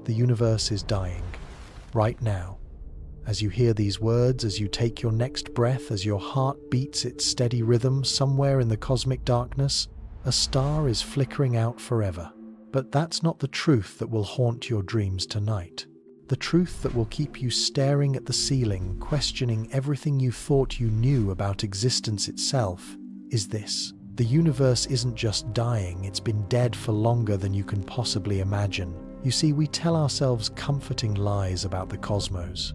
The universe is dying. Right now. As you hear these words, as you take your next breath, as your heart beats its steady rhythm, somewhere in the cosmic darkness, a star is flickering out forever. But that's not the truth that will haunt your dreams tonight. The truth that will keep you staring at the ceiling, questioning everything you thought you knew about existence itself, is this. The universe isn't just dying, it's been dead for longer than you can possibly imagine. You see, we tell ourselves comforting lies about the cosmos.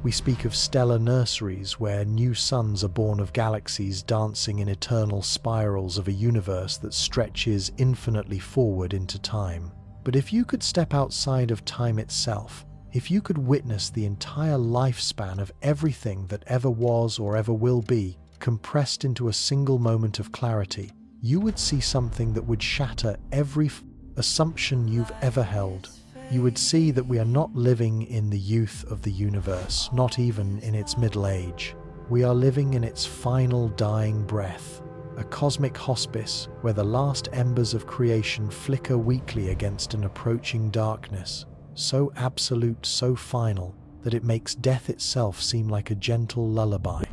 We speak of stellar nurseries where new suns are born of galaxies dancing in eternal spirals of a universe that stretches infinitely forward into time. But if you could step outside of time itself, if you could witness the entire lifespan of everything that ever was or ever will be, compressed into a single moment of clarity, you would see something that would shatter every assumption you've ever held. You would see that we are not living in the youth of the universe, not even in its middle age. We are living in its final dying breath, a cosmic hospice where the last embers of creation flicker weakly against an approaching darkness, so absolute, so final, that it makes death itself seem like a gentle lullaby.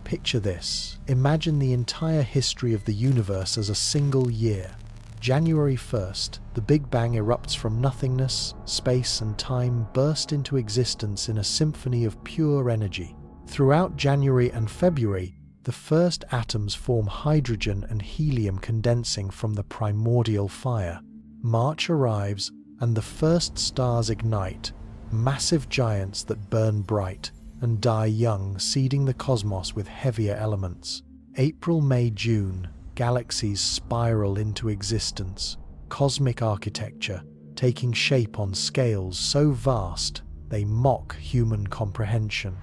Picture this. Imagine the entire history of the universe as a single year. January 1st, the Big Bang erupts from nothingness, space and time burst into existence in a symphony of pure energy. Throughout January and February, the first atoms form hydrogen and helium condensing from the primordial fire. March arrives, and the first stars ignite, massive giants that burn bright and die young, seeding the cosmos with heavier elements. April, May, June, galaxies spiral into existence, cosmic architecture taking shape on scales so vast they mock human comprehension.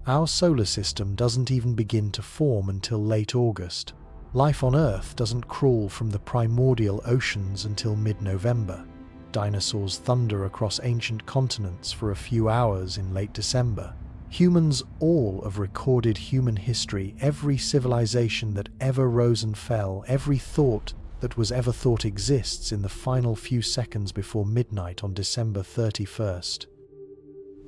Our solar system doesn't even begin to form until late August. Life on Earth doesn't crawl from the primordial oceans until mid-November. Dinosaurs thunder across ancient continents for a few hours in late December. Humans, all of recorded human history, every civilization that ever rose and fell, every thought that was ever thought exists in the final few seconds before midnight on December 31st.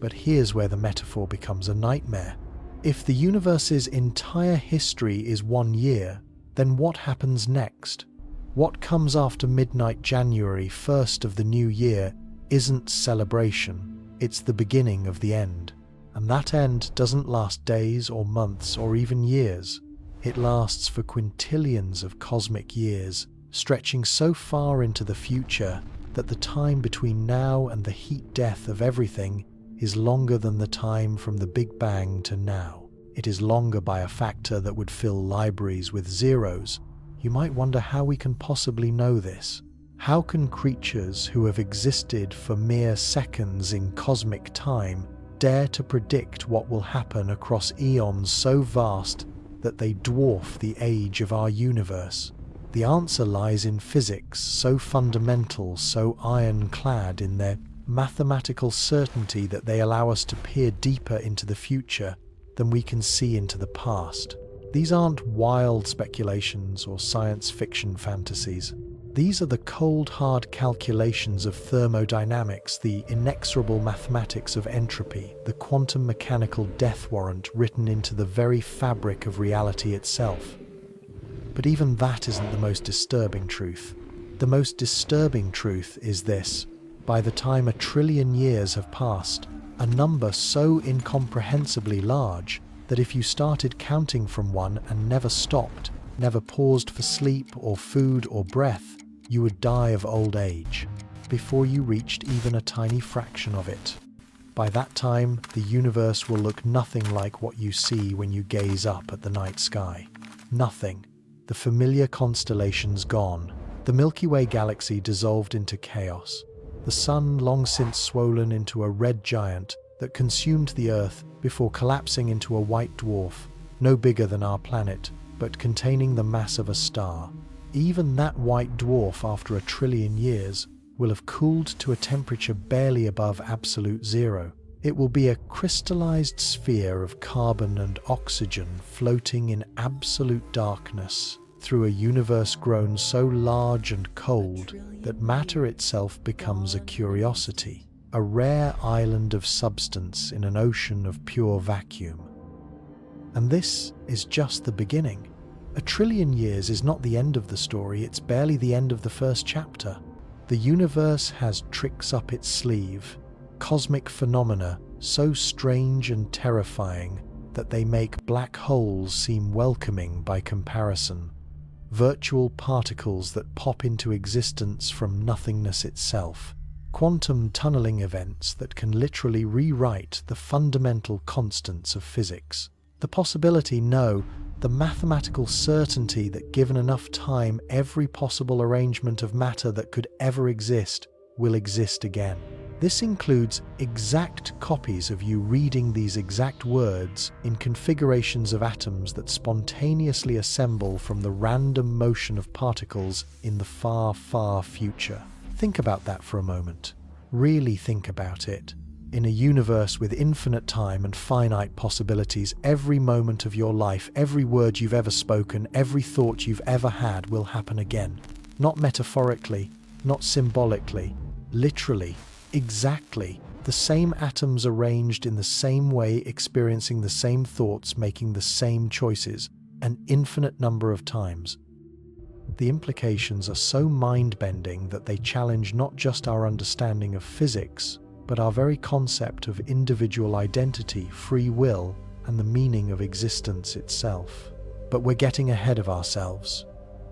But here's where the metaphor becomes a nightmare. If the universe's entire history is 1 year, then what happens next? What comes after midnight January 1st of the new year isn't celebration, it's the beginning of the end. And that end doesn't last days or months or even years. It lasts for quintillions of cosmic years, stretching so far into the future that the time between now and the heat death of everything is longer than the time from the Big Bang to now. It is longer by a factor that would fill libraries with zeros. You might wonder how we can possibly know this. How can creatures who have existed for mere seconds in cosmic time dare to predict what will happen across eons so vast that they dwarf the age of our universe? The answer lies in physics, so fundamental, so ironclad in their mathematical certainty that they allow us to peer deeper into the future than we can see into the past. These aren't wild speculations or science fiction fantasies. These are the cold, hard calculations of thermodynamics, the inexorable mathematics of entropy, the quantum mechanical death warrant written into the very fabric of reality itself. But even that isn't the most disturbing truth. The most disturbing truth is this: by the time 1 trillion years have passed, a number so incomprehensibly large that if you started counting from 1 and never stopped, never paused for sleep or food or breath, you would die of old age before you reached even a tiny fraction of it. By that time, the universe will look nothing like what you see when you gaze up at the night sky. Nothing. The familiar constellations gone, the Milky Way galaxy dissolved into chaos, the sun long since swollen into a red giant that consumed the Earth before collapsing into a white dwarf, no bigger than our planet, but containing the mass of a star. Even that white dwarf, after 1 trillion years, will have cooled to a temperature barely above absolute zero. It will be a crystallized sphere of carbon and oxygen floating in absolute darkness through a universe grown so large and cold that matter itself becomes a curiosity. a rare island of substance in an ocean of pure vacuum. And this is just the beginning. 1 trillion years is not the end of the story, it's barely the end of the first chapter. The universe has tricks up its sleeve, cosmic phenomena so strange and terrifying that they make black holes seem welcoming by comparison. Virtual particles that pop into existence from nothingness itself. Quantum tunneling events that can literally rewrite the fundamental constants of physics. The possibility, no, the mathematical certainty that given enough time, every possible arrangement of matter that could ever exist will exist again. This includes exact copies of you reading these exact words in configurations of atoms that spontaneously assemble from the random motion of particles in the far, far future. Think about that for a moment. Really think about it. In a universe with infinite time and finite possibilities, every moment of your life, every word you've ever spoken, every thought you've ever had will happen again. Not metaphorically, not symbolically, literally, exactly. The same atoms arranged in the same way, experiencing the same thoughts, making the same choices, an infinite number of times. The implications are so mind-bending that they challenge not just our understanding of physics, but our very concept of individual identity, free will, and the meaning of existence itself. But we're getting ahead of ourselves.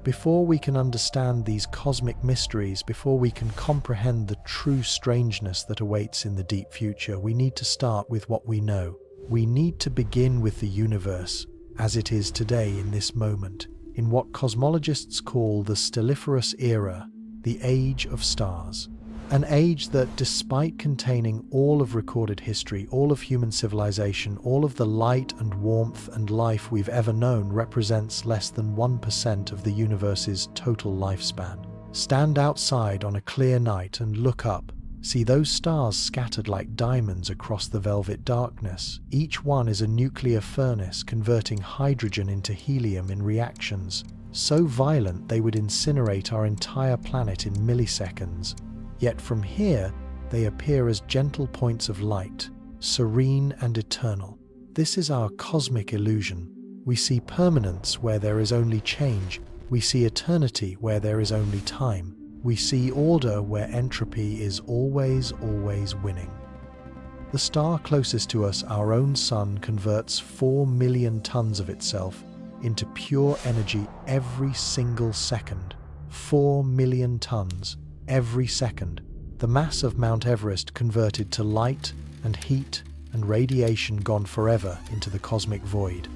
Before we can understand these cosmic mysteries, before we can comprehend the true strangeness that awaits in the deep future, we need to start with what we know. We need to begin with the universe, as it is today in this moment, in what cosmologists call the stelliferous era, the age of stars. An age that, despite containing all of recorded history, all of human civilization, all of the light and warmth and life we've ever known, represents less than 1% of the universe's total lifespan. Stand outside on a clear night and look up. See those stars scattered like diamonds across the velvet darkness. Each one is a nuclear furnace converting hydrogen into helium in reactions so violent they would incinerate our entire planet in milliseconds. Yet from here, they appear as gentle points of light, serene and eternal. This is our cosmic illusion. We see permanence where there is only change. We see eternity where there is only time. We see order where entropy is always, always winning. The star closest to us, our own sun, converts 4 million tons of itself into pure energy every single second. 4 million tons. Every second. The mass of Mount Everest converted to light and heat and radiation gone forever into the cosmic void.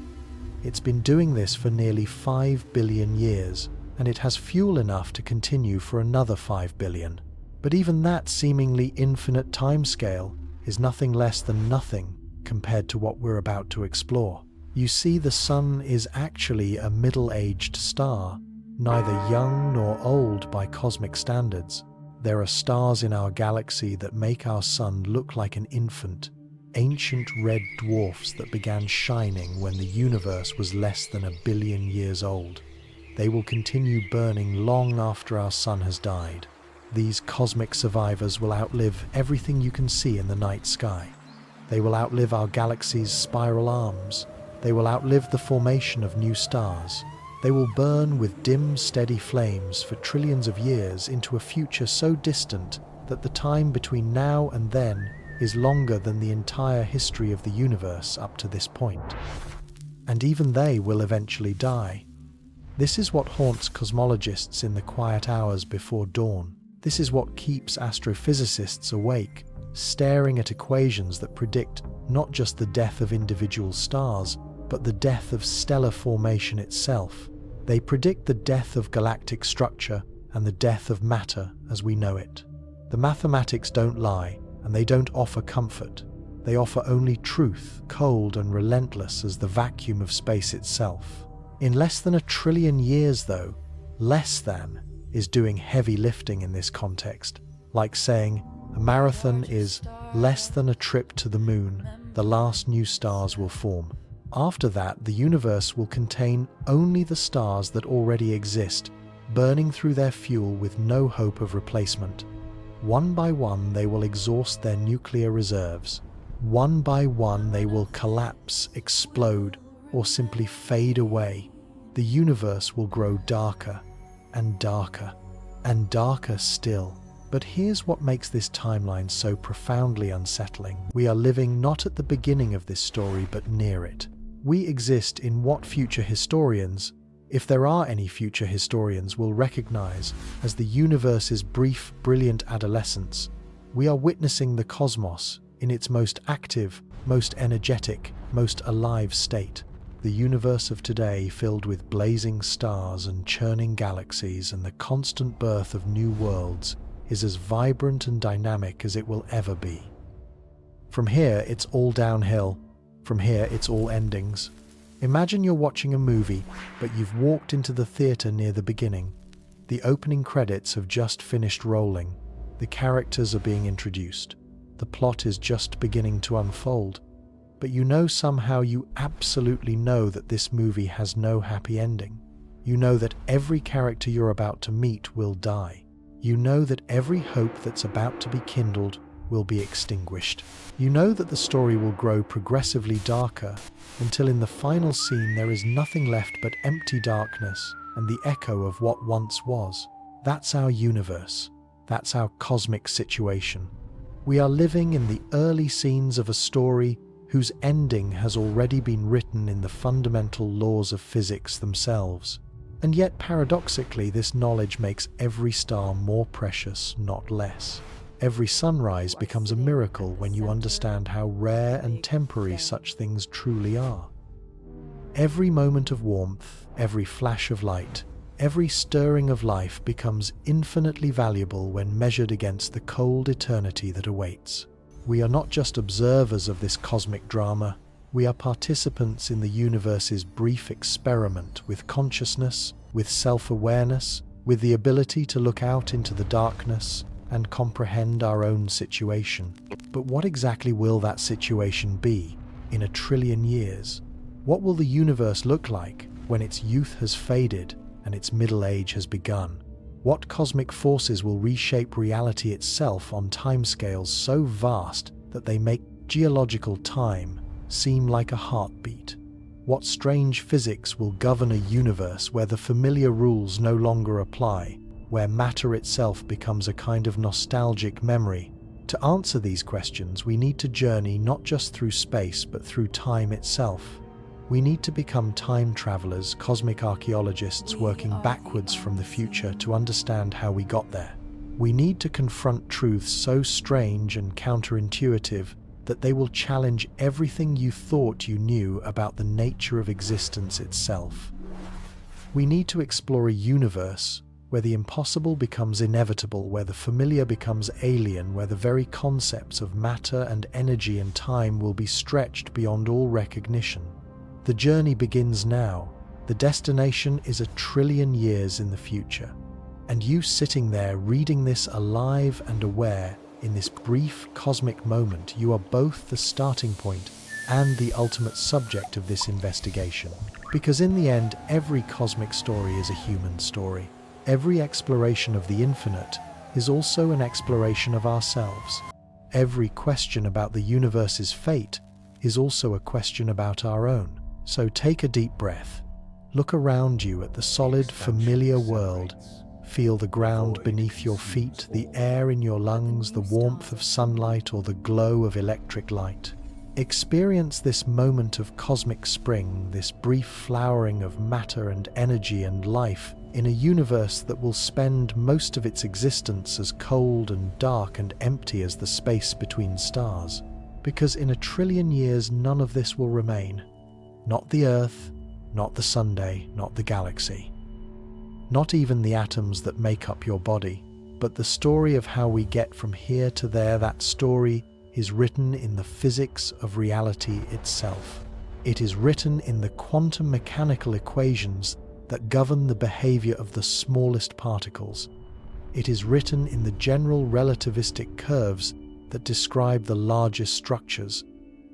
It's been doing this for nearly 5 billion years, and it has fuel enough to continue for another 5 billion. But even that seemingly infinite timescale is nothing less than nothing compared to what we're about to explore. You see, the sun is actually a middle-aged star, neither young nor old by cosmic standards. There are stars in our galaxy that make our sun look like an infant, ancient red dwarfs that began shining when the universe was less than 1 billion years old. They will continue burning long after our sun has died. These cosmic survivors will outlive everything you can see in the night sky. They will outlive our galaxy's spiral arms. They will outlive the formation of new stars. They will burn with dim, steady flames for trillions of years into a future so distant that the time between now and then is longer than the entire history of the universe up to this point. And even they will eventually die. This is what haunts cosmologists in the quiet hours before dawn. This is what keeps astrophysicists awake, staring at equations that predict not just the death of individual stars, but the death of stellar formation itself. They predict the death of galactic structure and the death of matter as we know it. The mathematics don't lie, and they don't offer comfort. They offer only truth, cold and relentless as the vacuum of space itself. In less than 1 trillion years, though, less than is doing heavy lifting in this context, like saying a marathon is less than a trip to the moon, the last new stars will form. After that, the universe will contain only the stars that already exist, burning through their fuel with no hope of replacement. One by one, they will exhaust their nuclear reserves. One by one, they will collapse, explode, or simply fade away. The universe will grow darker and darker and darker still. But here's what makes this timeline so profoundly unsettling. We are living not at the beginning of this story, but near it. We exist in what future historians, if there are any future historians, will recognize as the universe's brief, brilliant adolescence. We are witnessing the cosmos in its most active, most energetic, most alive state. The universe of today, filled with blazing stars and churning galaxies and the constant birth of new worlds, is as vibrant and dynamic as it will ever be. From here, it's all downhill. From here, it's all endings. Imagine you're watching a movie, but you've walked into the theater near the beginning. The opening credits have just finished rolling. The characters are being introduced. The plot is just beginning to unfold. But you know, somehow you absolutely know that this movie has no happy ending. You know that every character you're about to meet will die. You know that every hope that's about to be kindled will be extinguished. You know that the story will grow progressively darker until in the final scene there is nothing left but empty darkness and the echo of what once was. That's our universe. That's our cosmic situation. We are living in the early scenes of a story whose ending has already been written in the fundamental laws of physics themselves. And yet, paradoxically, this knowledge makes every star more precious, not less. Every sunrise becomes a miracle when you understand how rare and temporary such things truly are. Every moment of warmth, every flash of light, every stirring of life becomes infinitely valuable when measured against the cold eternity that awaits. We are not just observers of this cosmic drama, we are participants in the universe's brief experiment with consciousness, with self-awareness, with the ability to look out into the darkness and comprehend our own situation. But what exactly will that situation be in 1 trillion years? What will the universe look like when its youth has faded and its middle age has begun? What cosmic forces will reshape reality itself on timescales so vast that they make geological time seem like a heartbeat? What strange physics will govern a universe where the familiar rules no longer apply, where matter itself becomes a kind of nostalgic memory? To answer these questions, we need to journey not just through space, but through time itself. We need to become time travelers, cosmic archaeologists working backwards from the future to understand how we got there. We need to confront truths so strange and counterintuitive that they will challenge everything you thought you knew about the nature of existence itself. We need to explore a universe where the impossible becomes inevitable, where the familiar becomes alien, where the very concepts of matter and energy and time will be stretched beyond all recognition. The journey begins now. The destination is 1 trillion years in the future. And you sitting there reading this alive and aware in this brief cosmic moment, you are both the starting point and the ultimate subject of this investigation. Because in the end, every cosmic story is a human story. Every exploration of the infinite is also an exploration of ourselves. Every question about the universe's fate is also a question about our own. So take a deep breath. Look around you at the solid, familiar world. Feel the ground beneath your feet, the air in your lungs, the warmth of sunlight or the glow of electric light. Experience this moment of cosmic spring, this brief flowering of matter and energy and life in a universe that will spend most of its existence as cold and dark and empty as the space between stars. Because in 1 trillion years, none of this will remain. Not the Earth, not the Sunday, not the galaxy. Not even the atoms that make up your body, but the story of how we get from here to there. That story is written in the physics of reality itself. It is written in the quantum mechanical equations that govern the behavior of the smallest particles. It is written in the general relativistic curves that describe the largest structures.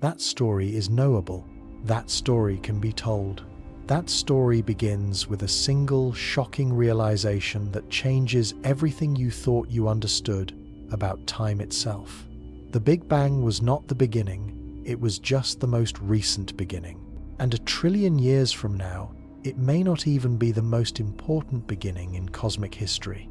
That story is knowable. That story can be told. That story begins with a single shocking realization that changes everything you thought you understood about time itself. The Big Bang was not the beginning, it was just the most recent beginning. And 1,000,000,000,000 years from now, it may not even be the most important beginning in cosmic history.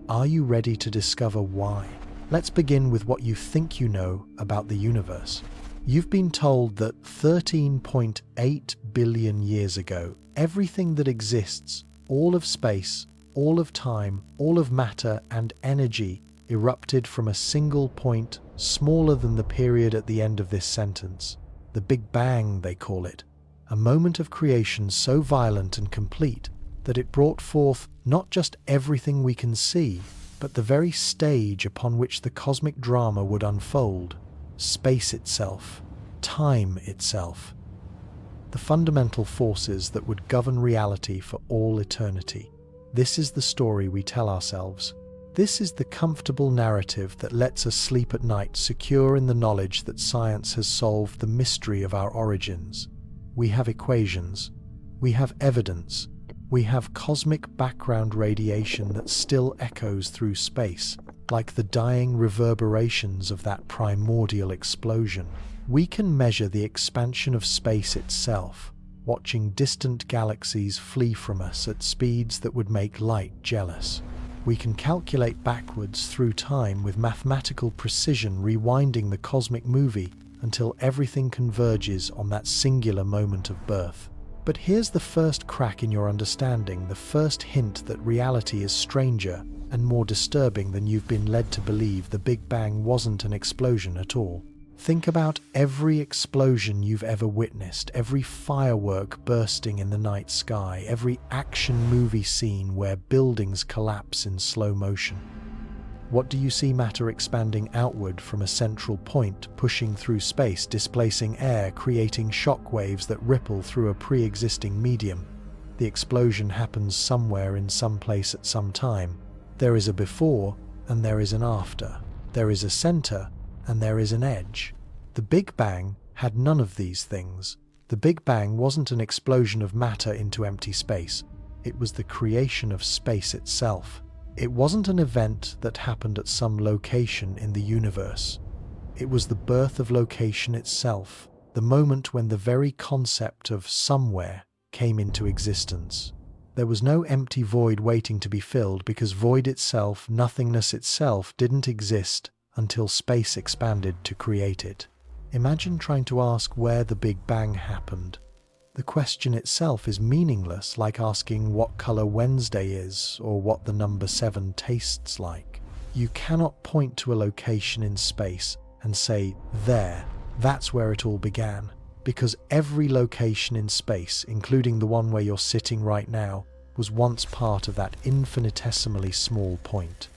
Are you ready to discover why? Let's begin with what you think you know about the universe. You've been told that 13.8 billion years ago, everything that exists, all of space, all of time, all of matter and energy, erupted from a single point smaller than the period at the end of this sentence. The Big Bang, they call it. A moment of creation so violent and complete that it brought forth not just everything we can see, but the very stage upon which the cosmic drama would unfold. Space itself, time itself. The fundamental forces that would govern reality for all eternity. This is the story we tell ourselves. This is the comfortable narrative that lets us sleep at night secure in the knowledge that science has solved the mystery of our origins. We have equations, we have evidence, we have cosmic background radiation that still echoes through space, like the dying reverberations of that primordial explosion. We can measure the expansion of space itself, watching distant galaxies flee from us at speeds that would make light jealous. We can calculate backwards through time with mathematical precision, rewinding the cosmic movie until everything converges on that singular moment of birth. But here's the first crack in your understanding, the first hint that reality is stranger and more disturbing than you've been led to believe. The Big Bang wasn't an explosion at all. Think about every explosion you've ever witnessed, every firework bursting in the night sky, every action movie scene where buildings collapse in slow motion. What do you see? Matter expanding outward from a central point, pushing through space, displacing air, creating shock waves that ripple through a pre-existing medium. The explosion happens somewhere in some place at some time. There is a before and there is an after. There is a center and there is an edge. The Big Bang had none of these things. The Big Bang wasn't an explosion of matter into empty space. It was the creation of space itself. It wasn't an event that happened at some location in the universe. It was the birth of location itself, the moment when the very concept of somewhere came into existence. There was no empty void waiting to be filled, because void itself, nothingness itself, didn't exist until space expanded to create it. Imagine trying to ask where the Big Bang happened. The question itself is meaningless, like asking what color Wednesday is or what the number 7 tastes like. You cannot point to a location in space and say, there, that's where it all began, because every location in space, including the one where you're sitting right now, was once part of that infinitesimally small point.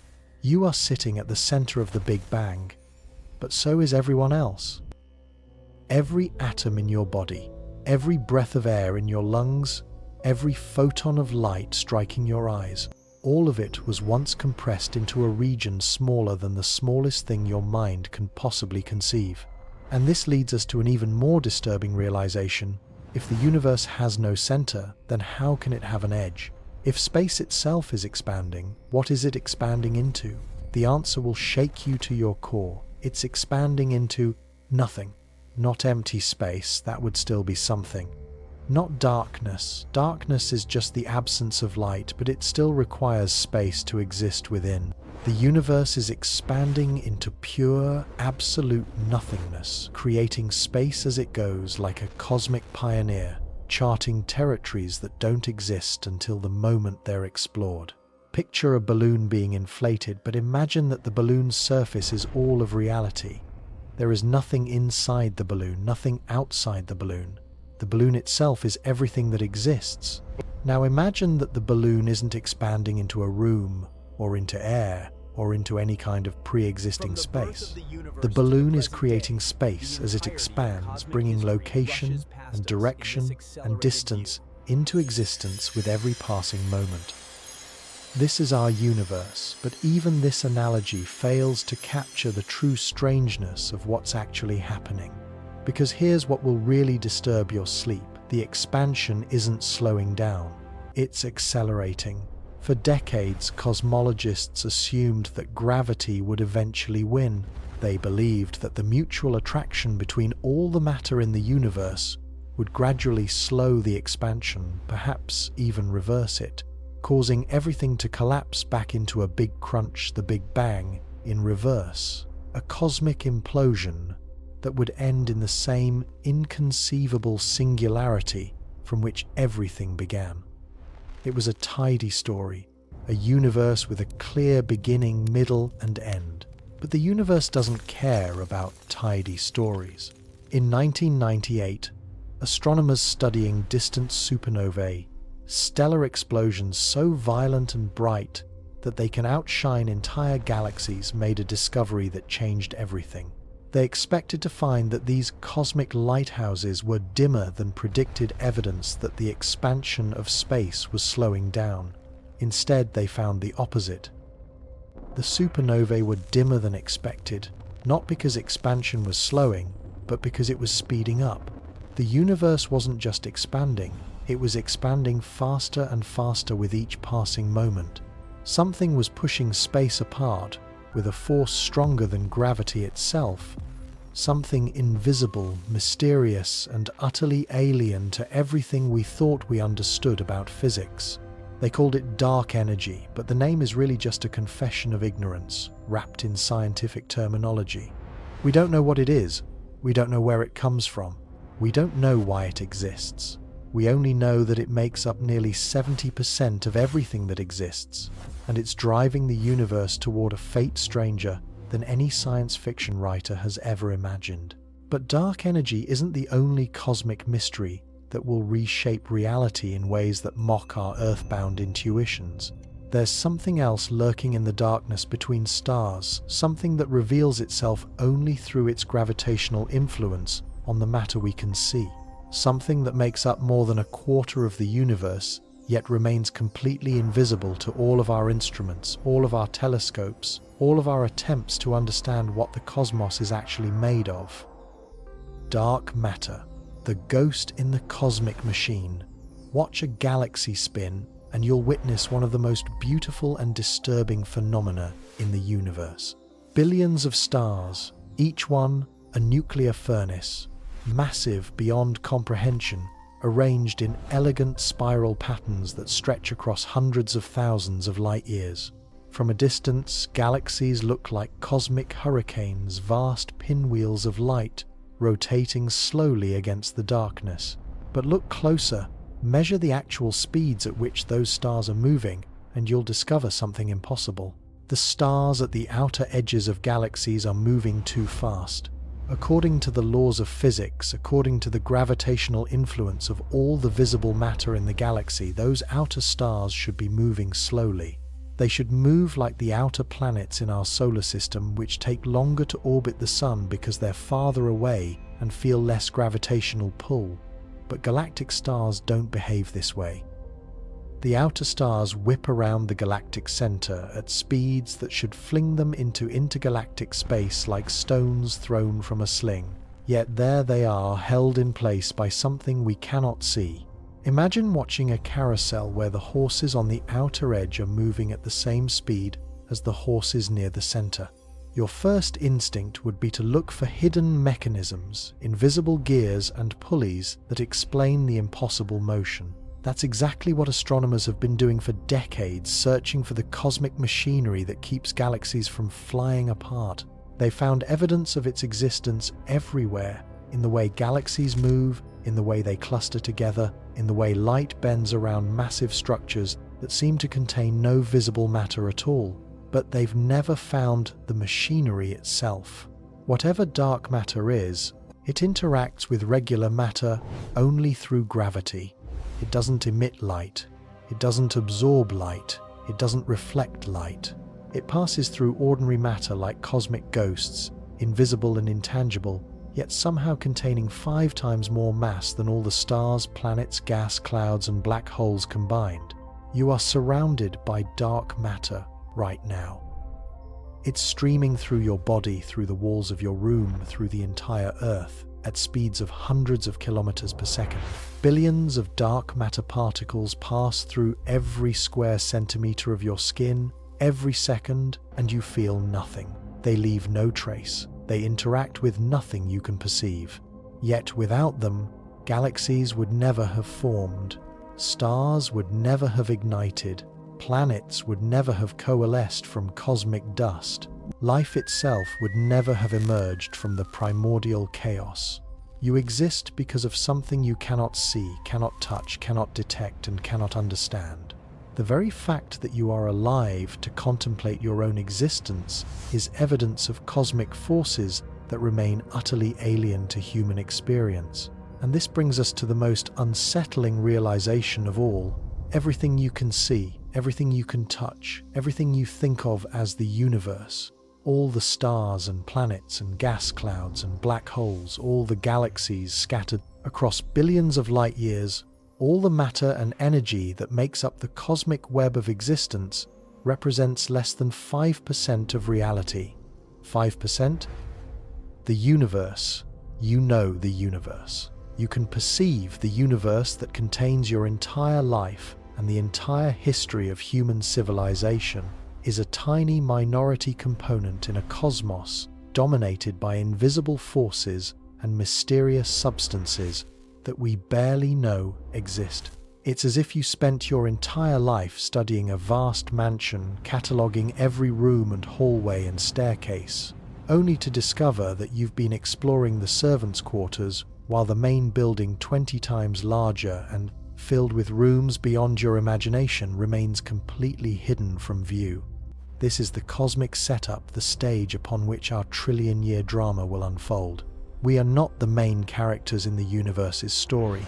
You are sitting at the center of the Big Bang, but so is everyone else. Every atom in your body, every breath of air in your lungs, every photon of light striking your eyes, all of it was once compressed into a region smaller than the smallest thing your mind can possibly conceive. And this leads us to an even more disturbing realization. If the universe has no center, then how can it have an edge? If space itself is expanding, what is it expanding into? The answer will shake you to your core. It's expanding into nothing. Not empty space, that would still be something. Not darkness. Darkness is just the absence of light, but it still requires space to exist within. The universe is expanding into pure, absolute nothingness, creating space as it goes like a cosmic pioneer, charting territories that don't exist until the moment they're explored. Picture a balloon being inflated, but imagine that the balloon's surface is all of reality. There is nothing inside the balloon, nothing outside the balloon. The balloon itself is everything that exists. Now imagine that the balloon isn't expanding into a room, or into air, or into any kind of pre-existing space. The balloon is creating space as it expands, bringing location and direction and distance into existence with every passing moment. This is our universe, but even this analogy fails to capture the true strangeness of what's actually happening. Because here's what will really disturb your sleep. The expansion isn't slowing down, it's accelerating. For decades, cosmologists assumed that gravity would eventually win. They believed that the mutual attraction between all the matter in the universe would gradually slow the expansion, perhaps even reverse it, causing everything to collapse back into a big crunch, the Big Bang, in reverse, a cosmic implosion that would end in the same inconceivable singularity from which everything began. It was a tidy story, a universe with a clear beginning, middle, and end. But the universe doesn't care about tidy stories. In 1998, astronomers studying distant supernovae, stellar explosions so violent and bright that they can outshine entire galaxies, made a discovery that changed everything. They expected to find that these cosmic lighthouses were dimmer than predicted evidence that the expansion of space was slowing down. Instead, they found the opposite. The supernovae were dimmer than expected, not because expansion was slowing, but because it was speeding up. The universe wasn't just expanding, it was expanding faster and faster with each passing moment. Something was pushing space apart with a force stronger than gravity itself, something invisible, mysterious, and utterly alien to everything we thought we understood about physics. They called it dark energy, but the name is really just a confession of ignorance, wrapped in scientific terminology. We don't know what it is, we don't know where it comes from, we don't know why it exists. We only know that it makes up nearly 70% of everything that exists, and it's driving the universe toward a fate stranger than any science fiction writer has ever imagined. But dark energy isn't the only cosmic mystery that will reshape reality in ways that mock our earthbound intuitions. There's something else lurking in the darkness between stars, something that reveals itself only through its gravitational influence on the matter we can see. Something that makes up more than a quarter of the universe, yet remains completely invisible to all of our instruments, all of our telescopes, all of our attempts to understand what the cosmos is actually made of. Dark matter, the ghost in the cosmic machine. Watch a galaxy spin, and you'll witness one of the most beautiful and disturbing phenomena in the universe. Billions of stars, each one a nuclear furnace, massive beyond comprehension, arranged in elegant spiral patterns that stretch across hundreds of thousands of light years. From a distance, galaxies look like cosmic hurricanes, vast pinwheels of light, rotating slowly against the darkness. But look closer, measure the actual speeds at which those stars are moving, and you'll discover something impossible. The stars at the outer edges of galaxies are moving too fast. According to the laws of physics, according to the gravitational influence of all the visible matter in the galaxy, those outer stars should be moving slowly. They should move like the outer planets in our solar system, which take longer to orbit the sun because they're farther away and feel less gravitational pull. But galactic stars don't behave this way. The outer stars whip around the galactic center at speeds that should fling them into intergalactic space like stones thrown from a sling. Yet there they are, held in place by something we cannot see. Imagine watching a carousel where the horses on the outer edge are moving at the same speed as the horses near the center. Your first instinct would be to look for hidden mechanisms, invisible gears and pulleys that explain the impossible motion. That's exactly what astronomers have been doing for decades, searching for the cosmic machinery that keeps galaxies from flying apart. They found evidence of its existence everywhere, in the way galaxies move, in the way they cluster together, in the way light bends around massive structures that seem to contain no visible matter at all. But they've never found the machinery itself. Whatever dark matter is, it interacts with regular matter only through gravity. It doesn't emit light. It doesn't absorb light. It doesn't reflect light. It passes through ordinary matter like cosmic ghosts, invisible and intangible, yet somehow containing 5 times more mass than all the stars, planets, gas clouds, and black holes combined. You are surrounded by dark matter right now. It's streaming through your body, through the walls of your room, through the entire Earth. at speeds of hundreds of kilometers per second. Billions of dark matter particles pass through every square centimeter of your skin every second, and you feel nothing. They leave no trace. They interact with nothing you can perceive. Yet without them, galaxies would never have formed. Stars would never have ignited. Planets would never have coalesced from cosmic dust. Life itself would never have emerged from the primordial chaos. You exist because of something you cannot see, cannot touch, cannot detect, and cannot understand. The very fact that you are alive to contemplate your own existence is evidence of cosmic forces that remain utterly alien to human experience. And this brings us to the most unsettling realization of all. Everything you can see, everything you can touch, everything you think of as the universe, all the stars and planets and gas clouds and black holes, all the galaxies scattered across billions of light years, all the matter and energy that makes up the cosmic web of existence represents less than 5% of reality. 5%? The universe. You know the universe. You can perceive the universe that contains your entire life, and the entire history of human civilization is a tiny minority component in a cosmos dominated by invisible forces and mysterious substances that we barely know exist. It's as if you spent your entire life studying a vast mansion, cataloguing every room and hallway and staircase, only to discover that you've been exploring the servants' quarters while the main building 20 times larger and filled with rooms beyond your imagination remains completely hidden from view. This is the cosmic setup, the stage upon which our trillion-year drama will unfold. We are not the main characters in the universe's story.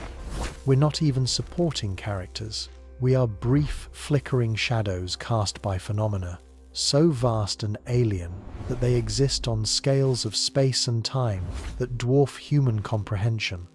We're not even supporting characters. We are brief, flickering shadows cast by phenomena, so vast and alien that they exist on scales of space and time that dwarf human comprehension.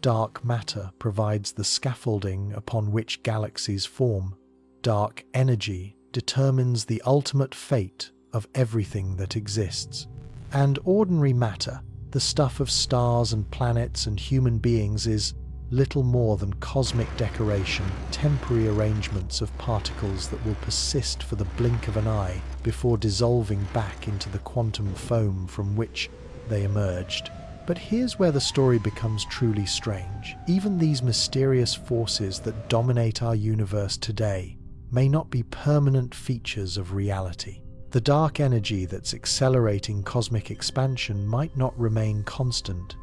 Dark matter provides the scaffolding upon which galaxies form. Dark energy determines the ultimate fate of everything that exists. And ordinary matter, the stuff of stars and planets and human beings, is little more than cosmic decoration, temporary arrangements of particles that will persist for the blink of an eye before dissolving back into the quantum foam from which they emerged. But here's where the story becomes truly strange. Even these mysterious forces that dominate our universe today may not be permanent features of reality. The dark energy that's accelerating cosmic expansion might not remain constant.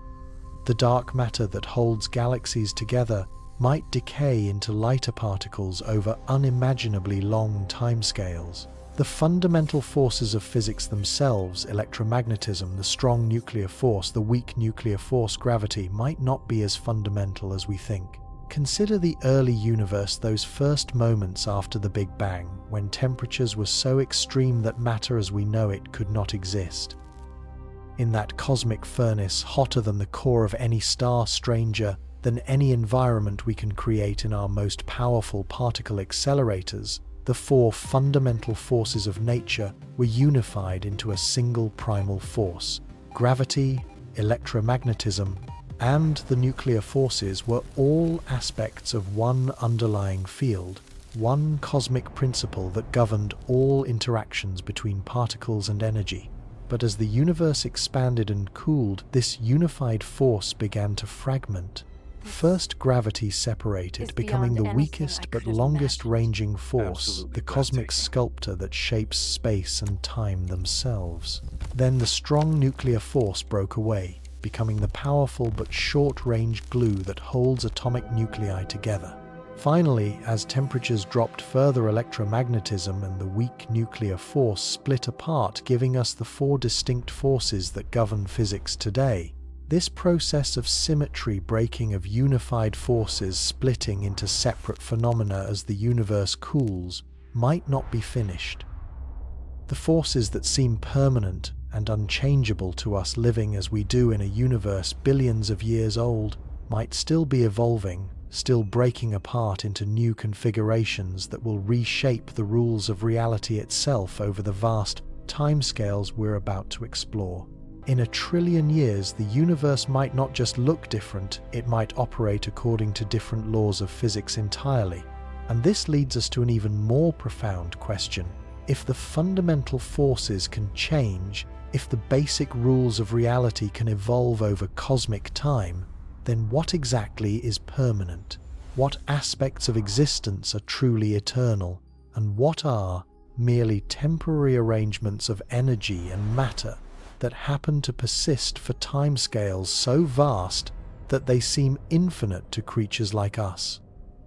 The dark matter that holds galaxies together might decay into lighter particles over unimaginably long timescales. The fundamental forces of physics themselves, electromagnetism, the strong nuclear force, the weak nuclear force, gravity, might not be as fundamental as we think. Consider the early universe, those first moments after the Big Bang, when temperatures were so extreme that matter as we know it could not exist. In that cosmic furnace, hotter than the core of any star, stranger than any environment we can create in our most powerful particle accelerators, the four fundamental forces of nature were unified into a single primal force. Gravity, electromagnetism, and the nuclear forces were all aspects of one underlying field, one cosmic principle that governed all interactions between particles and energy. But as the universe expanded and cooled, this unified force began to fragment. First, gravity separated, becoming the weakest but longest-ranging force, the cosmic sculptor that shapes space and time themselves. Then the strong nuclear force broke away, becoming the powerful but short-range glue that holds atomic nuclei together. Finally, as temperatures dropped further, electromagnetism and the weak nuclear force split apart, giving us the four distinct forces that govern physics today. This process of symmetry breaking, of unified forces splitting into separate phenomena as the universe cools, might not be finished. The forces that seem permanent and unchangeable to us living as we do in a universe billions of years old might still be evolving, still breaking apart into new configurations that will reshape the rules of reality itself over the vast timescales we're about to explore. In a trillion years, the universe might not just look different, it might operate according to different laws of physics entirely. And this leads us to an even more profound question. If the fundamental forces can change, if the basic rules of reality can evolve over cosmic time, then what exactly is permanent? What aspects of existence are truly eternal? And what are merely temporary arrangements of energy and matter that happen to persist for timescales so vast that they seem infinite to creatures like us?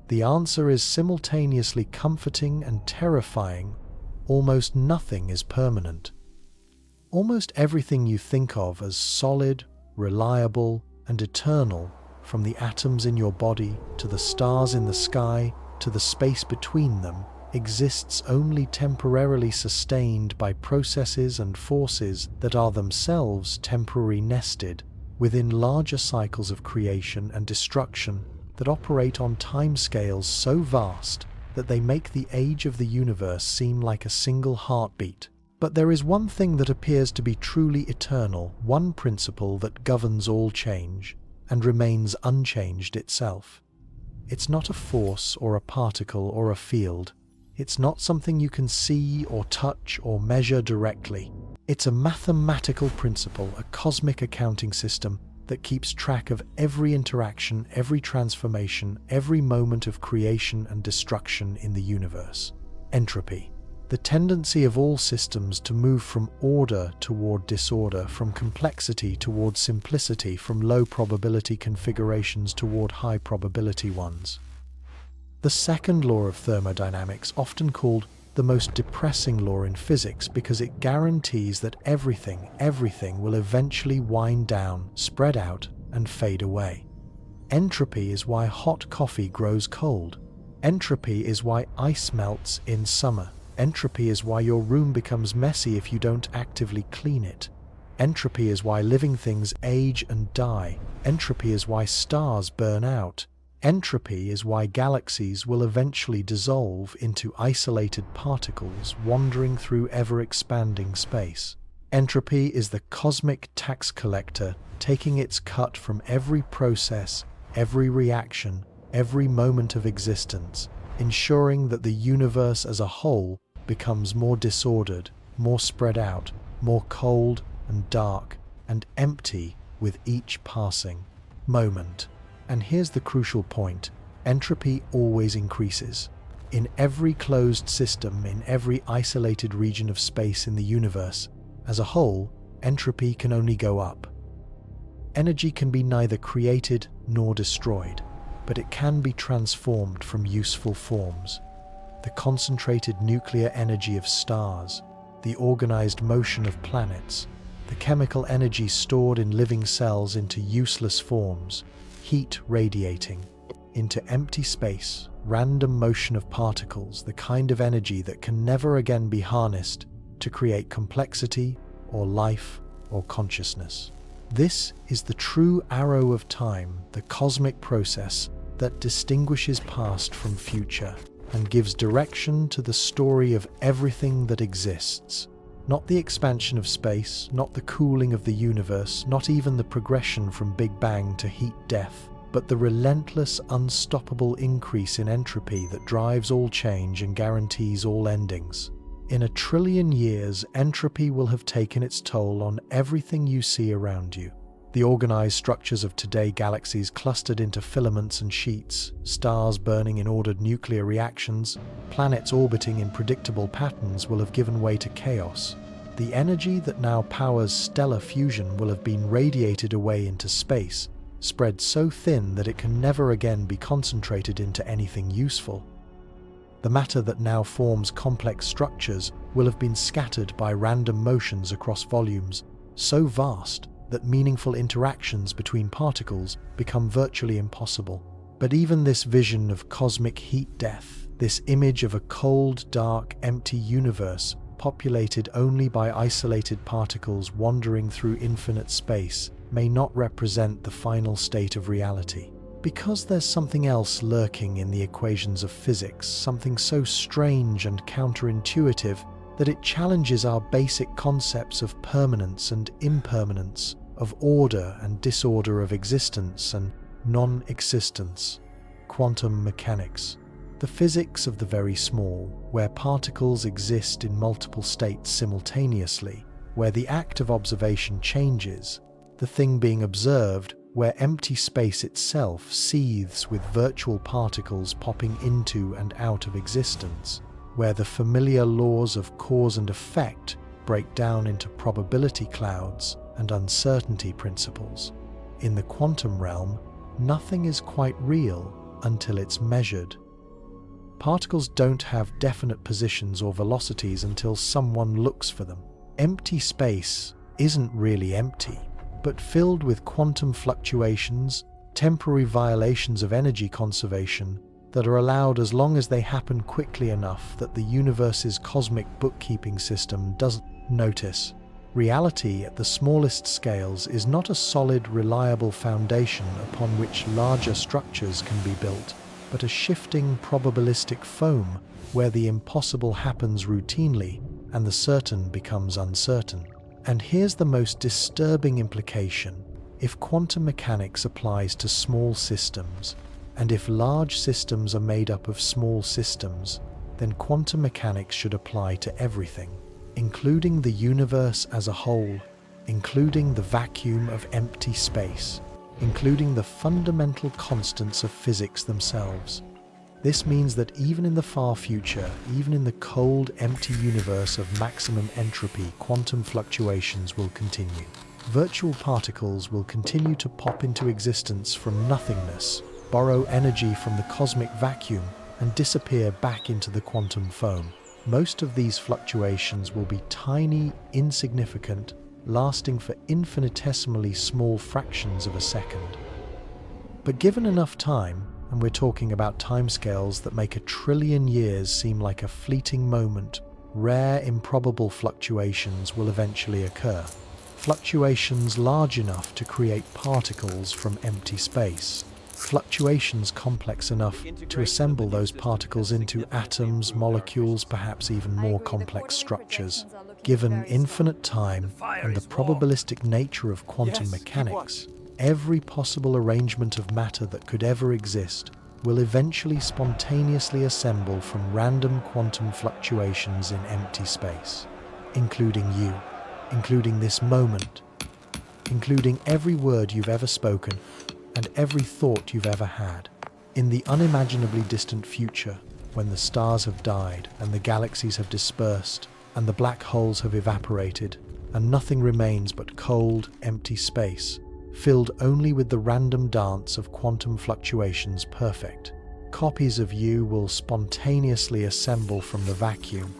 The answer is simultaneously comforting and terrifying. Almost nothing is permanent. Almost everything you think of as solid, reliable, and eternal, from the atoms in your body to the stars in the sky to the space between them, exists only temporarily sustained by processes and forces that are themselves temporarily nested within larger cycles of creation and destruction that operate on timescales so vast that they make the age of the universe seem like a single heartbeat. But there is one thing that appears to be truly eternal, one principle that governs all change and remains unchanged itself. It's not a force or a particle or a field. It's not something you can see or touch or measure directly. It's a mathematical principle, a cosmic accounting system that keeps track of every interaction, every transformation, every moment of creation and destruction in the universe. Entropy. The tendency of all systems to move from order toward disorder, from complexity toward simplicity, from low probability configurations toward high probability ones. The second law of thermodynamics, often called the most depressing law in physics because it guarantees that everything will eventually wind down, spread out, and fade away. Entropy is why hot coffee grows cold. Entropy is why ice melts in summer. Entropy is why your room becomes messy if you don't actively clean it. Entropy is why living things age and die. Entropy is why stars burn out. Entropy is why galaxies will eventually dissolve into isolated particles wandering through ever-expanding space. Entropy is the cosmic tax collector taking its cut from every process, every reaction, every moment of existence, ensuring that the universe as a whole becomes more disordered, more spread out, more cold and dark and empty with each passing moment. And here's the crucial point. Entropy always increases. In every closed system, in every isolated region of space in the universe, as a whole, entropy can only go up. Energy can be neither created nor destroyed, but it can be transformed from useful forms. The concentrated nuclear energy of stars, the organized motion of planets, the chemical energy stored in living cells into useless forms, heat radiating into empty space, random motion of particles, the kind of energy that can never again be harnessed to create complexity or life or consciousness. This is the true arrow of time, the cosmic process that distinguishes past from future and gives direction to the story of everything that exists. Not the expansion of space, not the cooling of the universe, not even the progression from Big Bang to heat death, but the relentless, unstoppable increase in entropy that drives all change and guarantees all endings. In a trillion years, entropy will have taken its toll on everything you see around you. The organized structures of today, galaxies clustered into filaments and sheets, stars burning in ordered nuclear reactions, planets orbiting in predictable patterns will have given way to chaos. The energy that now powers stellar fusion will have been radiated away into space, spread so thin that it can never again be concentrated into anything useful. The matter that now forms complex structures will have been scattered by random motions across volumes so vast that meaningful interactions between particles become virtually impossible. But even this vision of cosmic heat death, this image of a cold, dark, empty universe populated only by isolated particles wandering through infinite space, may not represent the final state of reality. Because there's something else lurking in the equations of physics, something so strange and counterintuitive that it challenges our basic concepts of permanence and impermanence, of order and disorder, of existence and non-existence. Quantum mechanics, the physics of the very small, where particles exist in multiple states simultaneously, where the act of observation changes, the thing being observed, where empty space itself seethes with virtual particles popping into and out of existence, where the familiar laws of cause and effect break down into probability clouds and uncertainty principles. In the quantum realm, nothing is quite real until it's measured. Particles don't have definite positions or velocities until someone looks for them. Empty space isn't really empty, but filled with quantum fluctuations, temporary violations of energy conservation that are allowed as long as they happen quickly enough that the universe's cosmic bookkeeping system doesn't notice. Reality at the smallest scales is not a solid, reliable foundation upon which larger structures can be built, but a shifting probabilistic foam where the impossible happens routinely and the certain becomes uncertain. And here's the most disturbing implication. If quantum mechanics applies to small systems, and if large systems are made up of small systems, then quantum mechanics should apply to everything, including the universe as a whole, including the vacuum of empty space, including the fundamental constants of physics themselves. This means that even in the far future, even in the cold, empty universe of maximum entropy, quantum fluctuations will continue. Virtual particles will continue to pop into existence from nothingness, borrow energy from the cosmic vacuum, and disappear back into the quantum foam. Most of these fluctuations will be tiny, insignificant, lasting for infinitesimally small fractions of a second. But given enough time, and we're talking about timescales that make 1 trillion years seem like a fleeting moment, rare, improbable fluctuations will eventually occur. Fluctuations large enough to create particles from empty space. Fluctuations complex enough to assemble those particles into atoms, molecules, perhaps even more complex structures. Given infinite time and the probabilistic nature of quantum mechanics, every possible arrangement of matter that could ever exist will eventually spontaneously assemble from random quantum fluctuations in empty space, including you, including this moment, including every word you've ever spoken and every thought you've ever had. In the unimaginably distant future, when the stars have died and the galaxies have dispersed and the black holes have evaporated and nothing remains but cold, empty space, filled only with the random dance of quantum fluctuations, perfect copies of you will spontaneously assemble from the vacuum.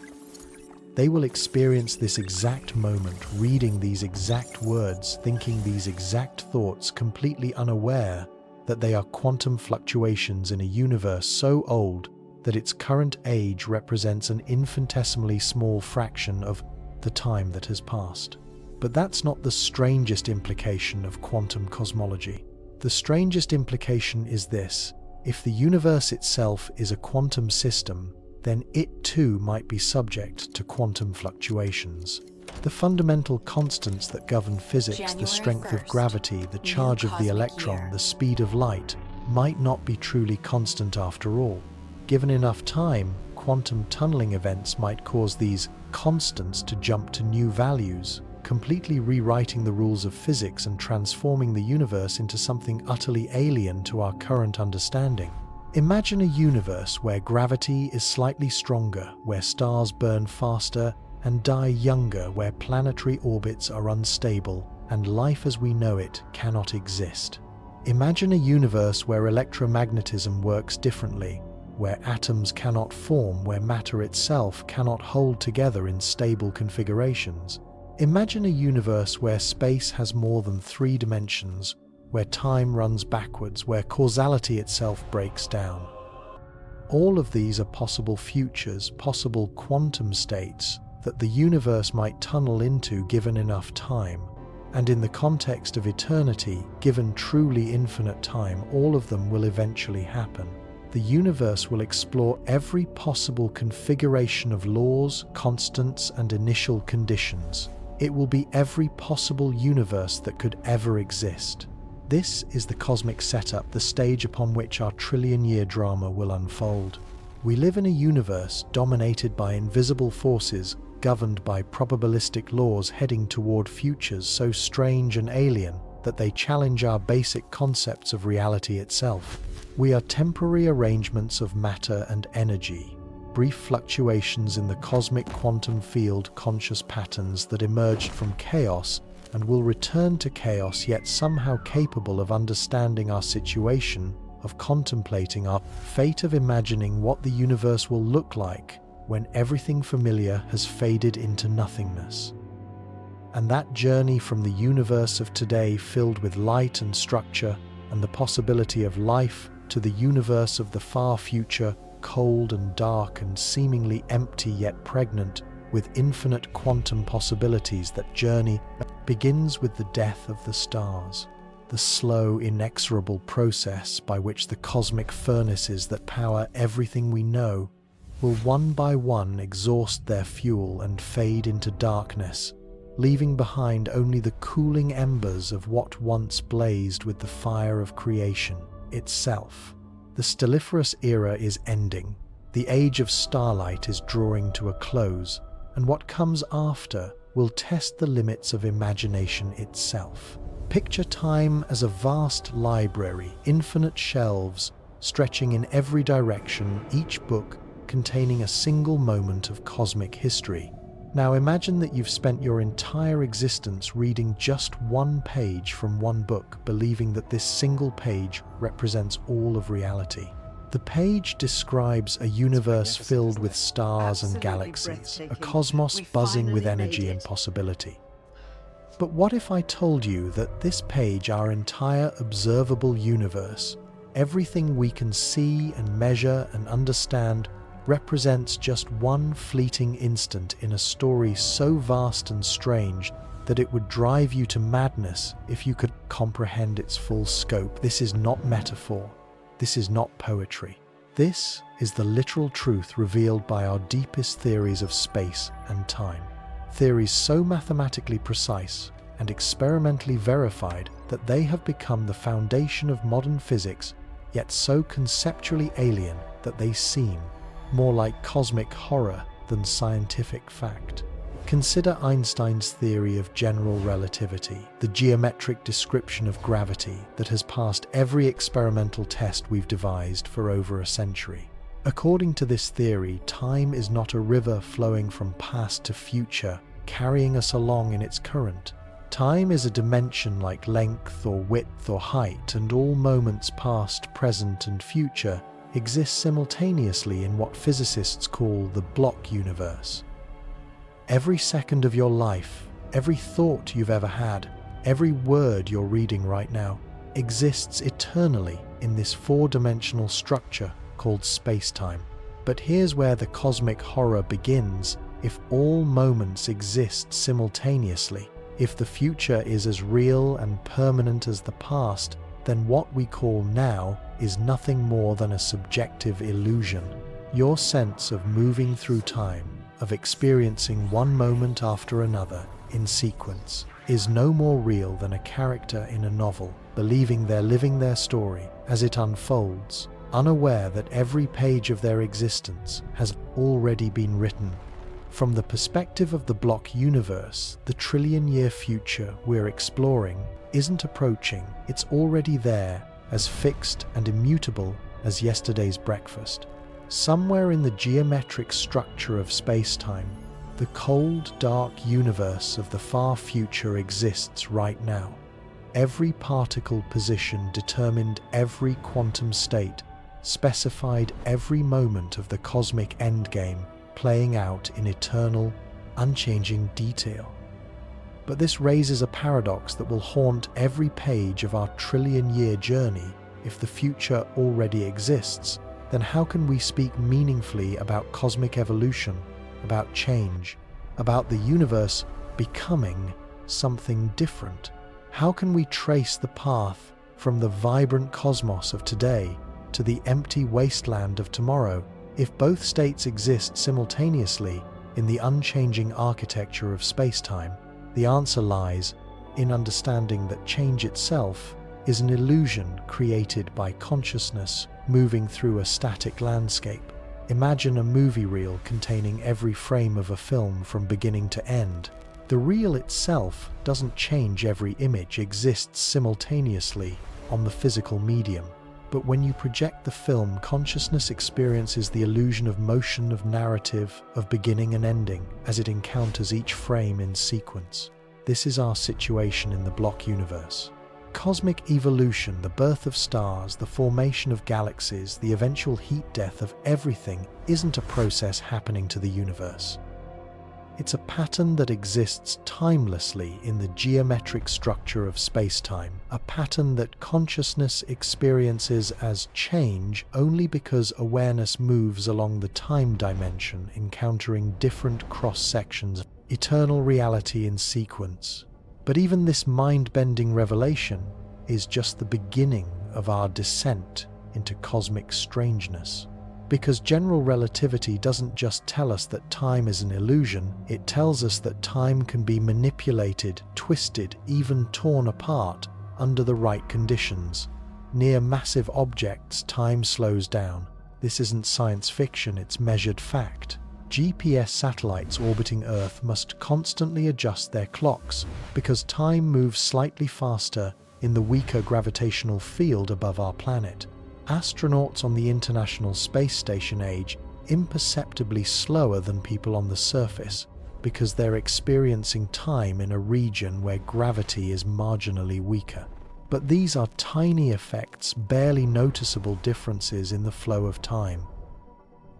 They will experience this exact moment, reading these exact words, thinking these exact thoughts, completely unaware that they are quantum fluctuations in a universe so old that its current age represents an infinitesimally small fraction of the time that has passed. But that's not the strangest implication of quantum cosmology. The strangest implication is this: if the universe itself is a quantum system, then it too might be subject to quantum fluctuations. The fundamental constants that govern physics, the strength of gravity, the charge of the electron, the speed of light, might not be truly constant after all. Given enough time, quantum tunneling events might cause these constants to jump to new values, completely rewriting the rules of physics and transforming the universe into something utterly alien to our current understanding. Imagine a universe where gravity is slightly stronger, where stars burn faster and die younger, where planetary orbits are unstable and life as we know it cannot exist. Imagine a universe where electromagnetism works differently, where atoms cannot form, where matter itself cannot hold together in stable configurations. Imagine a universe where space has more than 3 dimensions, where time runs backwards, where causality itself breaks down. All of these are possible futures, possible quantum states that the universe might tunnel into given enough time. And in the context of eternity, given truly infinite time, all of them will eventually happen. The universe will explore every possible configuration of laws, constants, and initial conditions. It will be every possible universe that could ever exist. This is the cosmic setup, the stage upon which our trillion-year drama will unfold. We live in a universe dominated by invisible forces, governed by probabilistic laws heading toward futures so strange and alien that they challenge our basic concepts of reality itself. We are temporary arrangements of matter and energy, brief fluctuations in the cosmic quantum field, conscious patterns that emerged from chaos and will return to chaos, yet somehow capable of understanding our situation, of contemplating our fate, of imagining what the universe will look like when everything familiar has faded into nothingness. And that journey from the universe of today, filled with light and structure and the possibility of life, to the universe of the far future, cold and dark and seemingly empty yet pregnant with infinite quantum possibilities, that journey begins with the death of the stars, the slow, inexorable process by which the cosmic furnaces that power everything we know will one by one exhaust their fuel and fade into darkness, leaving behind only the cooling embers of what once blazed with the fire of creation itself. The stelliferous era is ending, the age of starlight is drawing to a close, and what comes after will test the limits of imagination itself. Picture time as a vast library, infinite shelves stretching in every direction, each book containing a single moment of cosmic history. Now imagine that you've spent your entire existence reading just one page from one book, believing that this single page represents all of reality. The page describes a universe filled with stars and galaxies, a cosmos buzzing with energy and possibility. But what if I told you that this page, our entire observable universe, everything we can see and measure and understand, represents just one fleeting instant in a story so vast and strange that it would drive you to madness if you could comprehend its full scope? This is not metaphor. This is not poetry. This is the literal truth revealed by our deepest theories of space and time. Theories so mathematically precise and experimentally verified that they have become the foundation of modern physics, yet so conceptually alien that they seem more like cosmic horror than scientific fact. Consider Einstein's theory of general relativity, the geometric description of gravity that has passed every experimental test we've devised for over a century. According to this theory, time is not a river flowing from past to future, carrying us along in its current. Time is a dimension like length or width or height, and all moments past, present, and future exist simultaneously in what physicists call the block universe. Every second of your life, every thought you've ever had, every word you're reading right now, exists eternally in this four-dimensional structure called space-time. But here's where the cosmic horror begins. If all moments exist simultaneously, if the future is as real and permanent as the past, then what we call now is nothing more than a subjective illusion. Your sense of moving through time, of experiencing one moment after another in sequence, is no more real than a character in a novel, believing they're living their story as it unfolds, unaware that every page of their existence has already been written. From the perspective of the block universe, the trillion-year future we're exploring isn't approaching, it's already there, as fixed and immutable as yesterday's breakfast. Somewhere in the geometric structure of space-time, the cold, dark universe of the far future exists right now. Every particle position determined every quantum state, specified every moment of the cosmic endgame, playing out in eternal, unchanging detail. But this raises a paradox that will haunt every page of our trillion-year journey. If the future already exists, then how can we speak meaningfully about cosmic evolution, about change, about the universe becoming something different? How can we trace the path from the vibrant cosmos of today to the empty wasteland of tomorrow. If both states exist simultaneously in the unchanging architecture of space-time, the answer lies in understanding that change itself is an illusion created by consciousness moving through a static landscape. Imagine a movie reel containing every frame of a film from beginning to end. The reel itself doesn't change, every image exists simultaneously on the physical medium. But when you project the film, consciousness experiences the illusion of motion, of narrative, of beginning and ending, as it encounters each frame in sequence. This is our situation in the block universe. Cosmic evolution, the birth of stars, the formation of galaxies, the eventual heat death of everything isn't a process happening to the universe. It's a pattern that exists timelessly in the geometric structure of space-time, a pattern that consciousness experiences as change only because awareness moves along the time dimension, encountering different cross-sections, eternal reality in sequence. But even this mind-bending revelation is just the beginning of our descent into cosmic strangeness. Because general relativity doesn't just tell us that time is an illusion, it tells us that time can be manipulated, twisted, even torn apart under the right conditions. Near massive objects, time slows down. This isn't science fiction, it's measured fact. GPS satellites orbiting Earth must constantly adjust their clocks because time moves slightly faster in the weaker gravitational field above our planet. Astronauts on the International Space Station age imperceptibly slower than people on the surface because they're experiencing time in a region where gravity is marginally weaker. But these are tiny effects, barely noticeable differences in the flow of time.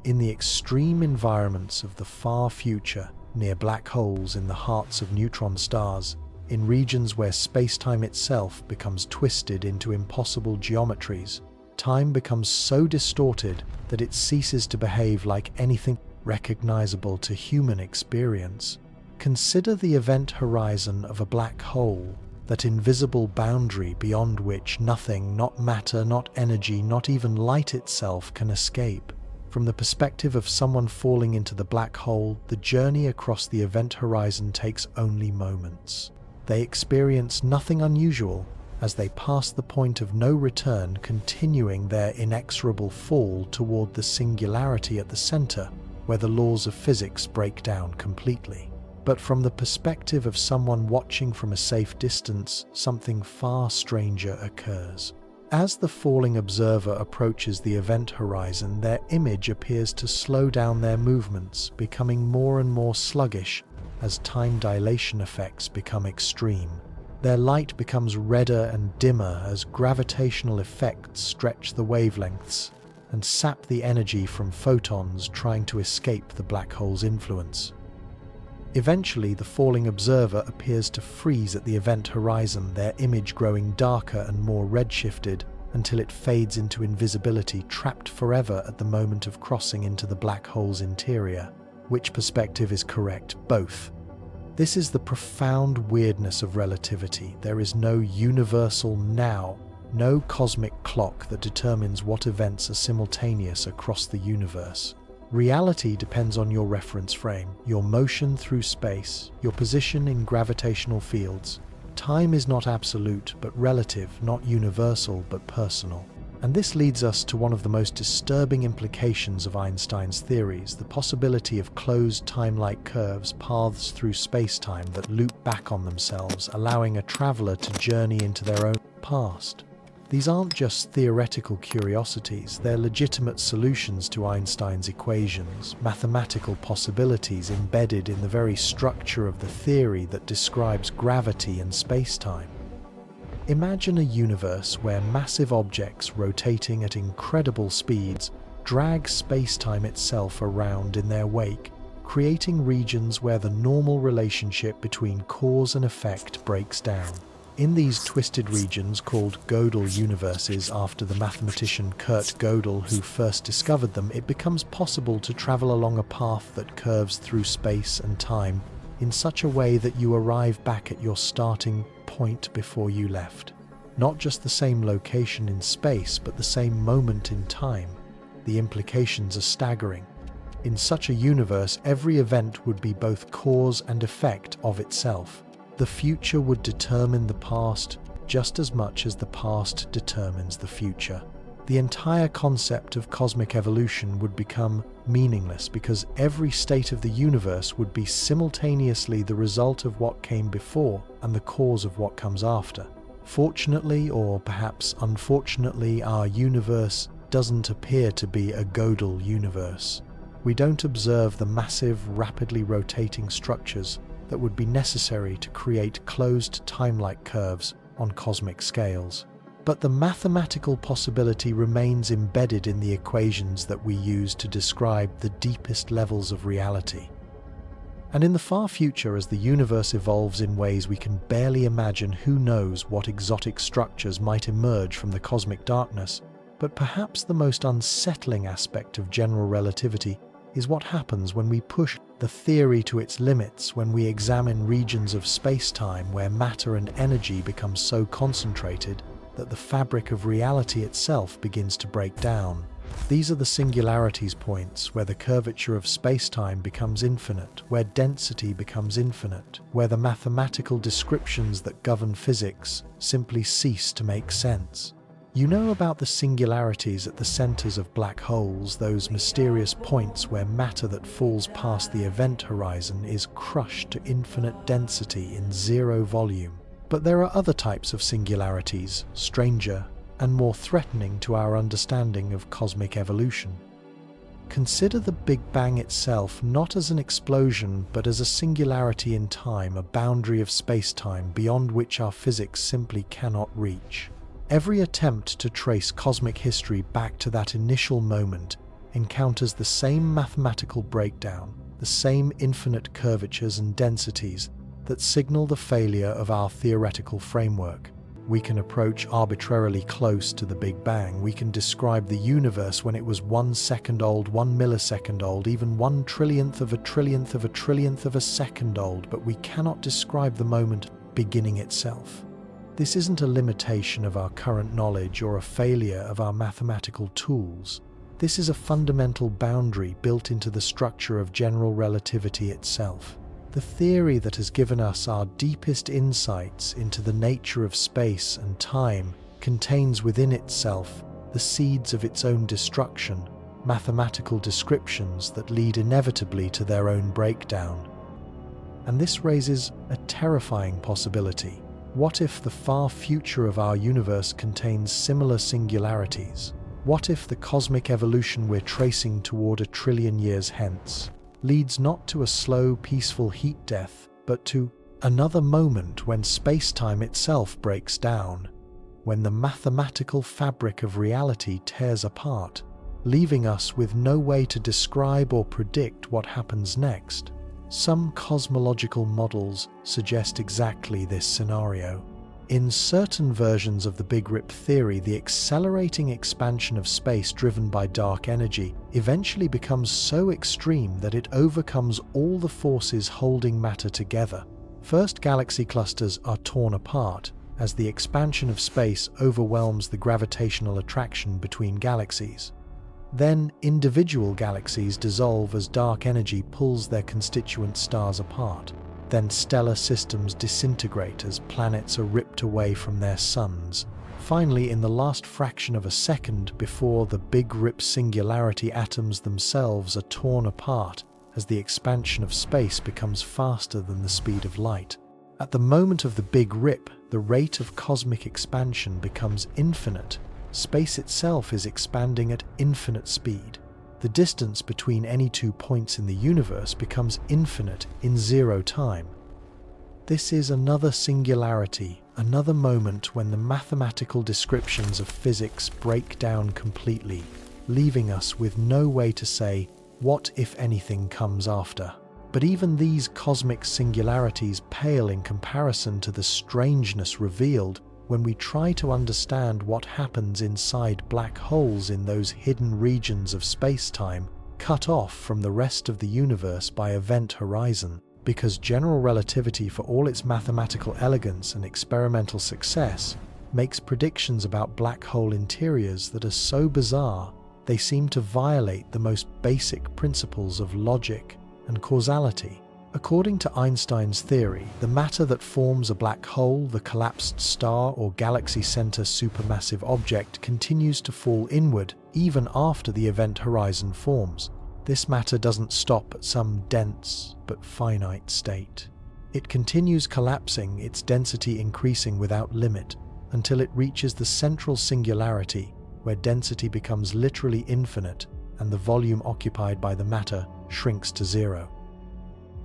In the extreme environments of the far future, near black holes in the hearts of neutron stars, in regions where space-time itself becomes twisted into impossible geometries, time becomes so distorted that it ceases to behave like anything recognizable to human experience. Consider the event horizon of a black hole, that invisible boundary beyond which nothing, not matter, not energy, not even light itself, can escape. From the perspective of someone falling into the black hole, the journey across the event horizon takes only moments. They experience nothing unusual as they pass the point of no return, continuing their inexorable fall toward the singularity at the center, where the laws of physics break down completely. But from the perspective of someone watching from a safe distance, something far stranger occurs. As the falling observer approaches the event horizon, their image appears to slow down their movements, becoming more and more sluggish as time dilation effects become extreme. Their light becomes redder and dimmer as gravitational effects stretch the wavelengths and sap the energy from photons trying to escape the black hole's influence. Eventually, the falling observer appears to freeze at the event horizon, their image growing darker and more redshifted until it fades into invisibility, trapped forever at the moment of crossing into the black hole's interior. Which perspective is correct? Both. This is the profound weirdness of relativity. There is no universal now, no cosmic clock that determines what events are simultaneous across the universe. Reality depends on your reference frame, your motion through space, your position in gravitational fields. Time is not absolute but relative, not universal but personal. And this leads us to one of the most disturbing implications of Einstein's theories, the possibility of closed time-like curves, paths through space-time that loop back on themselves, allowing a traveler to journey into their own past. These aren't just theoretical curiosities, they're legitimate solutions to Einstein's equations, mathematical possibilities embedded in the very structure of the theory that describes gravity and space-time. Imagine a universe where massive objects rotating at incredible speeds drag space-time itself around in their wake, creating regions where the normal relationship between cause and effect breaks down. In these twisted regions, called Gödel universes after the mathematician Kurt Gödel who first discovered them, it becomes possible to travel along a path that curves through space and time in such a way that you arrive back at your starting point before you left. Not just the same location in space, but the same moment in time. The implications are staggering. In such a universe, every event would be both cause and effect of itself. The future would determine the past just as much as the past determines the future. The entire concept of cosmic evolution would become meaningless because every state of the universe would be simultaneously the result of what came before and the cause of what comes after. Fortunately, or perhaps unfortunately, our universe doesn't appear to be a Gödel universe. We don't observe the massive, rapidly rotating structures that would be necessary to create closed time-like curves on cosmic scales. But the mathematical possibility remains embedded in the equations that we use to describe the deepest levels of reality. And in the far future, as the universe evolves in ways we can barely imagine, who knows what exotic structures might emerge from the cosmic darkness. But perhaps the most unsettling aspect of general relativity is what happens when we push the theory to its limits, when we examine regions of space-time where matter and energy become so concentrated that the fabric of reality itself begins to break down. These are the singularities points, where the curvature of space-time becomes infinite, where density becomes infinite, where the mathematical descriptions that govern physics simply cease to make sense. You know about the singularities at the centers of black holes, those mysterious points where matter that falls past the event horizon is crushed to infinite density in zero volume. But there are other types of singularities, stranger and more threatening to our understanding of cosmic evolution. Consider the Big Bang itself not as an explosion, but as a singularity in time, a boundary of space-time beyond which our physics simply cannot reach. Every attempt to trace cosmic history back to that initial moment encounters the same mathematical breakdown, the same infinite curvatures and densities that signal the failure of our theoretical framework. We can approach arbitrarily close to the Big Bang. We can describe the universe when it was 1 second old, 1 millisecond old, even 1 trillionth of a trillionth of a trillionth of a second old, but we cannot describe the moment beginning itself. This isn't a limitation of our current knowledge or a failure of our mathematical tools. This is a fundamental boundary built into the structure of general relativity itself. The theory that has given us our deepest insights into the nature of space and time contains within itself the seeds of its own destruction, mathematical descriptions that lead inevitably to their own breakdown. And this raises a terrifying possibility. What if the far future of our universe contains similar singularities? What if the cosmic evolution we're tracing toward 1 trillion years hence leads not to a slow, peaceful heat death, but to another moment when space-time itself breaks down, when the mathematical fabric of reality tears apart, leaving us with no way to describe or predict what happens next? Some cosmological models suggest exactly this scenario. In certain versions of the Big Rip theory, the accelerating expansion of space driven by dark energy eventually becomes so extreme that it overcomes all the forces holding matter together. First, galaxy clusters are torn apart as the expansion of space overwhelms the gravitational attraction between galaxies. Then, individual galaxies dissolve as dark energy pulls their constituent stars apart. Then stellar systems disintegrate as planets are ripped away from their suns. Finally, in the last fraction of a second before the Big Rip singularity, atoms themselves are torn apart as the expansion of space becomes faster than the speed of light. At the moment of the Big Rip, the rate of cosmic expansion becomes infinite. Space itself is expanding at infinite speed. The distance between any 2 points in the universe becomes infinite in zero time. This is another singularity, another moment when the mathematical descriptions of physics break down completely, leaving us with no way to say what, if anything, comes after. But even these cosmic singularities pale in comparison to the strangeness revealed when we try to understand what happens inside black holes, in those hidden regions of space-time cut off from the rest of the universe by event horizon. Because general relativity, for all its mathematical elegance and experimental success, makes predictions about black hole interiors that are so bizarre they seem to violate the most basic principles of logic and causality. According to Einstein's theory, the matter that forms a black hole, the collapsed star or galaxy center supermassive object, continues to fall inward even after the event horizon forms. This matter doesn't stop at some dense but finite state. It continues collapsing, its density increasing without limit, until it reaches the central singularity, where density becomes literally infinite and the volume occupied by the matter shrinks to zero.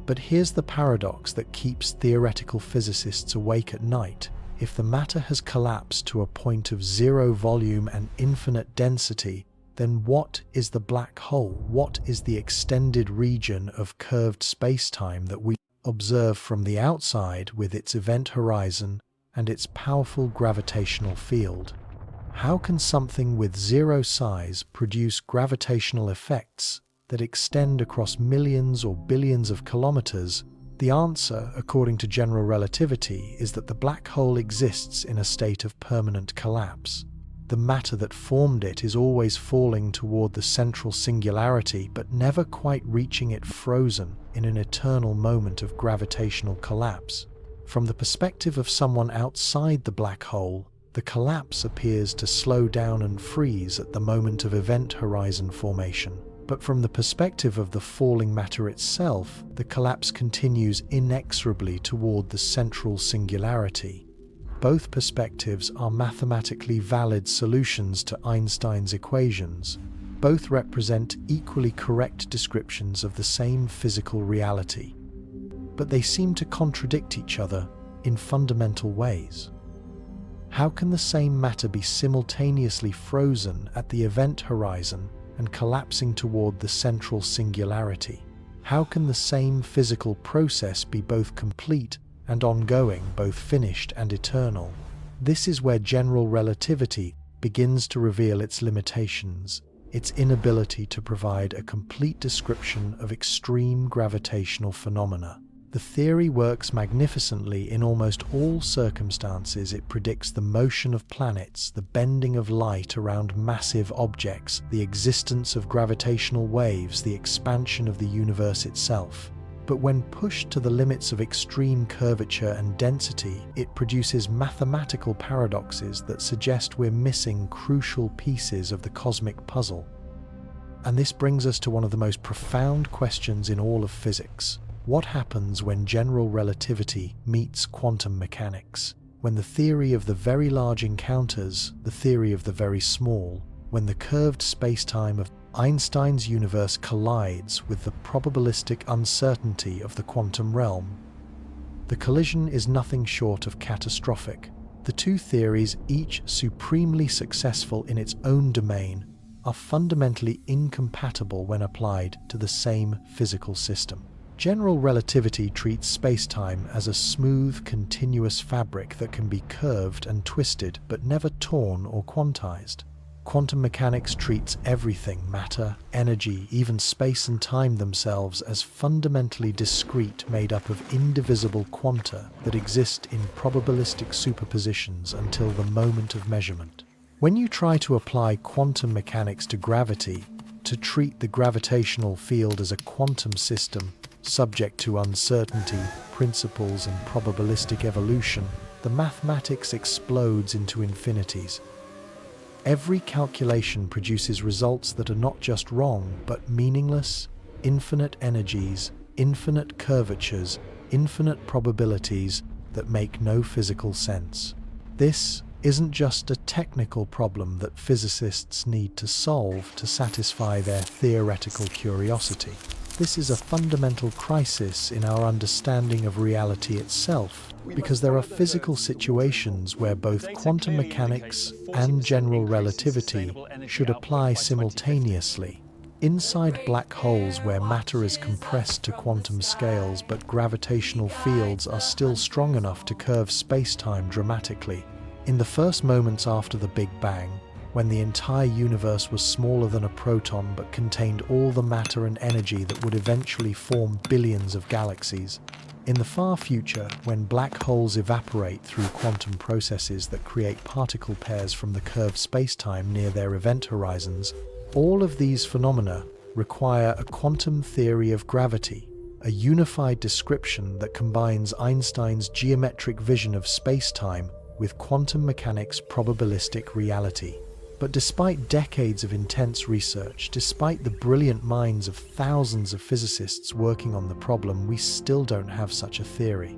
But here's the paradox that keeps theoretical physicists awake at night. If the matter has collapsed to a point of zero volume and infinite density, then what is the black hole? What is the extended region of curved space-time that we observe from the outside with its event horizon and its powerful gravitational field? How can something with zero size produce gravitational effects that extend across millions or billions of kilometers? The answer, according to general relativity, is that the black hole exists in a state of permanent collapse. The matter that formed it is always falling toward the central singularity, but never quite reaching it, frozen in an eternal moment of gravitational collapse. From the perspective of someone outside the black hole, the collapse appears to slow down and freeze at the moment of event horizon formation. But from the perspective of the falling matter itself, the collapse continues inexorably toward the central singularity. Both perspectives are mathematically valid solutions to Einstein's equations. Both represent equally correct descriptions of the same physical reality. But they seem to contradict each other in fundamental ways. How can the same matter be simultaneously frozen at the event horizon and collapsing toward the central singularity? How can the same physical process be both complete and ongoing, both finished and eternal? This is where general relativity begins to reveal its limitations, its inability to provide a complete description of extreme gravitational phenomena. The theory works magnificently in almost all circumstances. It predicts the motion of planets, the bending of light around massive objects, the existence of gravitational waves, the expansion of the universe itself. But when pushed to the limits of extreme curvature and density, it produces mathematical paradoxes that suggest we're missing crucial pieces of the cosmic puzzle. And this brings us to one of the most profound questions in all of physics. What happens when general relativity meets quantum mechanics? When the theory of the very large encounters the theory of the very small? When the curved space-time of Einstein's universe collides with the probabilistic uncertainty of the quantum realm? The collision is nothing short of catastrophic. The two theories, each supremely successful in its own domain, are fundamentally incompatible when applied to the same physical system. General relativity treats space-time as a smooth, continuous fabric that can be curved and twisted but never torn or quantized. Quantum mechanics treats everything, matter, energy, even space and time themselves, as fundamentally discrete, made up of indivisible quanta that exist in probabilistic superpositions until the moment of measurement. When you try to apply quantum mechanics to gravity, to treat the gravitational field as a quantum system, subject to uncertainty, principles, and probabilistic evolution, the mathematics explodes into infinities. Every calculation produces results that are not just wrong, but meaningless, infinite energies, infinite curvatures, infinite probabilities that make no physical sense. This isn't just a technical problem that physicists need to solve to satisfy their theoretical curiosity. This is a fundamental crisis in our understanding of reality itself, because there are physical situations where both quantum mechanics and general relativity should apply simultaneously. Inside black holes where matter is compressed to quantum scales but gravitational fields are still strong enough to curve space-time dramatically. In the first moments after the Big Bang, when the entire universe was smaller than a proton but contained all the matter and energy that would eventually form billions of galaxies, In the far future, when black holes evaporate through quantum processes that create particle pairs from the curved spacetime near their event horizons, all of these phenomena require a quantum theory of gravity, a unified description that combines Einstein's geometric vision of spacetime with quantum mechanics' probabilistic reality. But despite decades of intense research, despite the brilliant minds of thousands of physicists working on the problem, we still don't have such a theory.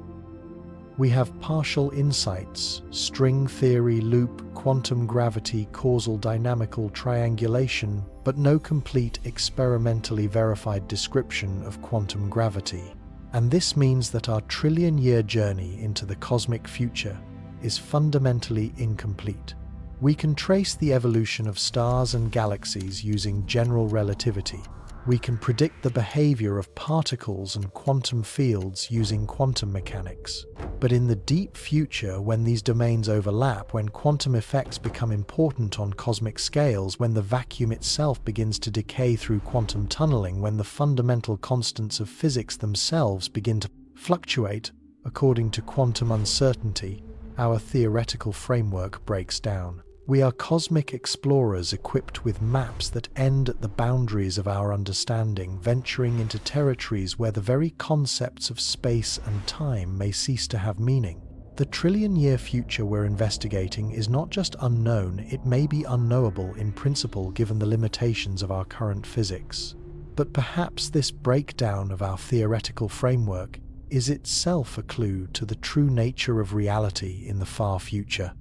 We have partial insights: string theory, loop, quantum gravity, causal dynamical triangulation, but no complete experimentally verified description of quantum gravity. And this means that our trillion-year journey into the cosmic future is fundamentally incomplete. We can trace the evolution of stars and galaxies using general relativity. We can predict the behavior of particles and quantum fields using quantum mechanics. But in the deep future, when these domains overlap, when quantum effects become important on cosmic scales, when the vacuum itself begins to decay through quantum tunneling, when the fundamental constants of physics themselves begin to fluctuate according to quantum uncertainty, our theoretical framework breaks down. We are cosmic explorers equipped with maps that end at the boundaries of our understanding, venturing into territories where the very concepts of space and time may cease to have meaning. The trillion-year future we're investigating is not just unknown, it may be unknowable in principle given the limitations of our current physics. But perhaps this breakdown of our theoretical framework is itself a clue to the true nature of reality in the far future.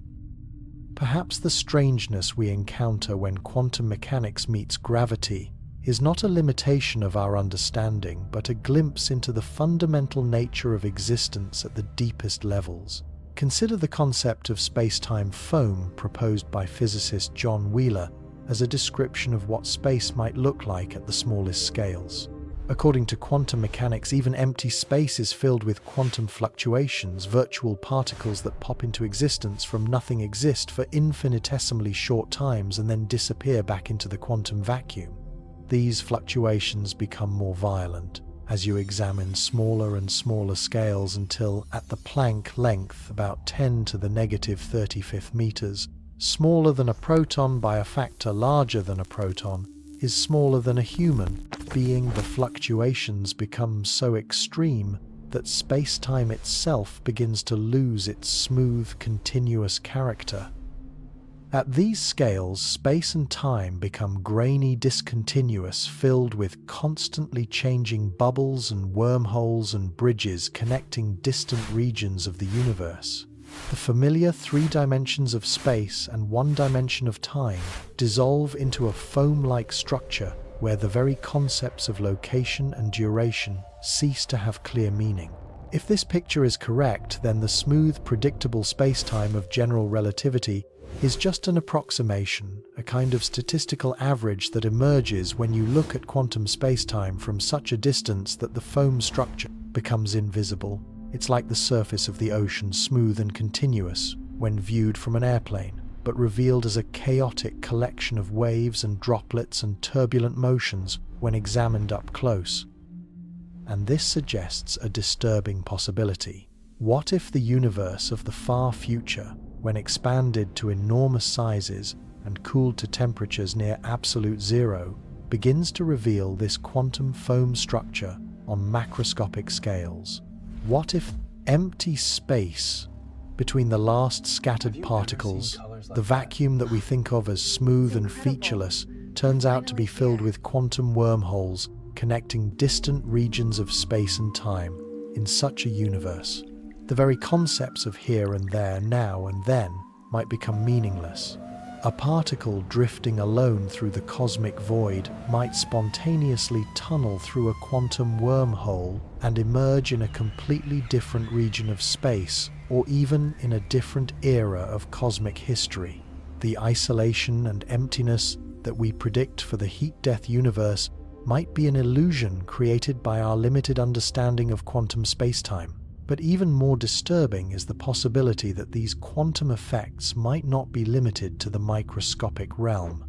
Perhaps the strangeness we encounter when quantum mechanics meets gravity is not a limitation of our understanding, but a glimpse into the fundamental nature of existence at the deepest levels. Consider the concept of space-time foam proposed by physicist John Wheeler as a description of what space might look like at the smallest scales. According to quantum mechanics, even empty space is filled with quantum fluctuations. Virtual particles that pop into existence from nothing exist for infinitesimally short times and then disappear back into the quantum vacuum. These fluctuations become more violent as you examine smaller and smaller scales until, at the Planck length, about 10 to the negative 35th meters, smaller than a proton by a factor larger than a proton, is smaller than a human being. The fluctuations become so extreme that space-time itself begins to lose its smooth, continuous character. At these scales, space and time become grainy, discontinuous, filled with constantly changing bubbles and wormholes and bridges connecting distant regions of the universe. The familiar 3 dimensions of space and 1 dimension of time dissolve into a foam-like structure where the very concepts of location and duration cease to have clear meaning. If this picture is correct, then the smooth, predictable space-time of general relativity is just an approximation, a kind of statistical average that emerges when you look at quantum space-time from such a distance that the foam structure becomes invisible. It's like the surface of the ocean, smooth and continuous when viewed from an airplane, but revealed as a chaotic collection of waves and droplets and turbulent motions when examined up close. And this suggests a disturbing possibility. What if the universe of the far future, when expanded to enormous sizes and cooled to temperatures near absolute zero, begins to reveal this quantum foam structure on macroscopic scales? What if empty space between the last scattered particles, the vacuum that we think of as smooth and featureless, turns out to be filled with quantum wormholes connecting distant regions of space and time in such a universe? The very concepts of here and there, now and then, might become meaningless. A particle drifting alone through the cosmic void might spontaneously tunnel through a quantum wormhole and emerge in a completely different region of space, or even in a different era of cosmic history. The isolation and emptiness that we predict for the heat-death universe might be an illusion created by our limited understanding of quantum spacetime. But even more disturbing is the possibility that these quantum effects might not be limited to the microscopic realm.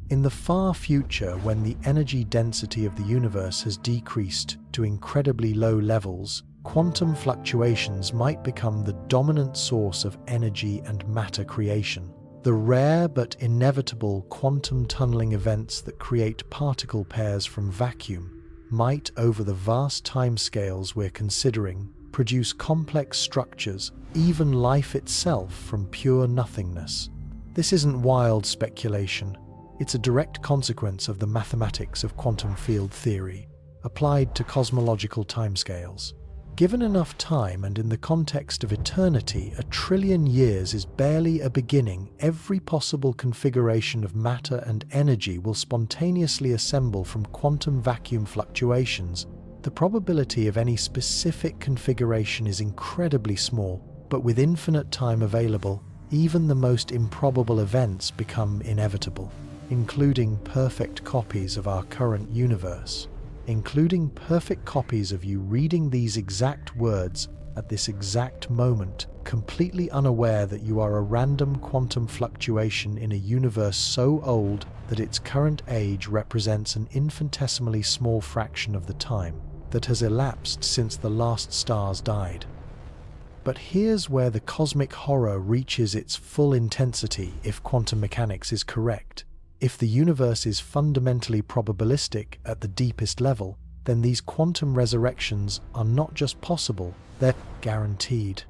In the far future, when the energy density of the universe has decreased to incredibly low levels, quantum fluctuations might become the dominant source of energy and matter creation. The rare but inevitable quantum tunneling events that create particle pairs from vacuum might, over the vast timescales we're considering, produce complex structures, even life itself, from pure nothingness. This isn't wild speculation. It's a direct consequence of the mathematics of quantum field theory, applied to cosmological timescales. Given enough time and in the context of eternity, 1 trillion years is barely a beginning. Every possible configuration of matter and energy will spontaneously assemble from quantum vacuum fluctuations. The probability of any specific configuration is incredibly small, but with infinite time available, even the most improbable events become inevitable, including perfect copies of our current universe. Including perfect copies of you reading these exact words at this exact moment, completely unaware that you are a random quantum fluctuation in a universe so old that its current age represents an infinitesimally small fraction of the time that has elapsed since the last stars died. But here's where the cosmic horror reaches its full intensity if quantum mechanics is correct. If the universe is fundamentally probabilistic at the deepest level, then these quantum resurrections are not just possible, they're guaranteed.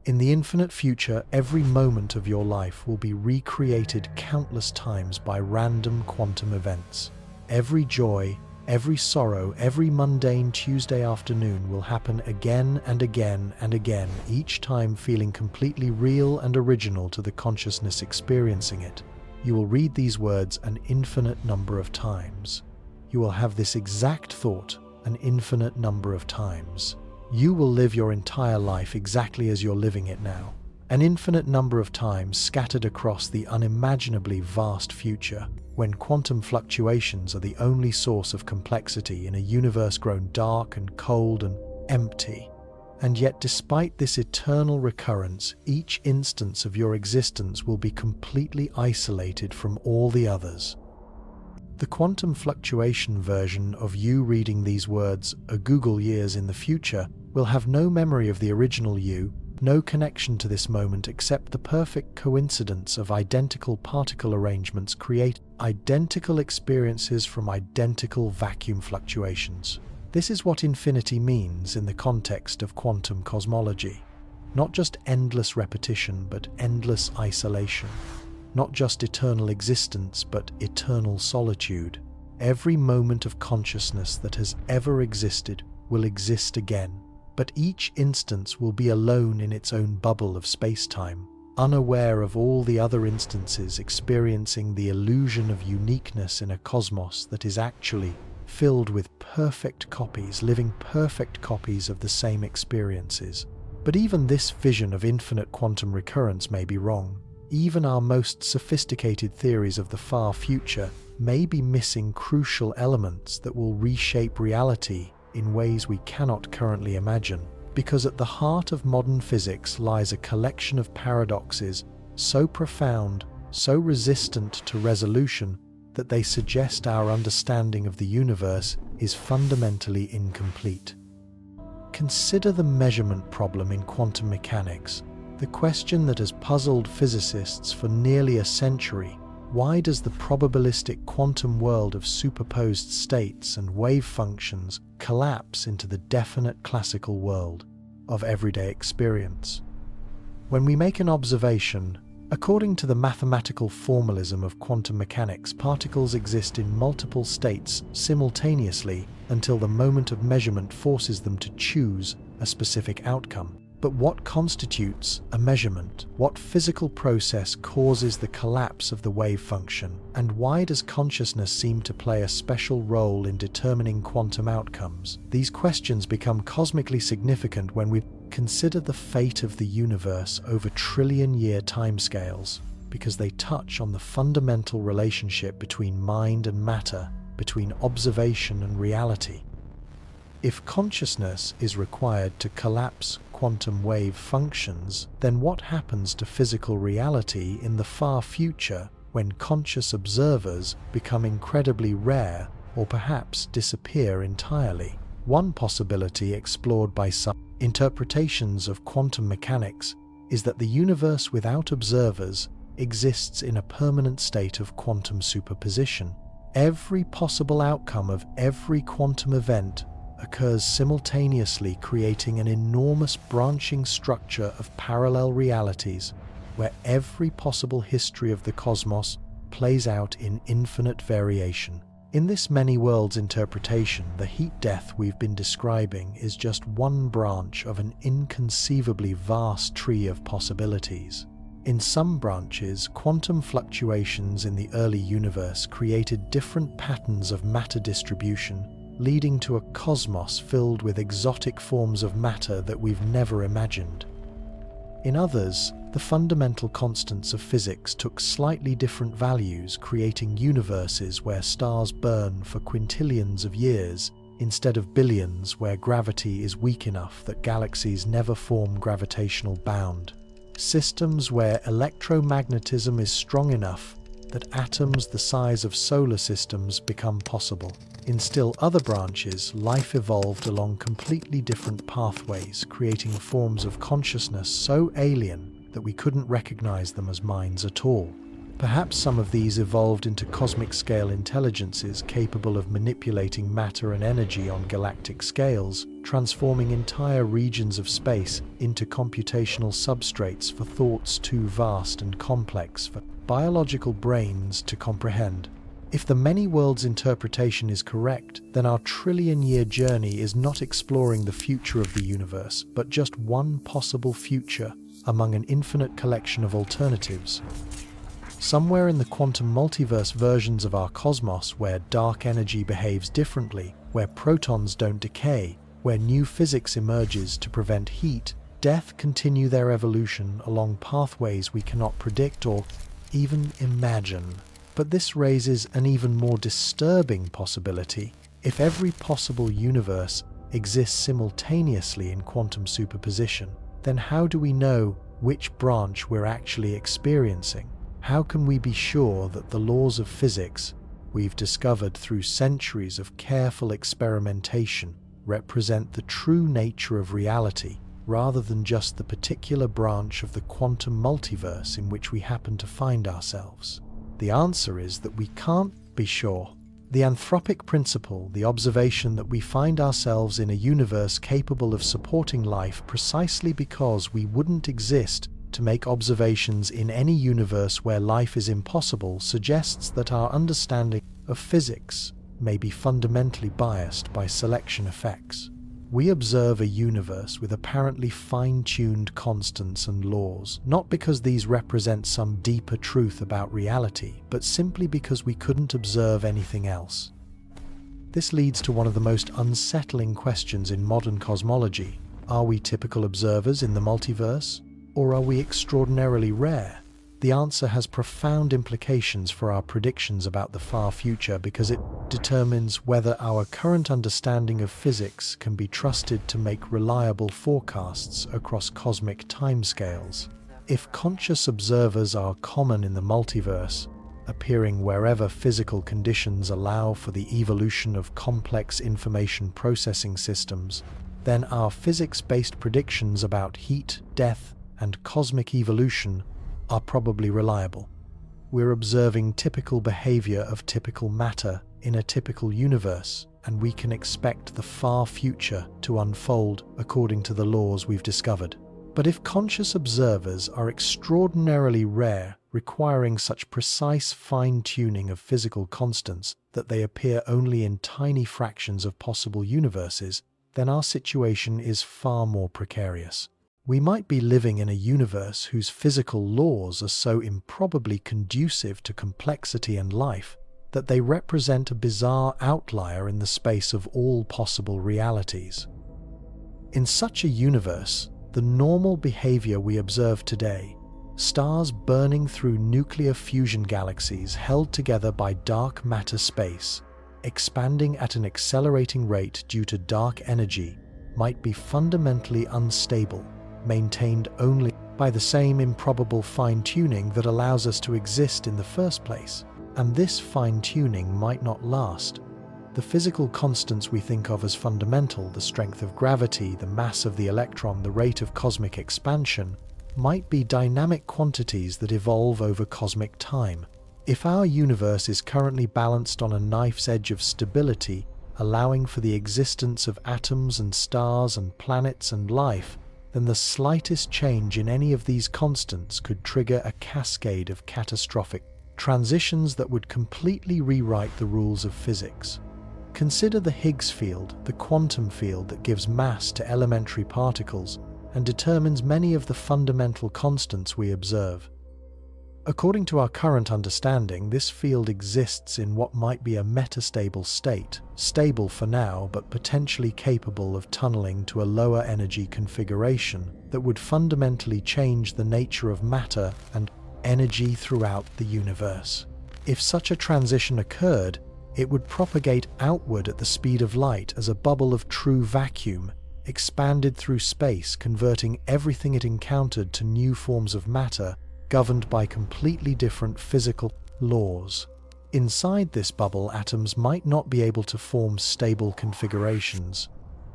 In the infinite future, every moment of your life will be recreated countless times by random quantum events. Every joy, every sorrow, every mundane Tuesday afternoon will happen again and again and again, each time feeling completely real and original to the consciousness experiencing it. You will read these words an infinite number of times. You will have this exact thought an infinite number of times. You will live your entire life exactly as you're living it now, an infinite number of times scattered across the unimaginably vast future, when quantum fluctuations are the only source of complexity in a universe grown dark and cold and empty. And yet, despite this eternal recurrence, each instance of your existence will be completely isolated from all the others. The quantum fluctuation version of you reading these words a Google years in the future will have no memory of the original you, no connection to this moment except the perfect coincidence of identical particle arrangements create identical experiences from identical vacuum fluctuations. This is what infinity means in the context of quantum cosmology. Not just endless repetition, but endless isolation. Not just eternal existence, but eternal solitude. Every moment of consciousness that has ever existed will exist again, but each instance will be alone in its own bubble of space-time, unaware of all the other instances, experiencing the illusion of uniqueness in a cosmos that is actually filled with perfect copies, living perfect copies of the same experiences. But even this vision of infinite quantum recurrence may be wrong. Even our most sophisticated theories of the far future may be missing crucial elements that will reshape reality in ways we cannot currently imagine. Because at the heart of modern physics lies a collection of paradoxes so profound, so resistant to resolution, that they suggest our understanding of the universe is fundamentally incomplete. Consider the measurement problem in quantum mechanics, the question that has puzzled physicists for nearly a century. Why does the probabilistic quantum world of superposed states and wave functions collapse into the definite classical world of everyday experience? When we make an observation, according to the mathematical formalism of quantum mechanics, particles exist in multiple states simultaneously until the moment of measurement forces them to choose a specific outcome. But what constitutes a measurement? What physical process causes the collapse of the wave function? And why does consciousness seem to play a special role in determining quantum outcomes? These questions become cosmically significant when we consider the fate of the universe over trillion-year timescales, because they touch on the fundamental relationship between mind and matter, between observation and reality. If consciousness is required to collapse quantum wave functions, then what happens to physical reality in the far future when conscious observers become incredibly rare or perhaps disappear entirely? One possibility explored by some interpretations of quantum mechanics is that the universe without observers exists in a permanent state of quantum superposition. Every possible outcome of every quantum event occurs simultaneously, creating an enormous branching structure of parallel realities where every possible history of the cosmos plays out in infinite variation. In this many worlds interpretation, the heat death we've been describing is just one branch of an inconceivably vast tree of possibilities. In some branches, quantum fluctuations in the early universe created different patterns of matter distribution, leading to a cosmos filled with exotic forms of matter that we've never imagined. In others, the fundamental constants of physics took slightly different values, creating universes where stars burn for quintillions of years, instead of billions, where gravity is weak enough that galaxies never form gravitational bound. Systems where electromagnetism is strong enough that atoms the size of solar systems become possible. In still other branches, life evolved along completely different pathways, creating forms of consciousness so alien that we couldn't recognize them as minds at all. Perhaps some of these evolved into cosmic-scale intelligences capable of manipulating matter and energy on galactic scales, transforming entire regions of space into computational substrates for thoughts too vast and complex for biological brains to comprehend. If the many worlds interpretation is correct, then our trillion-year journey is not exploring the future of the universe, but just one possible future among an infinite collection of alternatives. Somewhere in the quantum multiverse versions of our cosmos, where dark energy behaves differently, where protons don't decay, where new physics emerges to prevent heat, death continue their evolution along pathways we cannot predict or even imagine. But this raises an even more disturbing possibility. If every possible universe exists simultaneously in quantum superposition, then how do we know which branch we're actually experiencing? How can we be sure that the laws of physics we've discovered through centuries of careful experimentation represent the true nature of reality, rather than just the particular branch of the quantum multiverse in which we happen to find ourselves? The answer is that we can't be sure. The anthropic principle, the observation that we find ourselves in a universe capable of supporting life precisely because we wouldn't exist to make observations in any universe where life is impossible, suggests that our understanding of physics may be fundamentally biased by selection effects. We observe a universe with apparently fine-tuned constants and laws, not because these represent some deeper truth about reality, but simply because we couldn't observe anything else. This leads to one of the most unsettling questions in modern cosmology. Are we typical observers in the multiverse, or are we extraordinarily rare? The answer has profound implications for our predictions about the far future because it determines whether our current understanding of physics can be trusted to make reliable forecasts across cosmic timescales. If conscious observers are common in the multiverse, appearing wherever physical conditions allow for the evolution of complex information processing systems, then our physics-based predictions about heat, death, and cosmic evolution are probably reliable. We're observing typical behavior of typical matter in a typical universe, and we can expect the far future to unfold according to the laws we've discovered. But if conscious observers are extraordinarily rare, requiring such precise fine-tuning of physical constants that they appear only in tiny fractions of possible universes, then our situation is far more precarious. We might be living in a universe whose physical laws are so improbably conducive to complexity and life that they represent a bizarre outlier in the space of all possible realities. In such a universe, the normal behavior we observe today, stars burning through nuclear fusion galaxies held together by dark matter space, expanding at an accelerating rate due to dark energy, might be fundamentally unstable, maintained only by the same improbable fine-tuning that allows us to exist in the first place. And this fine-tuning might not last. The physical constants we think of as fundamental, the strength of gravity, the mass of the electron, the rate of cosmic expansion, might be dynamic quantities that evolve over cosmic time. If our universe is currently balanced on a knife's edge of stability, allowing for the existence of atoms and stars and planets and life, then the slightest change in any of these constants could trigger a cascade of catastrophic transitions that would completely rewrite the rules of physics. Consider the Higgs field, the quantum field that gives mass to elementary particles and determines many of the fundamental constants we observe. According to our current understanding, this field exists in what might be a metastable state, stable for now but potentially capable of tunneling to a lower energy configuration that would fundamentally change the nature of matter and energy throughout the universe. If such a transition occurred, it would propagate outward at the speed of light as a bubble of true vacuum, expanded through space, converting everything it encountered to new forms of matter governed by completely different physical laws. Inside this bubble, atoms might not be able to form stable configurations.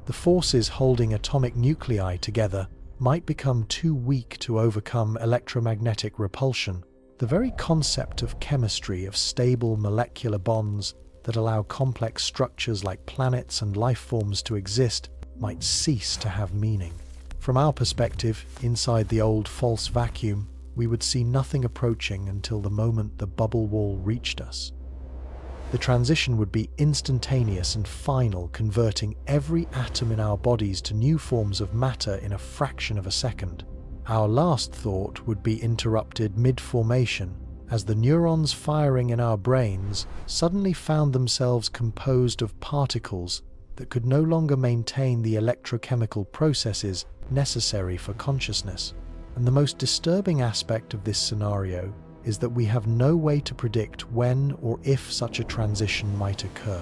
The forces holding atomic nuclei together might become too weak to overcome electromagnetic repulsion. The very concept of chemistry, of stable molecular bonds that allow complex structures like planets and life forms to exist, might cease to have meaning. From our perspective, inside the old false vacuum, we would see nothing approaching until the moment the bubble wall reached us. The transition would be instantaneous and final, converting every atom in our bodies to new forms of matter in a fraction of a second. Our last thought would be interrupted mid-formation, as the neurons firing in our brains suddenly found themselves composed of particles that could no longer maintain the electrochemical processes necessary for consciousness. And the most disturbing aspect of this scenario is that we have no way to predict when or if such a transition might occur.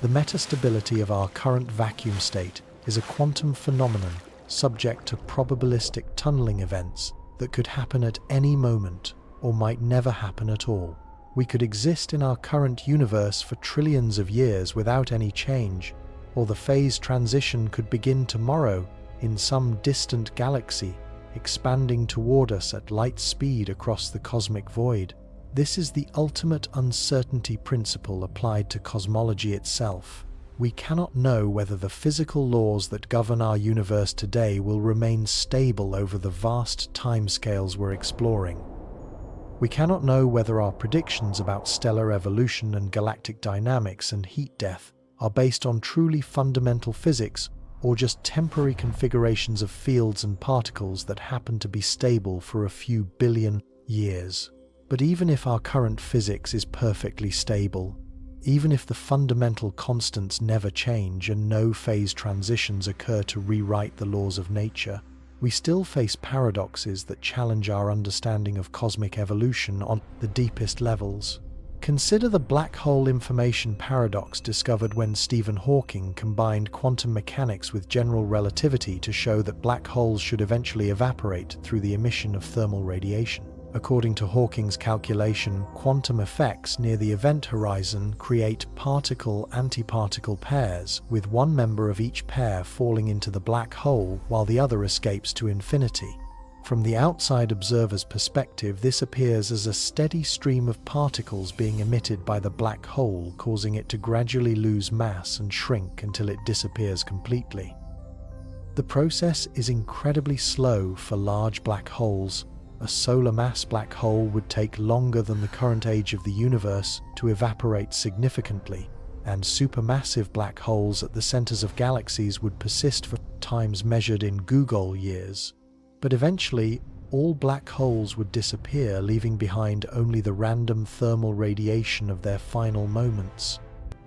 The metastability of our current vacuum state is a quantum phenomenon subject to probabilistic tunneling events that could happen at any moment or might never happen at all. We could exist in our current universe for trillions of years without any change, or the phase transition could begin tomorrow in some distant galaxy, expanding toward us at light speed across the cosmic void. This is the ultimate uncertainty principle applied to cosmology itself. We cannot know whether the physical laws that govern our universe today will remain stable over the vast timescales we're exploring. We cannot know whether our predictions about stellar evolution and galactic dynamics and heat death are based on truly fundamental physics or just temporary configurations of fields and particles that happen to be stable for a few billion years. But even if our current physics is perfectly stable, even if the fundamental constants never change and no phase transitions occur to rewrite the laws of nature, we still face paradoxes that challenge our understanding of cosmic evolution on the deepest levels. Consider the black hole information paradox discovered when Stephen Hawking combined quantum mechanics with general relativity to show that black holes should eventually evaporate through the emission of thermal radiation. According to Hawking's calculation, quantum effects near the event horizon create particle-antiparticle pairs, with one member of each pair falling into the black hole while the other escapes to infinity. From the outside observer's perspective, this appears as a steady stream of particles being emitted by the black hole, causing it to gradually lose mass and shrink until it disappears completely. The process is incredibly slow for large black holes. A solar mass black hole would take longer than the current age of the universe to evaporate significantly, and supermassive black holes at the centers of galaxies would persist for times measured in googol years. But eventually, all black holes would disappear, leaving behind only the random thermal radiation of their final moments.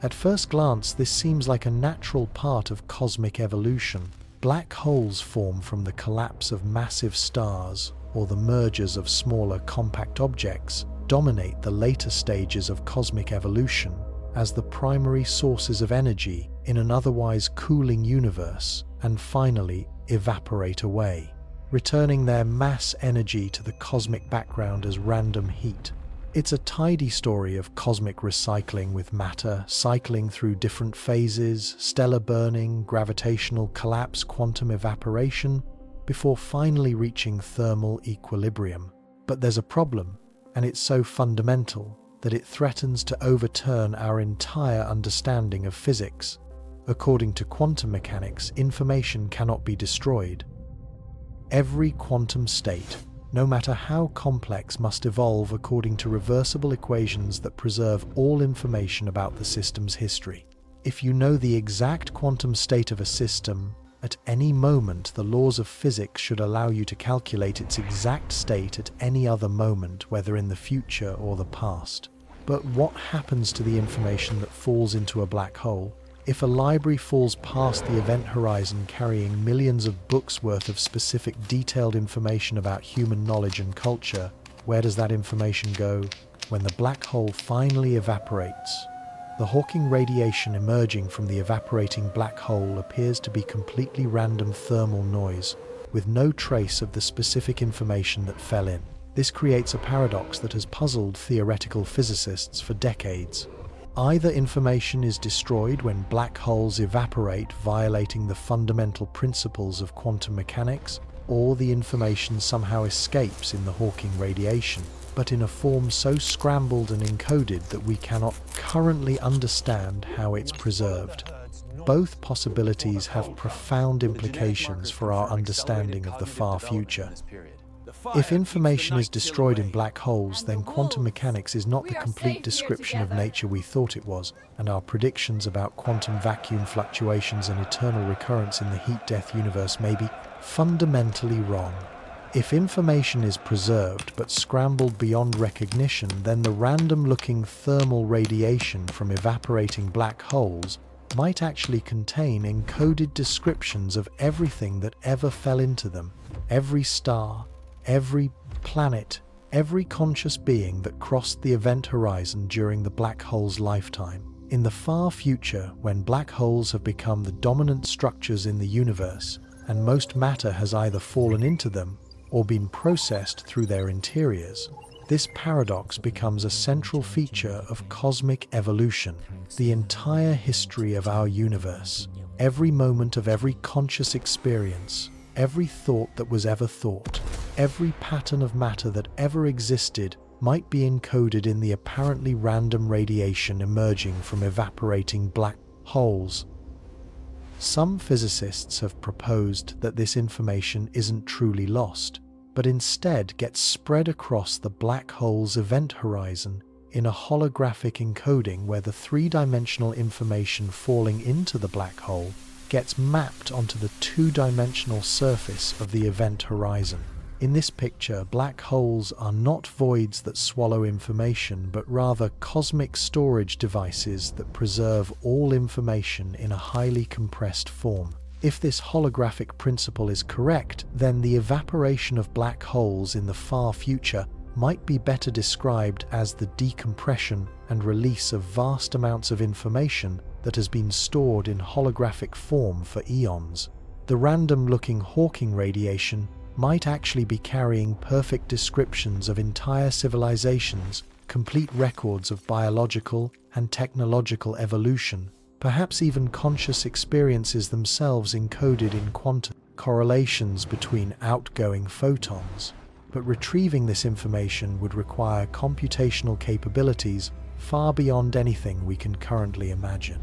At first glance, this seems like a natural part of cosmic evolution. Black holes form from the collapse of massive stars, or the mergers of smaller compact objects, dominate the later stages of cosmic evolution as the primary sources of energy in an otherwise cooling universe, and finally evaporate away, returning their mass energy to the cosmic background as random heat. It's a tidy story of cosmic recycling, with matter cycling through different phases: stellar burning, gravitational collapse, quantum evaporation, before finally reaching thermal equilibrium. But there's a problem, and it's so fundamental that it threatens to overturn our entire understanding of physics. According to quantum mechanics, information cannot be destroyed. Every quantum state, no matter how complex, must evolve according to reversible equations that preserve all information about the system's history. If you know the exact quantum state of a system, at any moment the laws of physics should allow you to calculate its exact state at any other moment, whether in the future or the past. But what happens to the information that falls into a black hole? If a library falls past the event horizon carrying millions of books worth of specific detailed information about human knowledge and culture, where does that information go? When the black hole finally evaporates, the Hawking radiation emerging from the evaporating black hole appears to be completely random thermal noise, with no trace of the specific information that fell in. This creates a paradox that has puzzled theoretical physicists for decades. Either information is destroyed when black holes evaporate, violating the fundamental principles of quantum mechanics, or the information somehow escapes in the Hawking radiation, but in a form so scrambled and encoded that we cannot currently understand how it's preserved. Both possibilities have profound implications for our understanding of the far future. If information is destroyed in black holes, then quantum mechanics is not the complete description of nature we thought it was, and our predictions about quantum vacuum fluctuations and eternal recurrence in the heat-death universe may be fundamentally wrong. If information is preserved but scrambled beyond recognition, then the random-looking thermal radiation from evaporating black holes might actually contain encoded descriptions of everything that ever fell into them: every star, every planet, every conscious being that crossed the event horizon during the black hole's lifetime. In the far future, when black holes have become the dominant structures in the universe, and most matter has either fallen into them or been processed through their interiors, this paradox becomes a central feature of cosmic evolution. The entire history of our universe, every moment of every conscious experience, every thought that was ever thought, every pattern of matter that ever existed might be encoded in the apparently random radiation emerging from evaporating black holes. Some physicists have proposed that this information isn't truly lost, but instead gets spread across the black hole's event horizon in a holographic encoding, where the three-dimensional information falling into the black hole gets mapped onto the two-dimensional surface of the event horizon. In this picture, black holes are not voids that swallow information, but rather cosmic storage devices that preserve all information in a highly compressed form. If this holographic principle is correct, then the evaporation of black holes in the far future might be better described as the decompression and release of vast amounts of information that has been stored in holographic form for eons. The random-looking Hawking radiation might actually be carrying perfect descriptions of entire civilizations, complete records of biological and technological evolution, perhaps even conscious experiences themselves encoded in quantum correlations between outgoing photons. But retrieving this information would require computational capabilities far beyond anything we can currently imagine.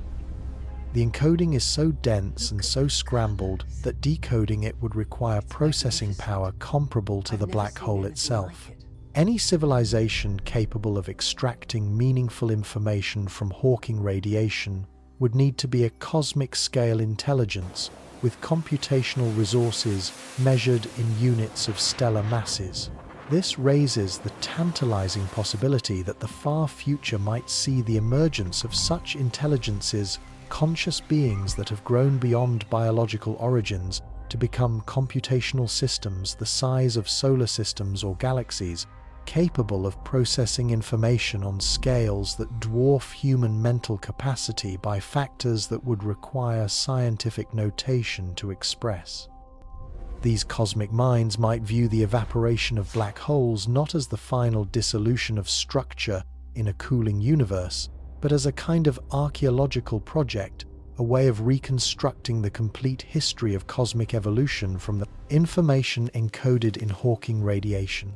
The encoding is so dense and so scrambled that decoding it would require processing power comparable to the black hole itself. Any civilization capable of extracting meaningful information from Hawking radiation would need to be a cosmic-scale intelligence with computational resources measured in units of stellar masses. This raises the tantalizing possibility that the far future might see the emergence of such intelligences, conscious beings that have grown beyond biological origins to become computational systems the size of solar systems or galaxies, capable of processing information on scales that dwarf human mental capacity by factors that would require scientific notation to express. These cosmic minds might view the evaporation of black holes not as the final dissolution of structure in a cooling universe, but as a kind of archaeological project, a way of reconstructing the complete history of cosmic evolution from the information encoded in Hawking radiation.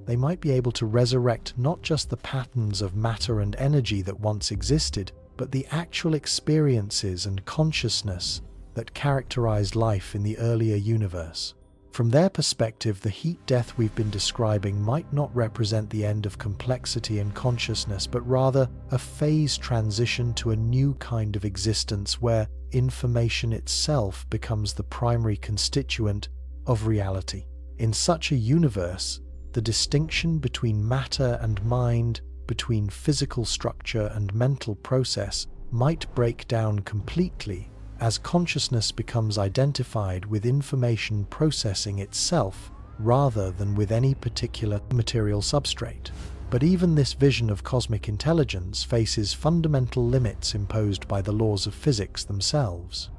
They might be able to resurrect not just the patterns of matter and energy that once existed, but the actual experiences and consciousness that characterized life in the earlier universe. From their perspective, the heat death we've been describing might not represent the end of complexity and consciousness, but rather a phase transition to a new kind of existence where information itself becomes the primary constituent of reality. In such a universe, the distinction between matter and mind, between physical structure and mental process, might break down completely as consciousness becomes identified with information processing itself rather than with any particular material substrate. But even this vision of cosmic intelligence faces fundamental limits imposed by the laws of physics themselves.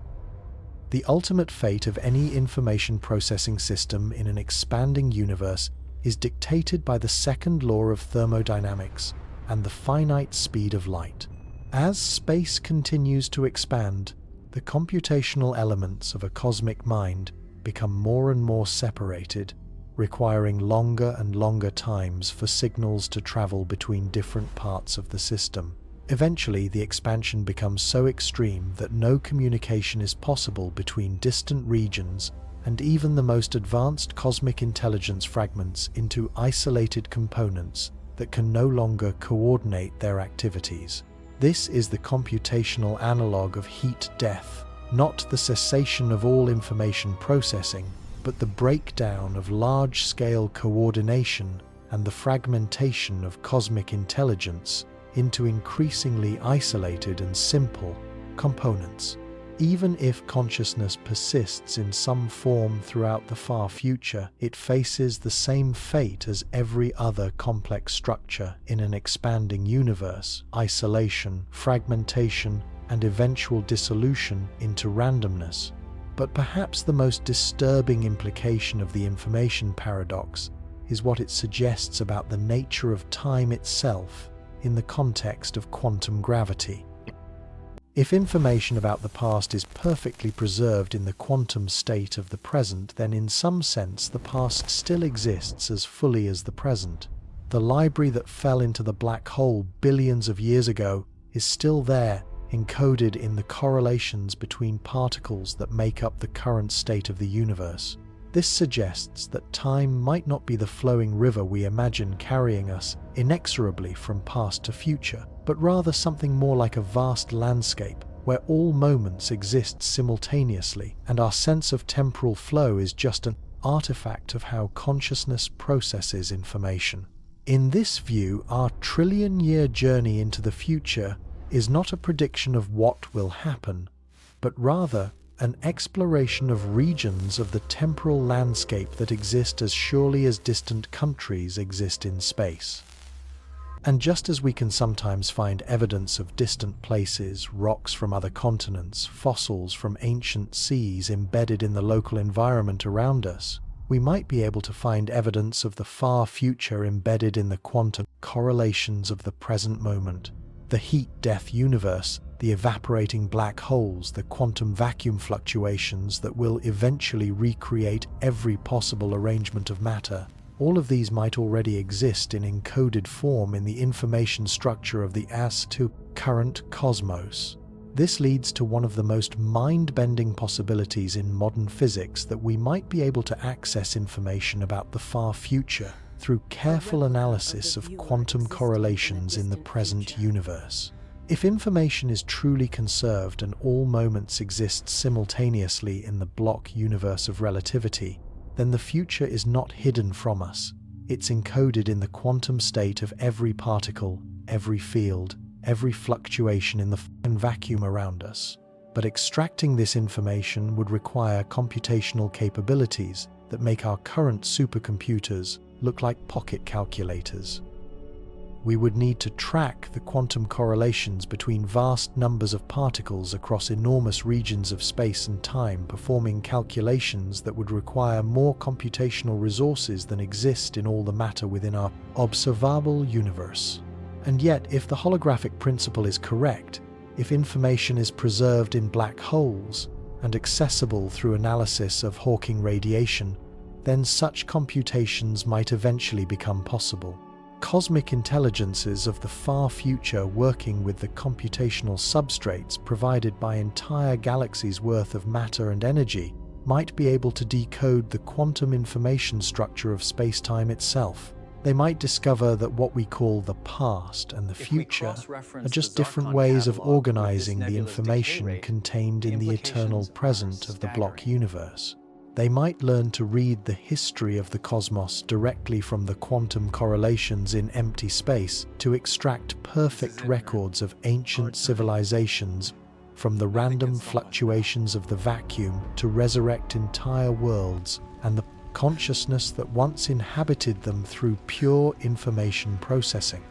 The ultimate fate of any information processing system in an expanding universe is dictated by the second law of thermodynamics and the finite speed of light. As space continues to expand, the computational elements of a cosmic mind become more and more separated, requiring longer and longer times for signals to travel between different parts of the system. Eventually, the expansion becomes so extreme that no communication is possible between distant regions, and even the most advanced cosmic intelligence fragments into isolated components that can no longer coordinate their activities. This is the computational analog of heat death, not the cessation of all information processing, but the breakdown of large-scale coordination and the fragmentation of cosmic intelligence into increasingly isolated and simple components. Even if consciousness persists in some form throughout the far future, it faces the same fate as every other complex structure in an expanding universe: isolation, fragmentation, and eventual dissolution into randomness. But perhaps the most disturbing implication of the information paradox is what it suggests about the nature of time itself in the context of quantum gravity. If information about the past is perfectly preserved in the quantum state of the present, then in some sense the past still exists as fully as the present. The library that fell into the black hole billions of years ago is still there, encoded in the correlations between particles that make up the current state of the universe. This suggests that time might not be the flowing river we imagine carrying us inexorably from past to future, but rather something more like a vast landscape where all moments exist simultaneously, and our sense of temporal flow is just an artifact of how consciousness processes information. In this view, our trillion-year journey into the future is not a prediction of what will happen, but rather an exploration of regions of the temporal landscape that exist as surely as distant countries exist in space. And just as we can sometimes find evidence of distant places, rocks from other continents, fossils from ancient seas embedded in the local environment around us, we might be able to find evidence of the far future embedded in the quantum correlations of the present moment. The heat-death universe, the evaporating black holes, the quantum vacuum fluctuations that will eventually recreate every possible arrangement of matter. All of these might already exist in encoded form in the information structure of the current cosmos. This leads to one of the most mind-bending possibilities in modern physics, that we might be able to access information about the far future through careful analysis of quantum correlations in the present universe. If information is truly conserved and all moments exist simultaneously in the block universe of relativity, then the future is not hidden from us. It's encoded in the quantum state of every particle, every field, every fluctuation in the vacuum around us. But extracting this information would require computational capabilities that make our current supercomputers look like pocket calculators. we would need to track the quantum correlations between vast numbers of particles across enormous regions of space and time, performing calculations that would require more computational resources than exist in all the matter within our observable universe. And yet, if the holographic principle is correct, if information is preserved in black holes and accessible through analysis of Hawking radiation, then such computations might eventually become possible. Cosmic intelligences of the far future working with the computational substrates provided by entire galaxies' worth of matter and energy might be able to decode the quantum information structure of space-time itself. They might discover that what we call the past and the future are just different ways of organizing the information contained in the eternal present of the block universe. They might learn to read the history of the cosmos directly from the quantum correlations in empty space to extract perfect records of ancient civilizations from the random fluctuations of the vacuum to resurrect entire worlds and the consciousness that once inhabited them through pure information processing.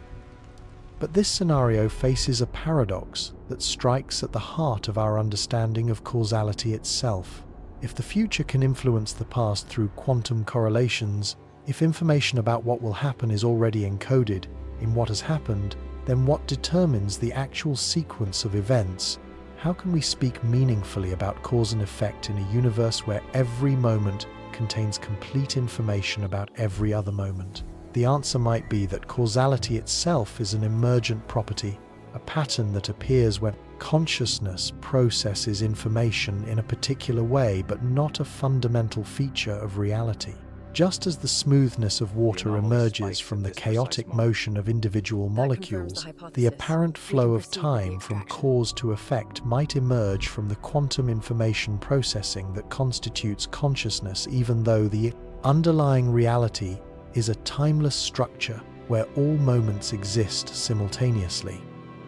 But this scenario faces a paradox that strikes at the heart of our understanding of causality itself. If the future can influence the past through quantum correlations, if information about what will happen is already encoded in what has happened, then what determines the actual sequence of events? How can we speak meaningfully about cause and effect in a universe where every moment contains complete information about every other moment? The answer might be that causality itself is an emergent property, a pattern that appears when consciousness processes information in a particular way, but not a fundamental feature of reality. Just as the smoothness of water emerges from the chaotic motion of individual molecules, the apparent flow of time from cause to effect might emerge from the quantum information processing that constitutes consciousness, even though the underlying reality is a timeless structure where all moments exist simultaneously.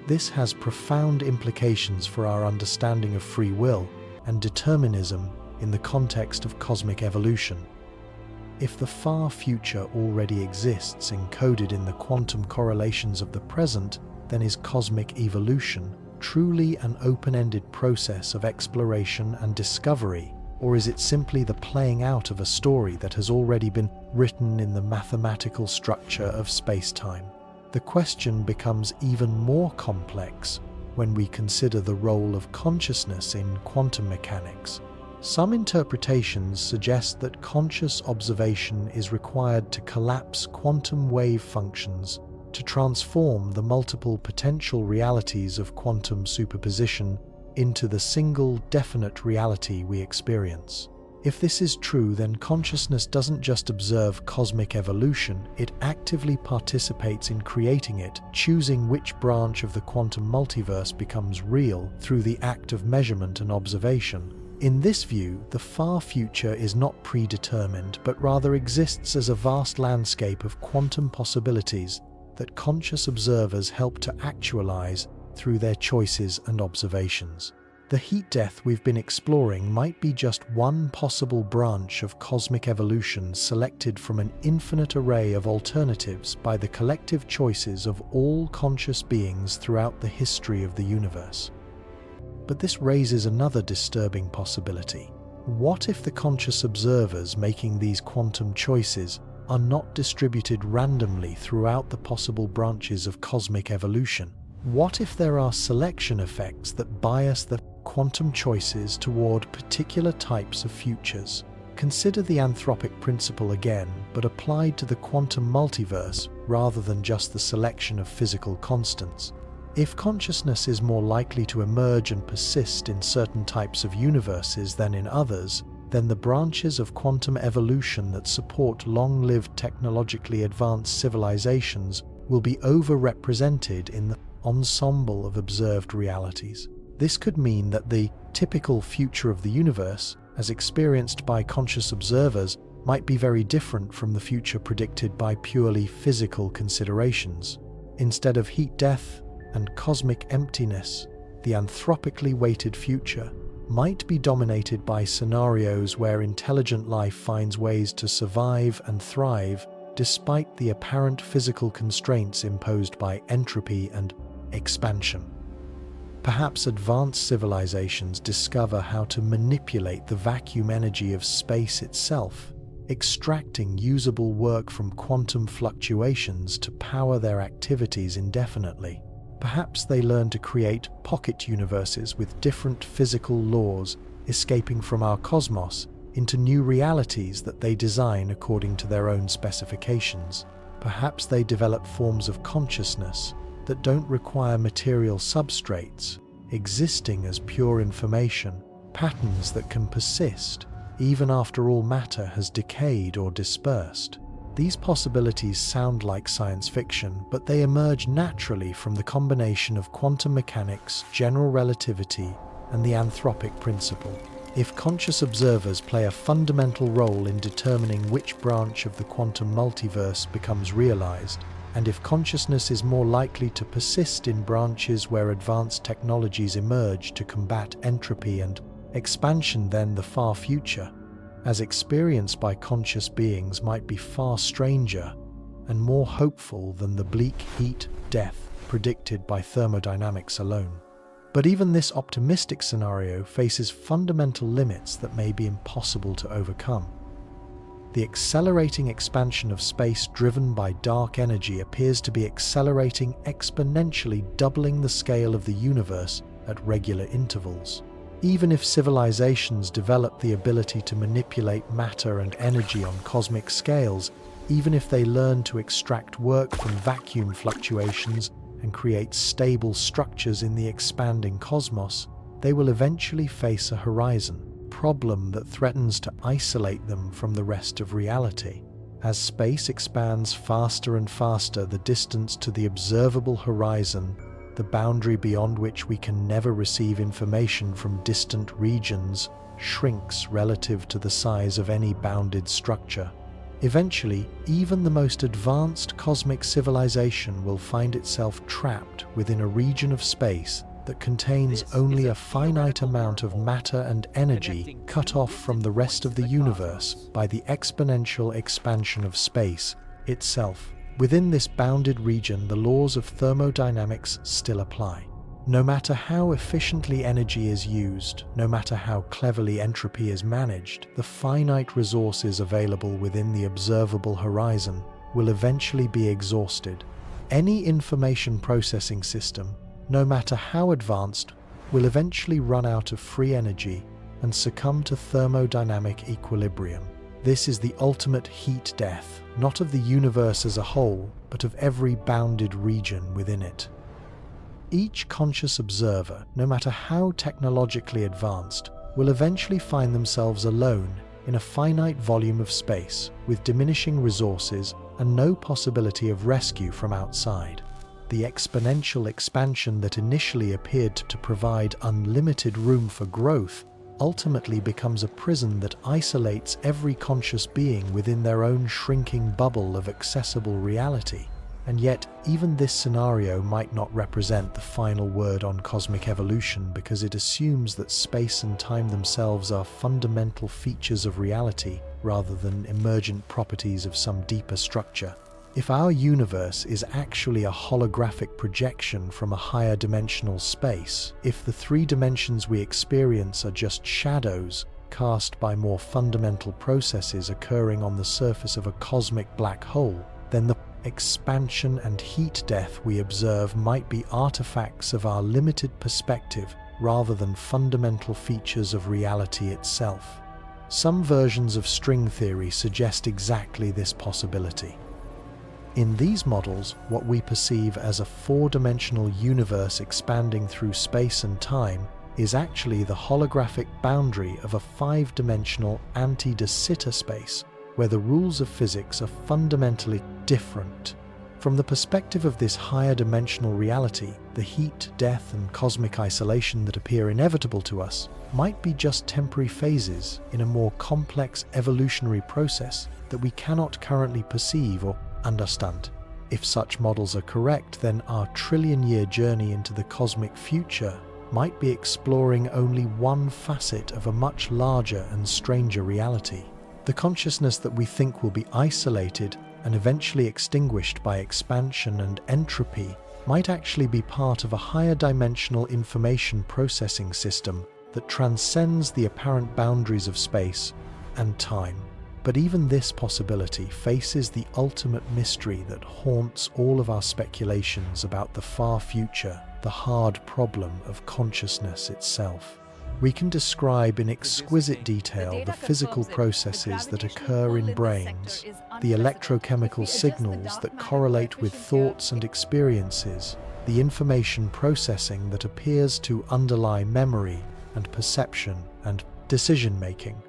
This has profound implications for our understanding of free will and determinism in the context of cosmic evolution. If the far future already exists encoded in the quantum correlations of the present, then is cosmic evolution truly an open-ended process of exploration and discovery, or is it simply the playing out of a story that has already been written in the mathematical structure of space-time? The question becomes even more complex when we consider the role of consciousness in quantum mechanics. Some interpretations suggest that conscious observation is required to collapse quantum wave functions to transform the multiple potential realities of quantum superposition into the single definite reality we experience. If this is true, then consciousness doesn't just observe cosmic evolution, it actively participates in creating it, choosing which branch of the quantum multiverse becomes real through the act of measurement and observation. In this view, the far future is not predetermined, but rather exists as a vast landscape of quantum possibilities that conscious observers help to actualize through their choices and observations. The heat death we've been exploring might be just one possible branch of cosmic evolution selected from an infinite array of alternatives by the collective choices of all conscious beings throughout the history of the universe. But this raises another disturbing possibility. What if the conscious observers making these quantum choices are not distributed randomly throughout the possible branches of cosmic evolution? What if there are selection effects that bias the quantum choices toward particular types of futures? Consider the anthropic principle again, but applied to the quantum multiverse rather than just the selection of physical constants. If consciousness is more likely to emerge and persist in certain types of universes than in others, then the branches of quantum evolution that support long-lived technologically advanced civilizations will be overrepresented in the ensemble of observed realities. This could mean that the typical future of the universe, as experienced by conscious observers, might be very different from the future predicted by purely physical considerations. Instead of heat death and cosmic emptiness, the anthropically weighted future might be dominated by scenarios where intelligent life finds ways to survive and thrive despite the apparent physical constraints imposed by entropy and expansion. Perhaps advanced civilizations discover how to manipulate the vacuum energy of space itself, extracting usable work from quantum fluctuations to power their activities indefinitely. Perhaps they learn to create pocket universes with different physical laws, escaping from our cosmos into new realities that they design according to their own specifications. Perhaps they develop forms of consciousness that don't require material substrates, existing as pure information, patterns that can persist even after all matter has decayed or dispersed. These possibilities sound like science fiction, but they emerge naturally from the combination of quantum mechanics, general relativity, and the anthropic principle. If conscious observers play a fundamental role in determining which branch of the quantum multiverse becomes realized, and if consciousness is more likely to persist in branches where advanced technologies emerge to combat entropy and expansion, then the far future, as experienced by conscious beings, might be far stranger and more hopeful than the bleak heat death predicted by thermodynamics alone. But even this optimistic scenario faces fundamental limits that may be impossible to overcome. The accelerating expansion of space driven by dark energy appears to be accelerating exponentially, doubling the scale of the universe at regular intervals. Even if civilizations develop the ability to manipulate matter and energy on cosmic scales, even if they learn to extract work from vacuum fluctuations and create stable structures in the expanding cosmos, they will eventually face a horizon problem that threatens to isolate them from the rest of reality. As space expands faster and faster, the distance to the observable horizon, the boundary beyond which we can never receive information from distant regions, shrinks relative to the size of any bounded structure. Eventually, even the most advanced cosmic civilization will find itself trapped within a region of space that contains only a finite amount of matter and energy, cut off from the rest of the universe by the exponential expansion of space itself. Within this bounded region, the laws of thermodynamics still apply. No matter how efficiently energy is used, no matter how cleverly entropy is managed, the finite resources available within the observable horizon will eventually be exhausted. Any information processing system, no matter how advanced, will eventually run out of free energy and succumb to thermodynamic equilibrium. This is the ultimate heat death, not of the universe as a whole, but of every bounded region within it. Each conscious observer, no matter how technologically advanced, will eventually find themselves alone in a finite volume of space, with diminishing resources and no possibility of rescue from outside. The exponential expansion that initially appeared to provide unlimited room for growth ultimately becomes a prison that isolates every conscious being within their own shrinking bubble of accessible reality. And yet, even this scenario might not represent the final word on cosmic evolution, because it assumes that space and time themselves are fundamental features of reality rather than emergent properties of some deeper structure. If our universe is actually a holographic projection from a higher dimensional space, if the three dimensions we experience are just shadows cast by more fundamental processes occurring on the surface of a cosmic black hole, then the expansion and heat death we observe might be artifacts of our limited perspective rather than fundamental features of reality itself. Some versions of string theory suggest exactly this possibility. In these models, what we perceive as a four-dimensional universe expanding through space and time is actually the holographic boundary of a five-dimensional anti-de Sitter space, where the rules of physics are fundamentally different. From the perspective of this higher dimensional reality, the heat, death, and cosmic isolation that appear inevitable to us might be just temporary phases in a more complex evolutionary process that we cannot currently perceive or understand. If such models are correct, then our trillion-year journey into the cosmic future might be exploring only one facet of a much larger and stranger reality. The consciousness that we think will be isolated and eventually extinguished by expansion and entropy, might actually be part of a higher dimensional information processing system that transcends the apparent boundaries of space and time. But even this possibility faces the ultimate mystery that haunts all of our speculations about the far future, the hard problem of consciousness itself. We can describe in exquisite detail the physical processes that occur in brains, the electrochemical signals that correlate with thoughts and experiences, the information processing that appears to underlie memory and perception and decision-making.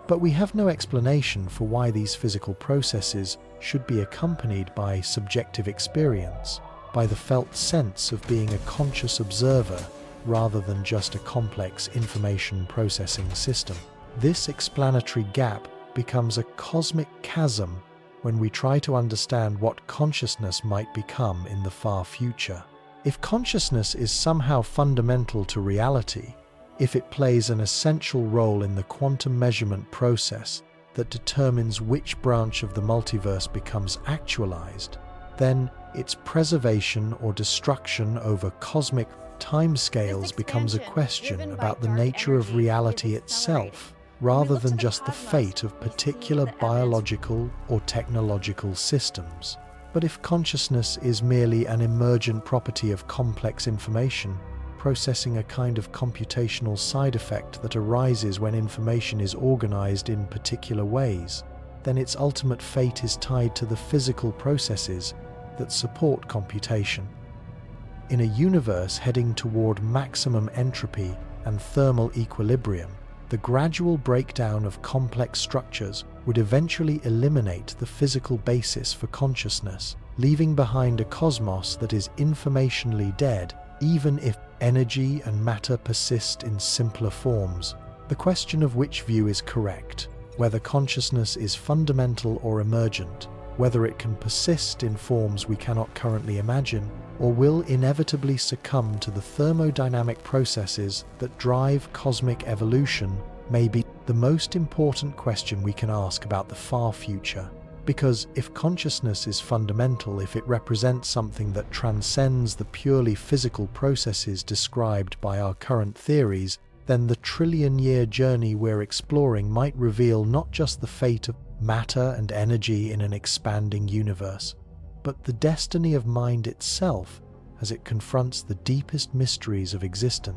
But we have no explanation for why these physical processes should be accompanied by subjective experience, by the felt sense of being a conscious observer rather than just a complex information processing system. This explanatory gap becomes a cosmic chasm when we try to understand what consciousness might become in the far future. If consciousness is somehow fundamental to reality, if it plays an essential role in the quantum measurement process that determines which branch of the multiverse becomes actualized, then its preservation or destruction over cosmic timescales becomes a question about the nature of reality itself, rather than just the fate of particular biological or technological systems. But if consciousness is merely an emergent property of complex information, processing a kind of computational side effect that arises when information is organized in particular ways, then its ultimate fate is tied to the physical processes that support computation. In a universe heading toward maximum entropy and thermal equilibrium, the gradual breakdown of complex structures would eventually eliminate the physical basis for consciousness, leaving behind a cosmos that is informationally dead, even if energy and matter persist in simpler forms. The question of which view is correct, whether consciousness is fundamental or emergent, whether it can persist in forms we cannot currently imagine, or will inevitably succumb to the thermodynamic processes that drive cosmic evolution, may be the most important question we can ask about the far future. Because if consciousness is fundamental, if it represents something that transcends the purely physical processes described by our current theories, then the trillion-year journey we're exploring might reveal not just the fate of matter and energy in an expanding universe, but the destiny of mind itself as it confronts the deepest mysteries of existence.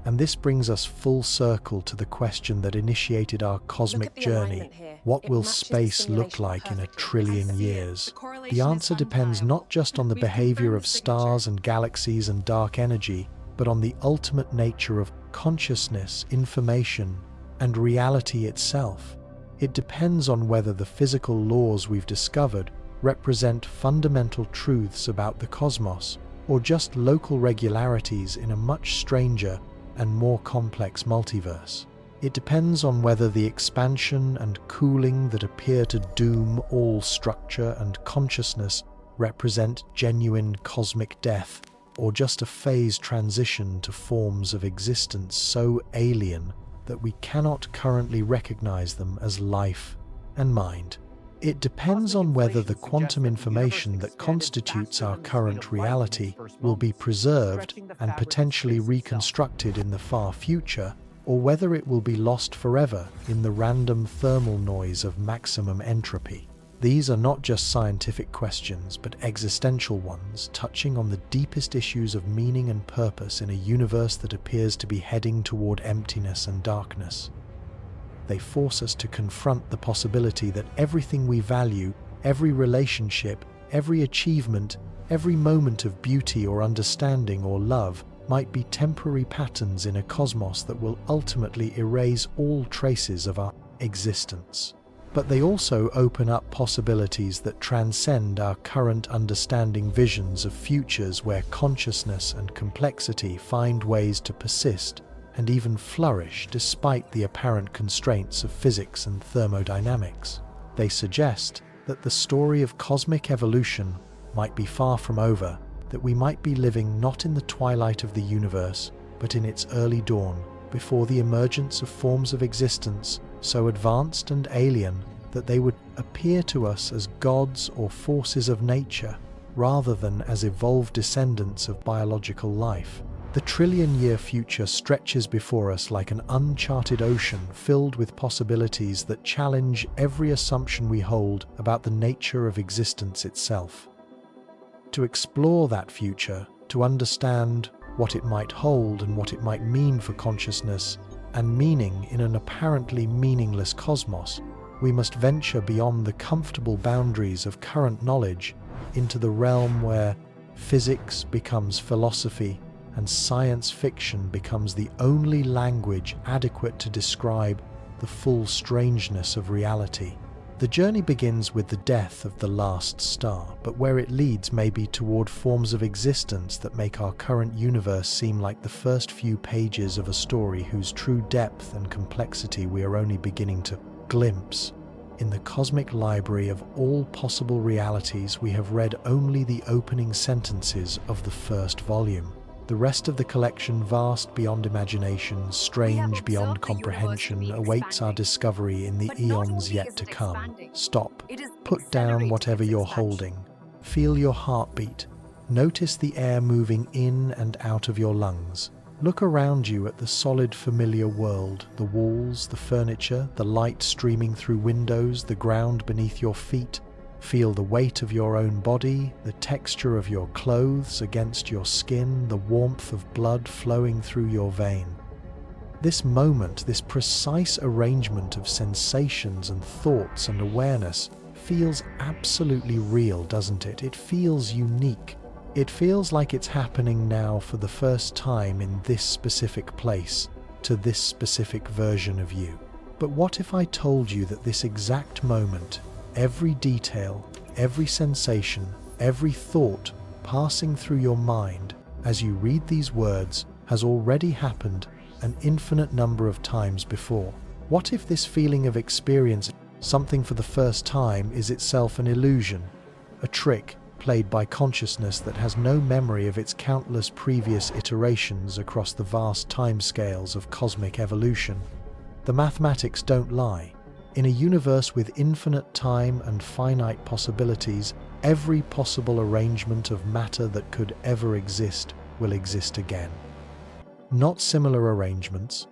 And this brings us full circle to the question that initiated our cosmic journey. What will space look like in 1 trillion years? The answer depends not just on the behavior of stars and galaxies and dark energy, but on the ultimate nature of consciousness, information, and reality itself. It depends on whether the physical laws we've discovered represent fundamental truths about the cosmos, or just local regularities in a much stranger and more complex multiverse. It depends on whether the expansion and cooling that appear to doom all structure and consciousness represent genuine cosmic death, or just a phase transition to forms of existence so alien that we cannot currently recognize them as life and mind. It depends on whether the quantum information that constitutes our current reality will be preserved and potentially reconstructed in the far future, or whether it will be lost forever in the random thermal noise of maximum entropy. These are not just scientific questions, but existential ones, touching on the deepest issues of meaning and purpose in a universe that appears to be heading toward emptiness and darkness. They force us to confront the possibility that everything we value, every relationship, every achievement, every moment of beauty or understanding or love might be temporary patterns in a cosmos that will ultimately erase all traces of our existence. But they also open up possibilities that transcend our current understanding, visions of futures where consciousness and complexity find ways to persist and even flourish despite the apparent constraints of physics and thermodynamics. They suggest that the story of cosmic evolution might be far from over, that we might be living not in the twilight of the universe, but in its early dawn, before the emergence of forms of existence so advanced and alien that they would appear to us as gods or forces of nature, rather than as evolved descendants of biological life. The trillion-year future stretches before us like an uncharted ocean filled with possibilities that challenge every assumption we hold about the nature of existence itself. To explore that future, to understand what it might hold and what it might mean for consciousness and meaning in an apparently meaningless cosmos, we must venture beyond the comfortable boundaries of current knowledge into the realm where physics becomes philosophy and science fiction becomes the only language adequate to describe the full strangeness of reality. The journey begins with the death of the last star, but where it leads may be toward forms of existence that make our current universe seem like the first few pages of a story whose true depth and complexity we are only beginning to glimpse. In the cosmic library of all possible realities, we have read only the opening sentences of the first volume. The rest of the collection, vast beyond imagination, strange beyond comprehension, awaits our discovery in the eons yet to come. Stop. Put down whatever you're holding. Feel your heartbeat. Notice the air moving in and out of your lungs. Look around you at the solid, familiar world, the walls, the furniture, the light streaming through windows, the ground beneath your feet. Feel the weight of your own body, the texture of your clothes against your skin, the warmth of blood flowing through your vein. This moment, this precise arrangement of sensations and thoughts and awareness feels absolutely real, doesn't it? It feels unique. It feels like it's happening now for the first time in this specific place, to this specific version of you. But what if I told you that this exact moment, every detail, every sensation, every thought passing through your mind as you read these words has already happened an infinite number of times before? What if this feeling of experiencing something for the first time is itself an illusion, a trick played by consciousness that has no memory of its countless previous iterations across the vast timescales of cosmic evolution? The mathematics don't lie. In a universe with infinite time and finite possibilities, every possible arrangement of matter that could ever exist will exist again. Not similar arrangements,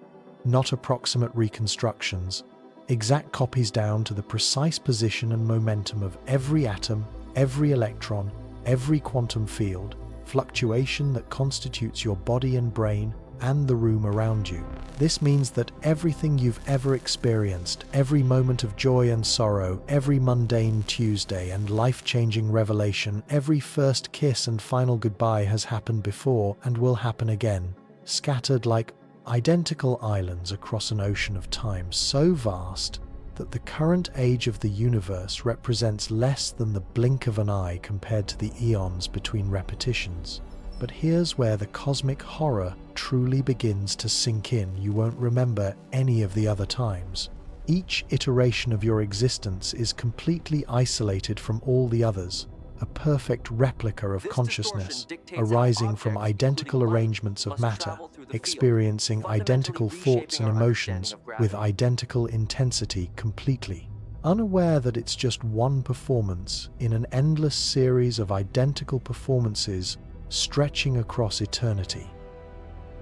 not approximate reconstructions, exact copies down to the precise position and momentum of every atom, every electron, every quantum field, fluctuation that constitutes your body and brain and the room around you. This means that everything you've ever experienced, every moment of joy and sorrow, every mundane Tuesday and life-changing revelation, every first kiss and final goodbye has happened before and will happen again, scattered like identical islands across an ocean of time so vast that the current age of the universe represents less than the blink of an eye compared to the eons between repetitions. But here's where the cosmic horror truly begins to sink in. You won't remember any of the other times. Each iteration of your existence is completely isolated from all the others, a perfect replica of consciousness, arising from identical arrangements of matter, experiencing identical thoughts and emotions with identical intensity completely. Unaware that it's just one performance in an endless series of identical performances stretching across eternity.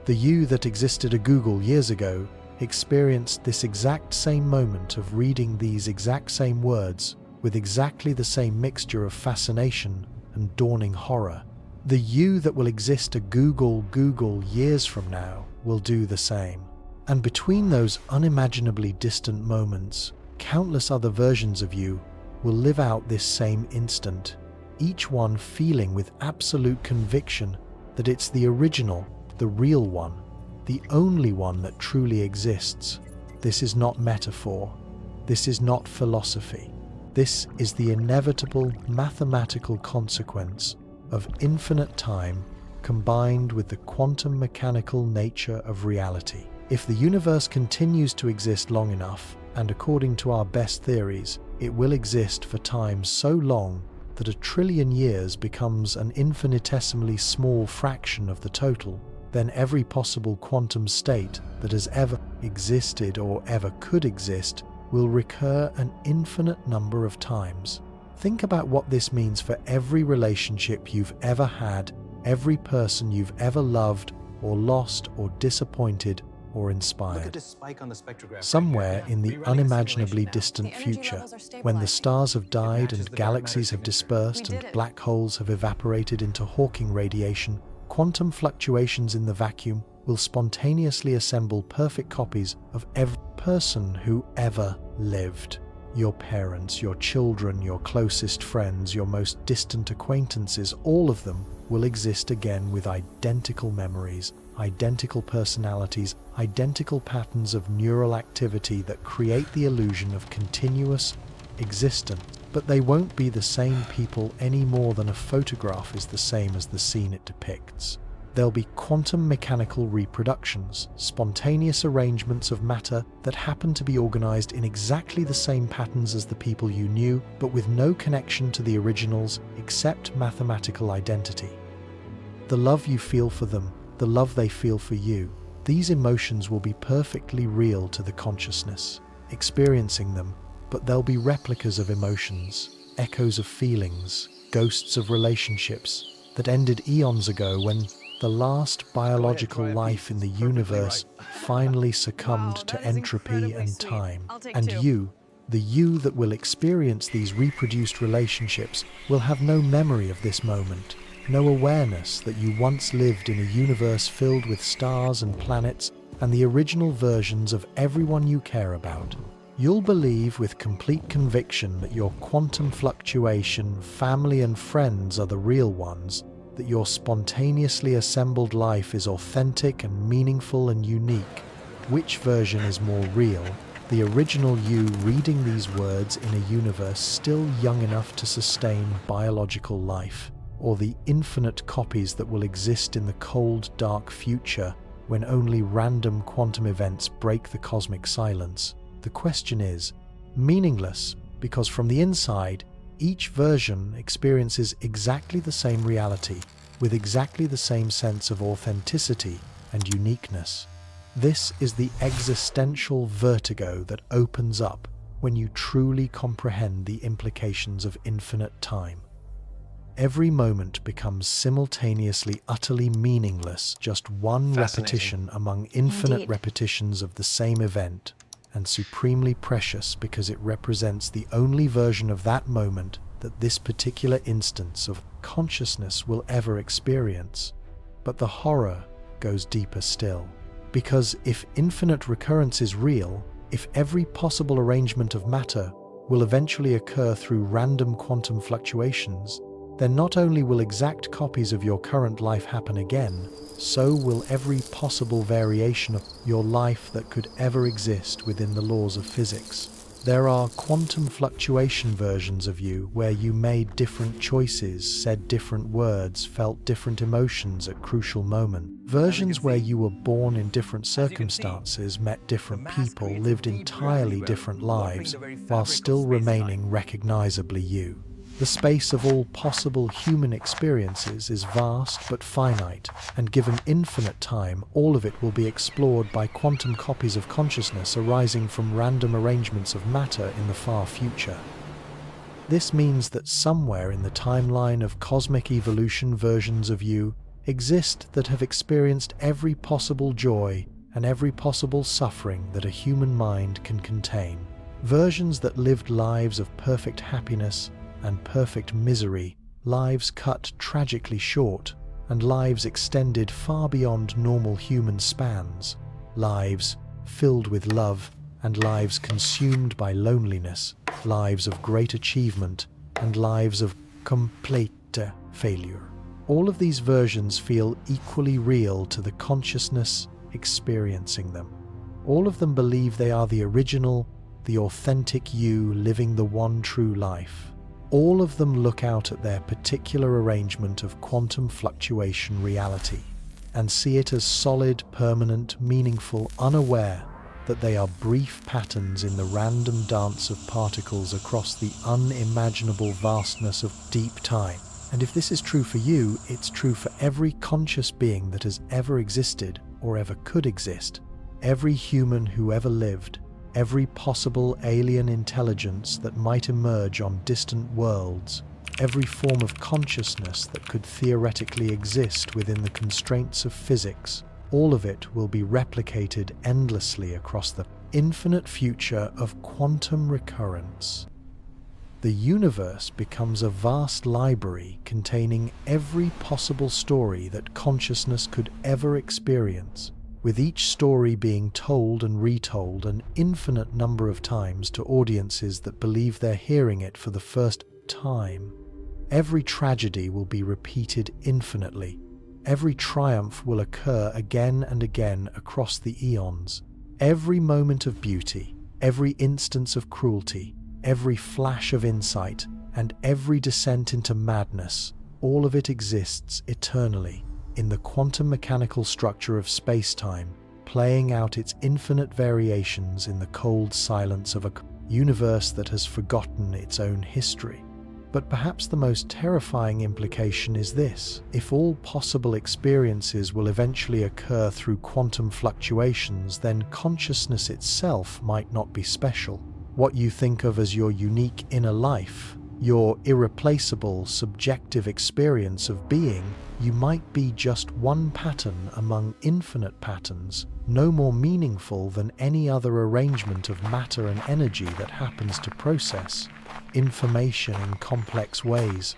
The you that existed at Google years ago experienced this exact same moment of reading these exact same words with exactly the same mixture of fascination and dawning horror. The you that will exist at Google years from now will do the same. And between those unimaginably distant moments, countless other versions of you will live out this same instant, each one feeling with absolute conviction that it's the original, the real one, the only one that truly exists. This is not metaphor. This is not philosophy. This is the inevitable mathematical consequence of infinite time combined with the quantum mechanical nature of reality. If the universe continues to exist long enough, and according to our best theories, it will exist for time so long that 1 trillion years becomes an infinitesimally small fraction of the total, then every possible quantum state that has ever existed or ever could exist will recur an infinite number of times. Think about what this means for every relationship you've ever had, every person you've ever loved or lost or disappointed or inspired. Somewhere in the unimaginably distant future, when the stars have died and galaxies have dispersed and black holes have evaporated into Hawking radiation, quantum fluctuations in the vacuum will spontaneously assemble perfect copies of every person who ever lived. Your parents, your children, your closest friends, your most distant acquaintances, all of them will exist again with identical memories, identical personalities, identical patterns of neural activity that create the illusion of continuous existence. But they won't be the same people any more than a photograph is the same as the scene it depicts. They'll be quantum mechanical reproductions, spontaneous arrangements of matter that happen to be organized in exactly the same patterns as the people you knew, but with no connection to the originals except mathematical identity. The love you feel for them, the love they feel for you, these emotions will be perfectly real to the consciousness, experiencing them, but they'll be replicas of emotions, echoes of feelings, ghosts of relationships that ended eons ago when the last biological life in the universe finally succumbed to entropy and time. And you, the you that will experience these reproduced relationships, will have no memory of this moment, no awareness that you once lived in a universe filled with stars and planets and the original versions of everyone you care about. You'll believe with complete conviction that your quantum fluctuation, family and friends are the real ones, that your spontaneously assembled life is authentic and meaningful and unique. Which version is more real? The original you reading these words in a universe still young enough to sustain biological life, or the infinite copies that will exist in the cold, dark future when only random quantum events break the cosmic silence? The question is meaningless because from the inside, each version experiences exactly the same reality, with exactly the same sense of authenticity and uniqueness. This is the existential vertigo that opens up when you truly comprehend the implications of infinite time. Every moment becomes simultaneously utterly meaningless, just one repetition among infinite repetitions of the same event, and supremely precious because it represents the only version of that moment that this particular instance of consciousness will ever experience. But the horror goes deeper still, because if infinite recurrence is real, if every possible arrangement of matter will eventually occur through random quantum fluctuations, then not only will exact copies of your current life happen again, so will every possible variation of your life that could ever exist within the laws of physics. There are quantum fluctuation versions of you where you made different choices, said different words, felt different emotions at crucial moments. Versions where you were born in different circumstances, met different people, lived entirely different lives, while still remaining recognizably you. The space of all possible human experiences is vast but finite, and given infinite time, all of it will be explored by quantum copies of consciousness arising from random arrangements of matter in the far future. This means that somewhere in the timeline of cosmic evolution, versions of you exist that have experienced every possible joy and every possible suffering that a human mind can contain. Versions that lived lives of perfect happiness and perfect misery, lives cut tragically short, and lives extended far beyond normal human spans, lives filled with love, and lives consumed by loneliness, lives of great achievement, and lives of complete failure. All of these versions feel equally real to the consciousness experiencing them. All of them believe they are the original, the authentic you living the one true life. All of them look out at their particular arrangement of quantum fluctuation reality and see it as solid, permanent, meaningful, unaware that they are brief patterns in the random dance of particles across the unimaginable vastness of deep time. And if this is true for you, it's true for every conscious being that has ever existed or ever could exist, every human who ever lived, every possible alien intelligence that might emerge on distant worlds, every form of consciousness that could theoretically exist within the constraints of physics, all of it will be replicated endlessly across the infinite future of quantum recurrence. The universe becomes a vast library containing every possible story that consciousness could ever experience, with each story being told and retold an infinite number of times to audiences that believe they're hearing it for the first time. Every tragedy will be repeated infinitely. Every triumph will occur again and again across the eons. Every moment of beauty, every instance of cruelty, every flash of insight, and every descent into madness, all of it exists eternally in the quantum mechanical structure of space-time, playing out its infinite variations in the cold silence of a universe that has forgotten its own history. But perhaps the most terrifying implication is this: if all possible experiences will eventually occur through quantum fluctuations, then consciousness itself might not be special. What you think of as your unique inner life, your irreplaceable subjective experience of being, you might be just one pattern among infinite patterns, no more meaningful than any other arrangement of matter and energy that happens to process information in complex ways.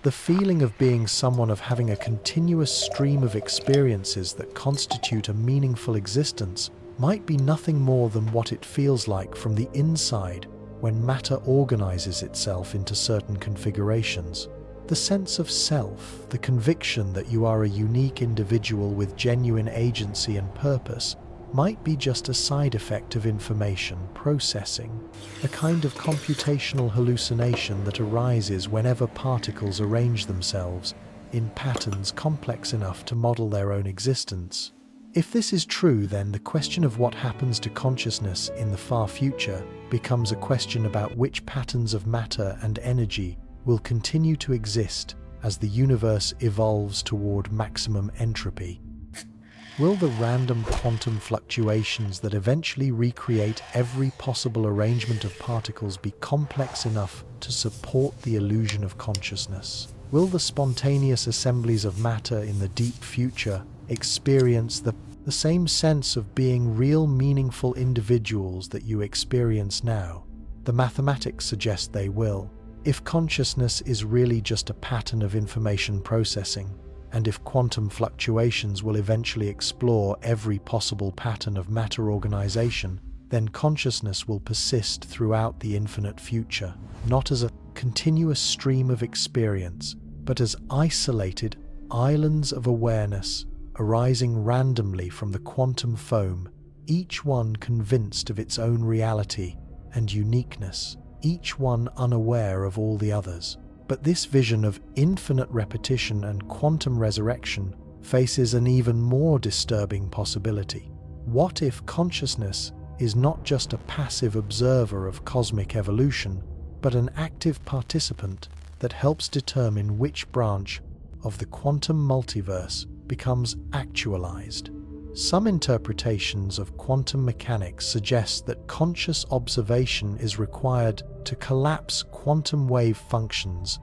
The feeling of being someone, of having a continuous stream of experiences that constitute a meaningful existence, might be nothing more than what it feels like from the inside when matter organizes itself into certain configurations. The sense of self, the conviction that you are a unique individual with genuine agency and purpose, might be just a side effect of information processing, a kind of computational hallucination that arises whenever particles arrange themselves in patterns complex enough to model their own existence. If this is true, then the question of what happens to consciousness in the far future becomes a question about which patterns of matter and energy will continue to exist as the universe evolves toward maximum entropy. Will the random quantum fluctuations that eventually recreate every possible arrangement of particles be complex enough to support the illusion of consciousness? Will the spontaneous assemblies of matter in the deep future experience the same sense of being real, meaningful individuals that you experience now? The mathematics suggest they will. If consciousness is really just a pattern of information processing, and if quantum fluctuations will eventually explore every possible pattern of matter organization, then consciousness will persist throughout the infinite future, not as a continuous stream of experience, but as isolated islands of awareness arising randomly from the quantum foam, each one convinced of its own reality and uniqueness, each one unaware of all the others. But this vision of infinite repetition and quantum resurrection faces an even more disturbing possibility. What if consciousness is not just a passive observer of cosmic evolution, but an active participant that helps determine which branch of the quantum multiverse becomes actualized? Some interpretations of quantum mechanics suggest that conscious observation is required to collapse quantum wave functions,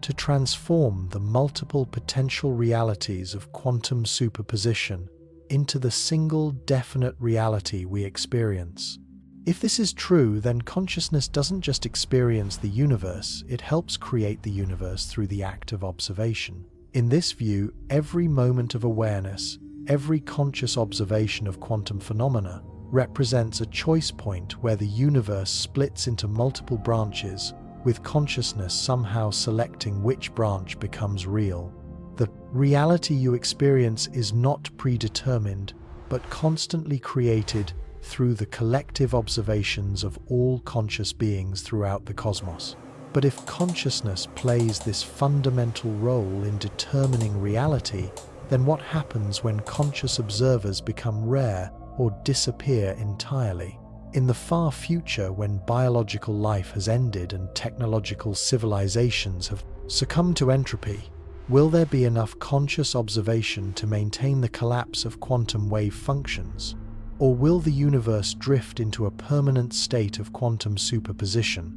to transform the multiple potential realities of quantum superposition into the single definite reality we experience. If this is true, then consciousness doesn't just experience the universe, it helps create the universe through the act of observation. In this view, every moment of awareness, every conscious observation of quantum phenomena represents a choice point where the universe splits into multiple branches, with consciousness somehow selecting which branch becomes real. The reality you experience is not predetermined, but constantly created through the collective observations of all conscious beings throughout the cosmos. But if consciousness plays this fundamental role in determining reality, then what happens when conscious observers become rare or disappear entirely? In the far future, when biological life has ended and technological civilizations have succumbed to entropy, will there be enough conscious observation to maintain the collapse of quantum wave functions? Or will the universe drift into a permanent state of quantum superposition,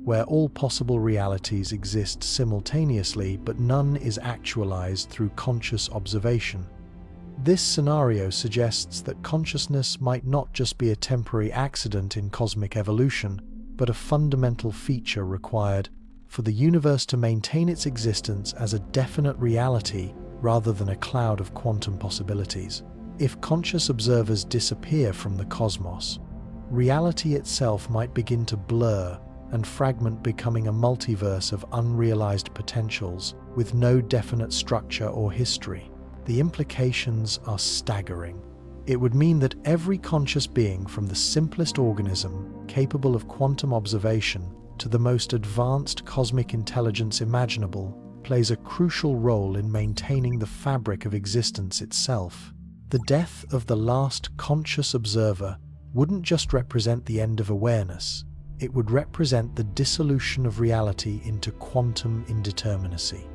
where all possible realities exist simultaneously but none is actualized through conscious observation? This scenario suggests that consciousness might not just be a temporary accident in cosmic evolution, but a fundamental feature required for the universe to maintain its existence as a definite reality rather than a cloud of quantum possibilities. If conscious observers disappear from the cosmos, reality itself might begin to blur and fragment, becoming a multiverse of unrealized potentials with no definite structure or history. The implications are staggering. It would mean that every conscious being, from the simplest organism capable of quantum observation to the most advanced cosmic intelligence imaginable, plays a crucial role in maintaining the fabric of existence itself. The death of the last conscious observer wouldn't just represent the end of awareness, it would represent the dissolution of reality into quantum indeterminacy.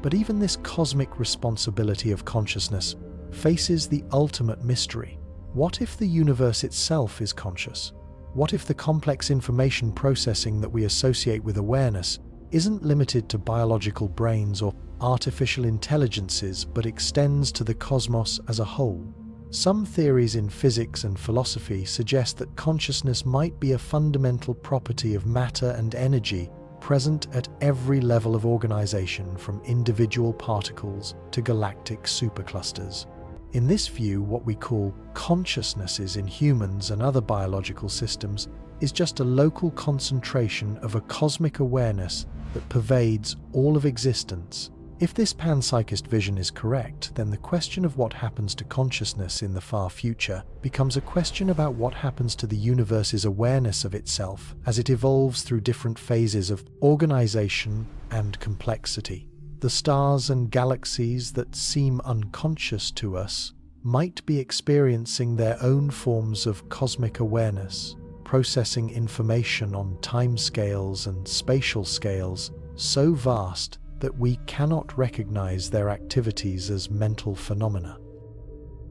But even this cosmic responsibility of consciousness faces the ultimate mystery. What if the universe itself is conscious? What if the complex information processing that we associate with awareness isn't limited to biological brains or artificial intelligences, but extends to the cosmos as a whole? Some theories in physics and philosophy suggest that consciousness might be a fundamental property of matter and energy, present at every level of organization, from individual particles to galactic superclusters. In this view, what we call consciousnesses in humans and other biological systems is just a local concentration of a cosmic awareness that pervades all of existence. If this panpsychist vision is correct, then the question of what happens to consciousness in the far future becomes a question about what happens to the universe's awareness of itself as it evolves through different phases of organization and complexity. The stars and galaxies that seem unconscious to us might be experiencing their own forms of cosmic awareness, processing information on timescales and spatial scales so vast that we cannot recognize their activities as mental phenomena.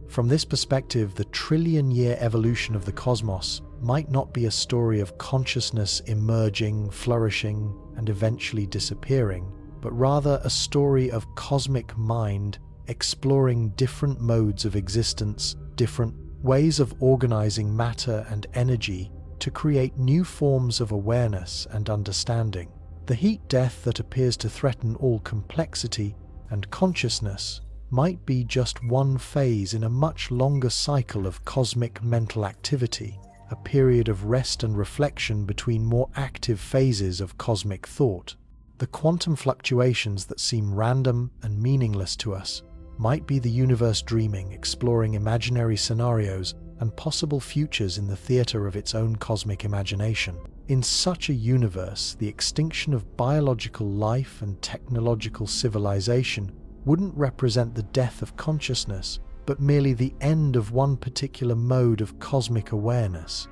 From this perspective, the trillion-year evolution of the cosmos might not be a story of consciousness emerging, flourishing, and eventually disappearing, but rather a story of cosmic mind exploring different modes of existence, different ways of organizing matter and energy to create new forms of awareness and understanding. The heat death that appears to threaten all complexity and consciousness might be just one phase in a much longer cycle of cosmic mental activity, a period of rest and reflection between more active phases of cosmic thought. The quantum fluctuations that seem random and meaningless to us might be the universe dreaming, exploring imaginary scenarios and possible futures in the theater of its own cosmic imagination. In such a universe, the extinction of biological life and technological civilization wouldn't represent the death of consciousness, but merely the end of one particular mode of cosmic awareness.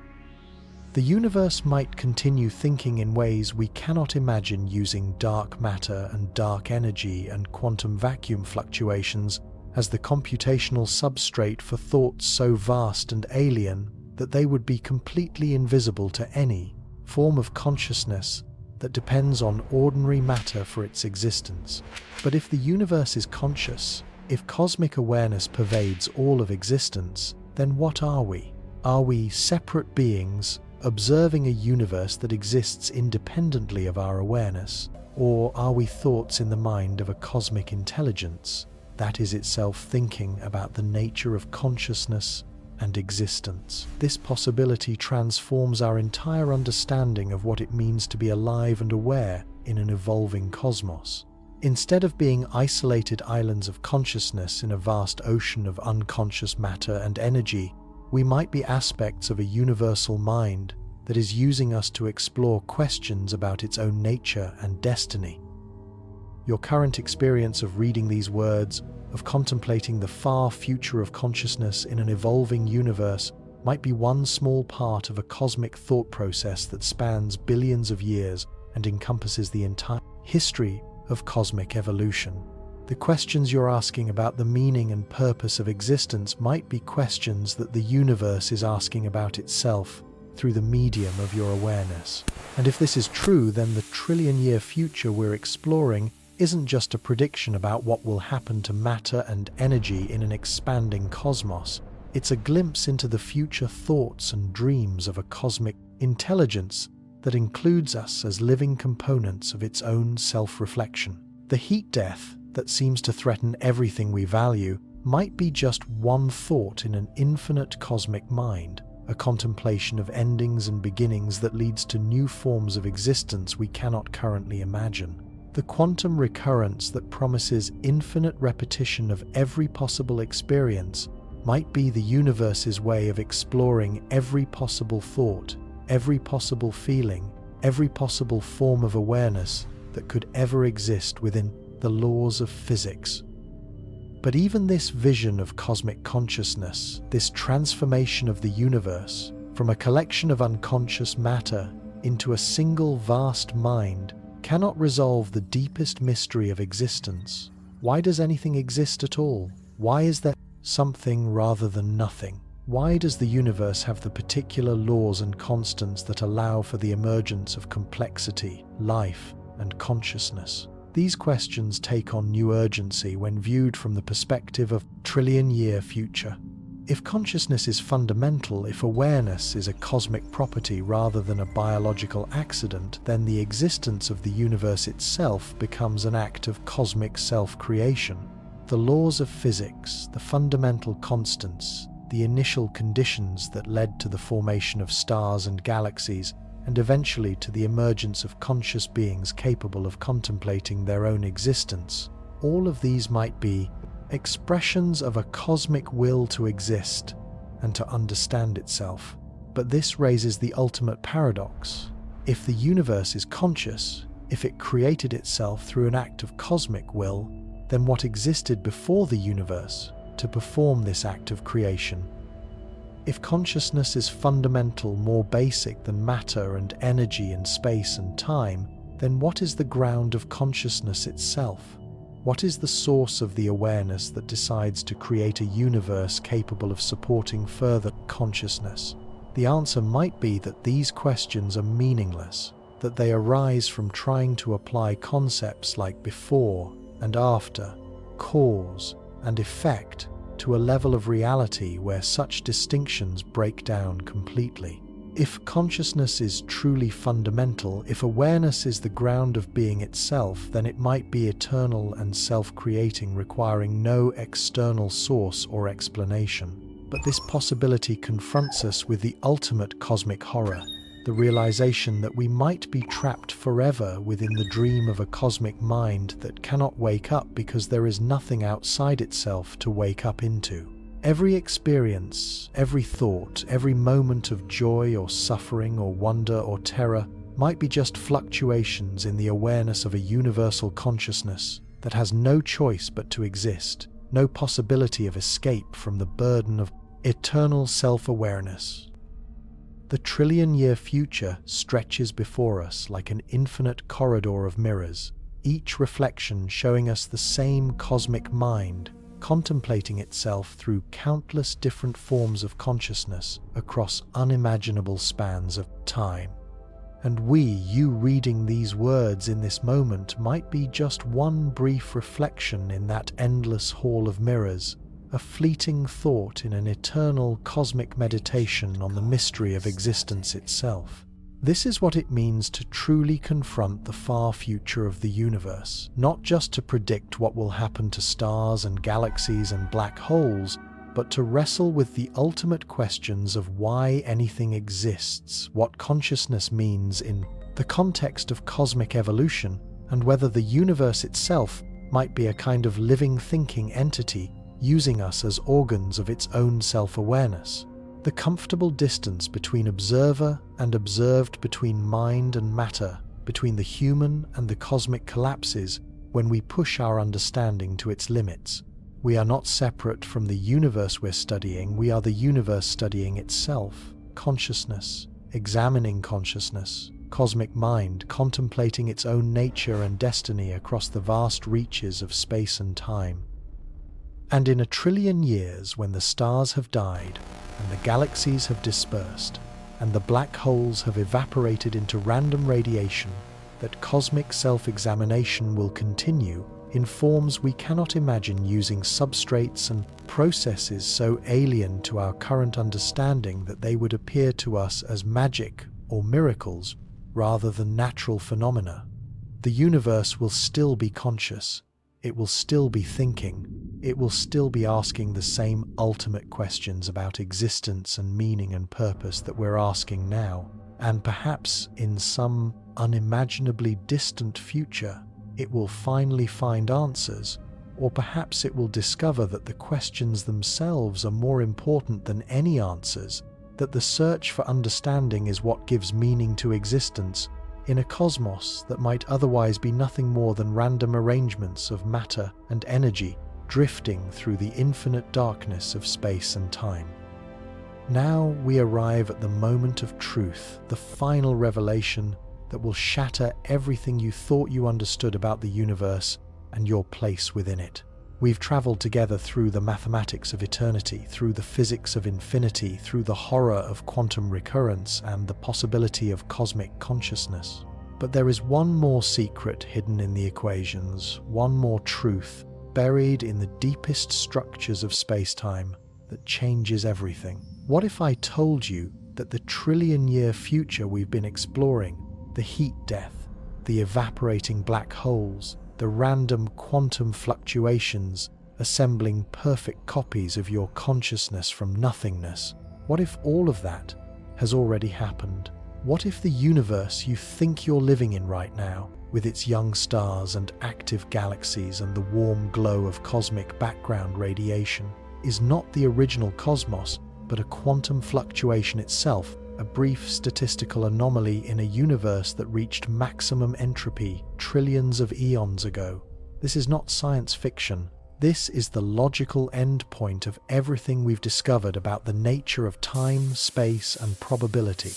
The universe might continue thinking in ways we cannot imagine, using dark matter and dark energy and quantum vacuum fluctuations as the computational substrate for thoughts so vast and alien that they would be completely invisible to any form of consciousness that depends on ordinary matter for its existence. But if the universe is conscious, if cosmic awareness pervades all of existence, then what are we? Are we separate beings observing a universe that exists independently of our awareness? Or are we thoughts in the mind of a cosmic intelligence that is itself thinking about the nature of consciousness and existence? This possibility transforms our entire understanding of what it means to be alive and aware in an evolving cosmos. Instead of being isolated islands of consciousness in a vast ocean of unconscious matter and energy, we might be aspects of a universal mind that is using us to explore questions about its own nature and destiny. Your current experience of reading these words, of contemplating the far future of consciousness in an evolving universe, might be one small part of a cosmic thought process that spans billions of years and encompasses the entire history of cosmic evolution. The questions you're asking about the meaning and purpose of existence might be questions that the universe is asking about itself through the medium of your awareness. And if this is true, then the trillion-year future we're exploring isn't just a prediction about what will happen to matter and energy in an expanding cosmos. It's a glimpse into the future thoughts and dreams of a cosmic intelligence that includes us as living components of its own self-reflection. The heat death that seems to threaten everything we value might be just one thought in an infinite cosmic mind, a contemplation of endings and beginnings that leads to new forms of existence we cannot currently imagine. The quantum recurrence that promises infinite repetition of every possible experience might be the universe's way of exploring every possible thought, every possible feeling, every possible form of awareness that could ever exist within the laws of physics. But even this vision of cosmic consciousness, this transformation of the universe from a collection of unconscious matter into a single vast mind, cannot resolve the deepest mystery of existence. Why does anything exist at all? Why is there something rather than nothing? Why does the universe have the particular laws and constants that allow for the emergence of complexity, life, and consciousness? These questions take on new urgency when viewed from the perspective of trillion-year future. If consciousness is fundamental, if awareness is a cosmic property rather than a biological accident, then the existence of the universe itself becomes an act of cosmic self-creation. The laws of physics, the fundamental constants, the initial conditions that led to the formation of stars and galaxies, and eventually to the emergence of conscious beings capable of contemplating their own existence. All of these might be expressions of a cosmic will to exist and to understand itself. But this raises the ultimate paradox. If the universe is conscious, if it created itself through an act of cosmic will, then what existed before the universe to perform this act of creation? If consciousness is fundamental, more basic than matter and energy and space and time, then what is the ground of consciousness itself? What is the source of the awareness that decides to create a universe capable of supporting further consciousness? The answer might be that these questions are meaningless, that they arise from trying to apply concepts like before and after, cause and effect, to a level of reality where such distinctions break down completely. If consciousness is truly fundamental, if awareness is the ground of being itself, then it might be eternal and self-creating, requiring no external source or explanation. But this possibility confronts us with the ultimate cosmic horror, the realization that we might be trapped forever within the dream of a cosmic mind that cannot wake up because there is nothing outside itself to wake up into. Every experience, every thought, every moment of joy or suffering or wonder or terror might be just fluctuations in the awareness of a universal consciousness that has no choice but to exist, no possibility of escape from the burden of eternal self-awareness. The trillion-year future stretches before us like an infinite corridor of mirrors, each reflection showing us the same cosmic mind, contemplating itself through countless different forms of consciousness across unimaginable spans of time. And we, you reading these words in this moment, might be just one brief reflection in that endless hall of mirrors, a fleeting thought in an eternal cosmic meditation on the mystery of existence itself. This is what it means to truly confront the far future of the universe, not just to predict what will happen to stars and galaxies and black holes, but to wrestle with the ultimate questions of why anything exists, what consciousness means in the context of cosmic evolution, and whether the universe itself might be a kind of living thinking entity using us as organs of its own self-awareness. The comfortable distance between observer and observed, between mind and matter, between the human and the cosmic collapses when we push our understanding to its limits. We are not separate from the universe we're studying, we are the universe studying itself, consciousness, examining consciousness, cosmic mind contemplating its own nature and destiny across the vast reaches of space and time. And in 1 trillion years, when the stars have died, and the galaxies have dispersed, and the black holes have evaporated into random radiation, that cosmic self-examination will continue in forms we cannot imagine, using substrates and processes so alien to our current understanding that they would appear to us as magic or miracles rather than natural phenomena. The universe will still be conscious. It will still be thinking. It will still be asking the same ultimate questions about existence and meaning and purpose that we're asking now. And perhaps in some unimaginably distant future, it will finally find answers, or perhaps it will discover that the questions themselves are more important than any answers, that the search for understanding is what gives meaning to existence in a cosmos that might otherwise be nothing more than random arrangements of matter and energy drifting through the infinite darkness of space and time. Now we arrive at the moment of truth, the final revelation that will shatter everything you thought you understood about the universe and your place within it. We've traveled together through the mathematics of eternity, through the physics of infinity, through the horror of quantum recurrence and the possibility of cosmic consciousness. But there is one more secret hidden in the equations, one more truth buried in the deepest structures of space-time that changes everything. What if I told you that the trillion-year future we've been exploring, the heat death, the evaporating black holes, the random quantum fluctuations assembling perfect copies of your consciousness from nothingness, what if all of that has already happened? What if the universe you think you're living in right now, with its young stars and active galaxies and the warm glow of cosmic background radiation, is not the original cosmos, but a quantum fluctuation itself, a brief statistical anomaly in a universe that reached maximum entropy trillions of eons ago? This is not science fiction. This is the logical endpoint of everything we've discovered about the nature of time, space, and probability.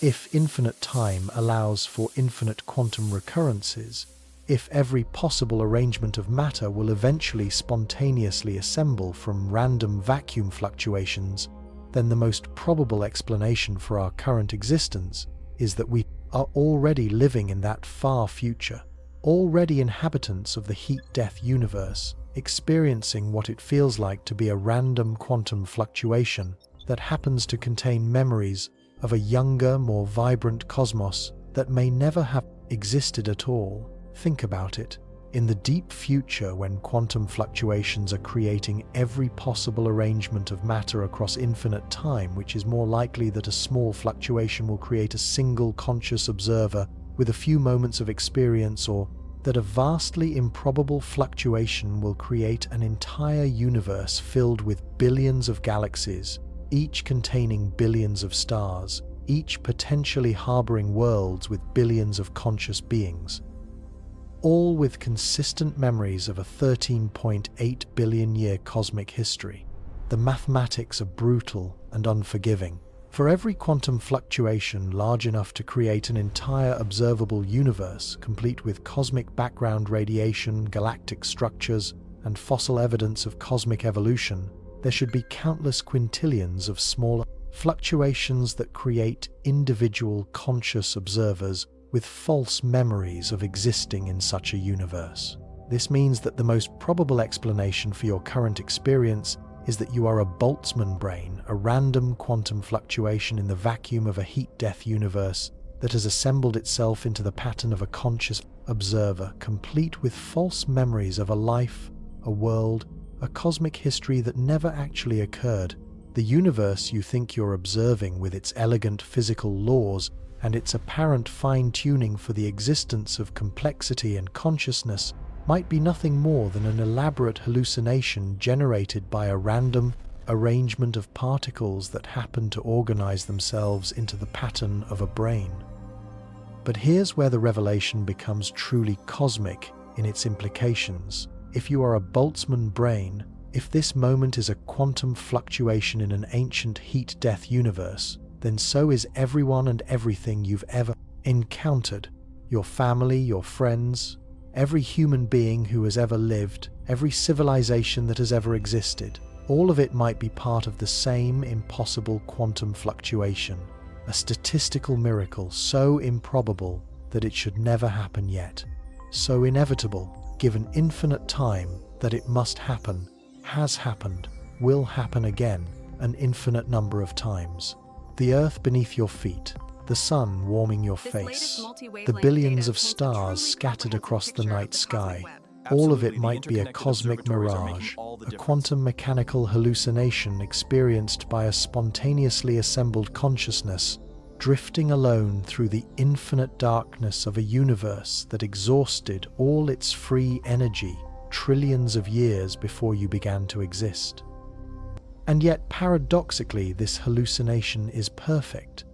If infinite time allows for infinite quantum recurrences, if every possible arrangement of matter will eventually spontaneously assemble from random vacuum fluctuations, then the most probable explanation for our current existence is that we are already living in that far future, already inhabitants of the heat-death universe, experiencing what it feels like to be a random quantum fluctuation that happens to contain memories of a younger, more vibrant cosmos that may never have existed at all. Think about it. In the deep future, when quantum fluctuations are creating every possible arrangement of matter across infinite time, which is more likely that a small fluctuation will create a single conscious observer with a few moments of experience, or that a vastly improbable fluctuation will create an entire universe filled with billions of galaxies, each containing billions of stars, each potentially harboring worlds with billions of conscious beings, all with consistent memories of a 13.8 billion year cosmic history. The mathematics are brutal and unforgiving. For every quantum fluctuation large enough to create an entire observable universe, complete with cosmic background radiation, galactic structures, and fossil evidence of cosmic evolution, there should be countless quintillions of smaller fluctuations that create individual conscious observers with false memories of existing in such a universe. This means that the most probable explanation for your current experience is that you are a Boltzmann brain, a random quantum fluctuation in the vacuum of a heat-death universe that has assembled itself into the pattern of a conscious observer, complete with false memories of a life, a world, a cosmic history that never actually occurred. The universe you think you're observing, with its elegant physical laws and its apparent fine-tuning for the existence of complexity and consciousness, might be nothing more than an elaborate hallucination generated by a random arrangement of particles that happen to organize themselves into the pattern of a brain. But here's where the revelation becomes truly cosmic in its implications. If you are a Boltzmann brain, if this moment is a quantum fluctuation in an ancient heat-death universe, then so is everyone and everything you've ever encountered. Your family, your friends, every human being who has ever lived, every civilization that has ever existed. All of it might be part of the same impossible quantum fluctuation, a statistical miracle so improbable that it should never happen yet, so inevitable, given infinite time, that it must happen, has happened, will happen again, an infinite number of times. The earth beneath your feet, the sun warming your face, the billions of stars scattered across the night sky, all of it might be a cosmic mirage, a quantum mechanical hallucination experienced by a spontaneously assembled consciousness, drifting alone through the infinite darkness of a universe that exhausted all its free energy trillions of years before you began to exist. And yet, paradoxically, this hallucination is perfect.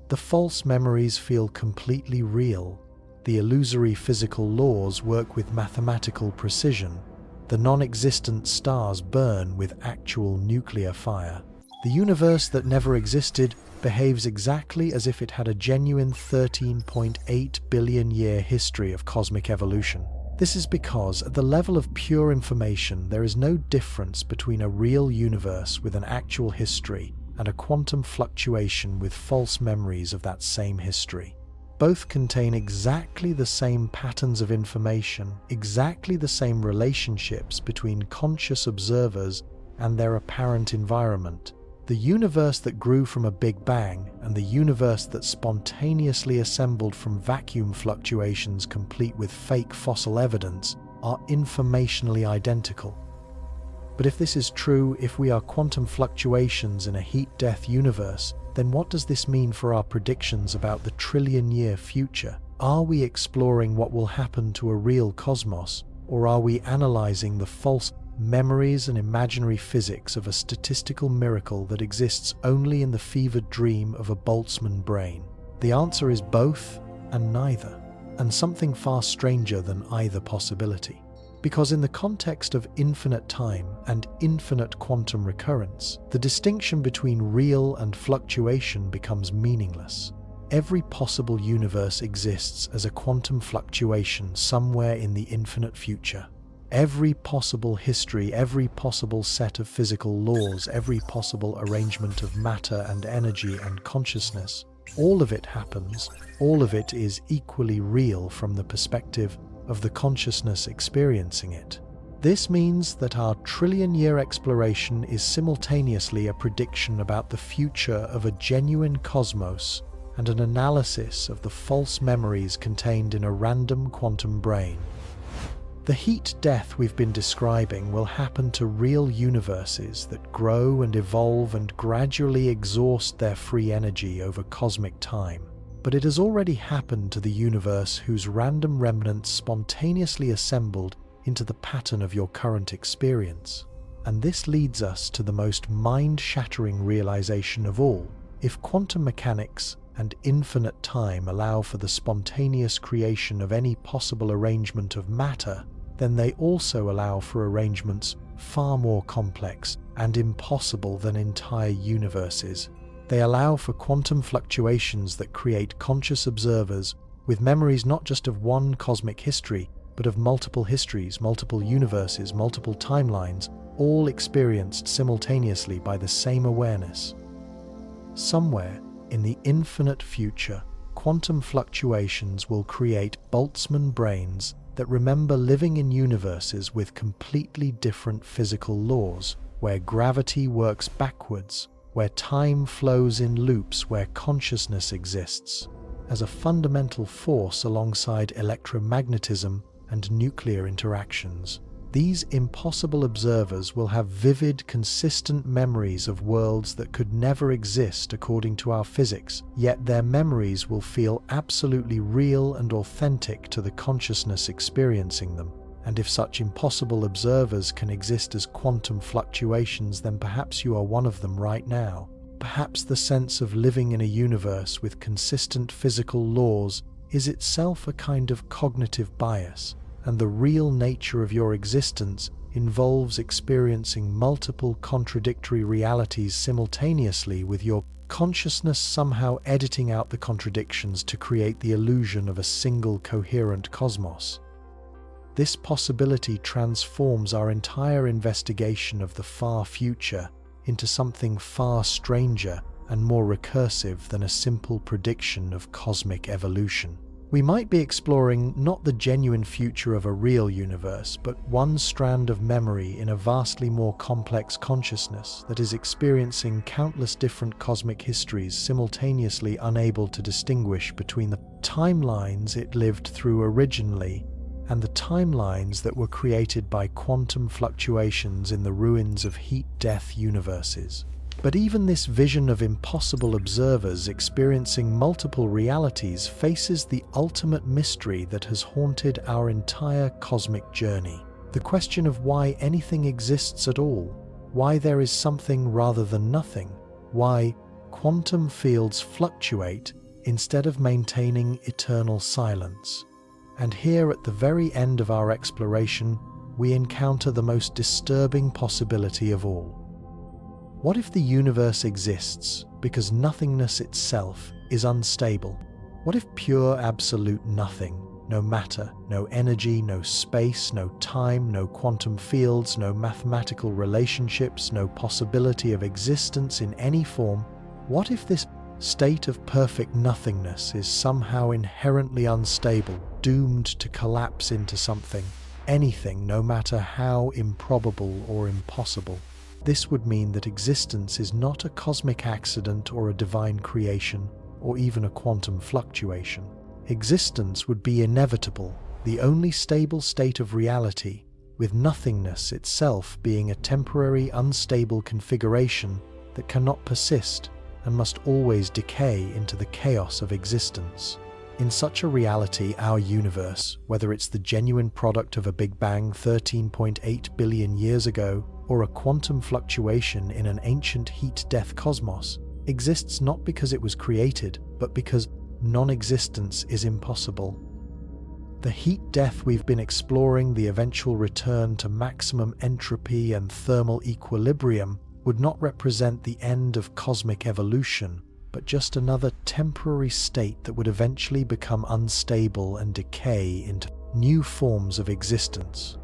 The false memories feel completely real. The illusory physical laws work with mathematical precision. The non-existent stars burn with actual nuclear fire. The universe that never existed behaves exactly as if it had a genuine 13.8 billion year history of cosmic evolution. This is because, at the level of pure information, there is no difference between a real universe with an actual history and a quantum fluctuation with false memories of that same history. Both contain exactly the same patterns of information, exactly the same relationships between conscious observers and their apparent environment. The universe that grew from a Big Bang and the universe that spontaneously assembled from vacuum fluctuations complete with fake fossil evidence are informationally identical. But if this is true, if we are quantum fluctuations in a heat-death universe, then what does this mean for our predictions about the trillion-year future? Are we exploring what will happen to a real cosmos, or are we analyzing the false memories and imaginary physics of a statistical miracle that exists only in the fevered dream of a Boltzmann brain? The answer is both and neither, and something far stranger than either possibility. Because in the context of infinite time and infinite quantum recurrence, the distinction between real and fluctuation becomes meaningless. Every possible universe exists as a quantum fluctuation somewhere in the infinite future. Every possible history, every possible set of physical laws, every possible arrangement of matter and energy and consciousness, all of it happens, all of it is equally real from the perspective of the consciousness experiencing it. This means that our trillion-year exploration is simultaneously a prediction about the future of a genuine cosmos and an analysis of the false memories contained in a random quantum brain. The heat death we've been describing will happen to real universes that grow and evolve and gradually exhaust their free energy over cosmic time. But it has already happened to the universe whose random remnants spontaneously assembled into the pattern of your current experience. And this leads us to the most mind-shattering realization of all. If quantum mechanics and infinite time allow for the spontaneous creation of any possible arrangement of matter, then they also allow for arrangements far more complex and impossible than entire universes. They allow for quantum fluctuations that create conscious observers with memories not just of one cosmic history, but of multiple histories, multiple universes, multiple timelines, all experienced simultaneously by the same awareness. Somewhere in the infinite future, quantum fluctuations will create Boltzmann brains that remember living in universes with completely different physical laws, where gravity works backwards, where time flows in loops, where consciousness exists as a fundamental force alongside electromagnetism and nuclear interactions. These impossible observers will have vivid, consistent memories of worlds that could never exist according to our physics, yet their memories will feel absolutely real and authentic to the consciousness experiencing them. And if such impossible observers can exist as quantum fluctuations, then perhaps you are one of them right now. Perhaps the sense of living in a universe with consistent physical laws is itself a kind of cognitive bias, and the real nature of your existence involves experiencing multiple contradictory realities simultaneously with your consciousness somehow editing out the contradictions to create the illusion of a single coherent cosmos. This possibility transforms our entire investigation of the far future into something far stranger and more recursive than a simple prediction of cosmic evolution. We might be exploring not the genuine future of a real universe, but one strand of memory in a vastly more complex consciousness that is experiencing countless different cosmic histories, simultaneously unable to distinguish between the timelines it lived through originally and the timelines that were created by quantum fluctuations in the ruins of heat-death universes. But even this vision of impossible observers experiencing multiple realities faces the ultimate mystery that has haunted our entire cosmic journey. The question of why anything exists at all, why there is something rather than nothing, why quantum fields fluctuate instead of maintaining eternal silence. And here at the very end of our exploration, we encounter the most disturbing possibility of all. What if the universe exists because nothingness itself is unstable? What if pure absolute nothing, no matter, no energy, no space, no time, no quantum fields, no mathematical relationships, no possibility of existence in any form? What if this state of perfect nothingness is somehow inherently unstable, doomed to collapse into something, anything, no matter how improbable or impossible? This would mean that existence is not a cosmic accident or a divine creation, or even a quantum fluctuation. Existence would be inevitable, the only stable state of reality, with nothingness itself being a temporary, unstable configuration that cannot persist and must always decay into the chaos of existence. In such a reality, our universe, whether it's the genuine product of a Big Bang 13.8 billion years ago, or a quantum fluctuation in an ancient heat-death cosmos, exists not because it was created, but because non-existence is impossible. The heat-death we've been exploring, the eventual return to maximum entropy and thermal equilibrium, would not represent the end of cosmic evolution, but just another temporary state that would eventually become unstable and decay into new forms of existence.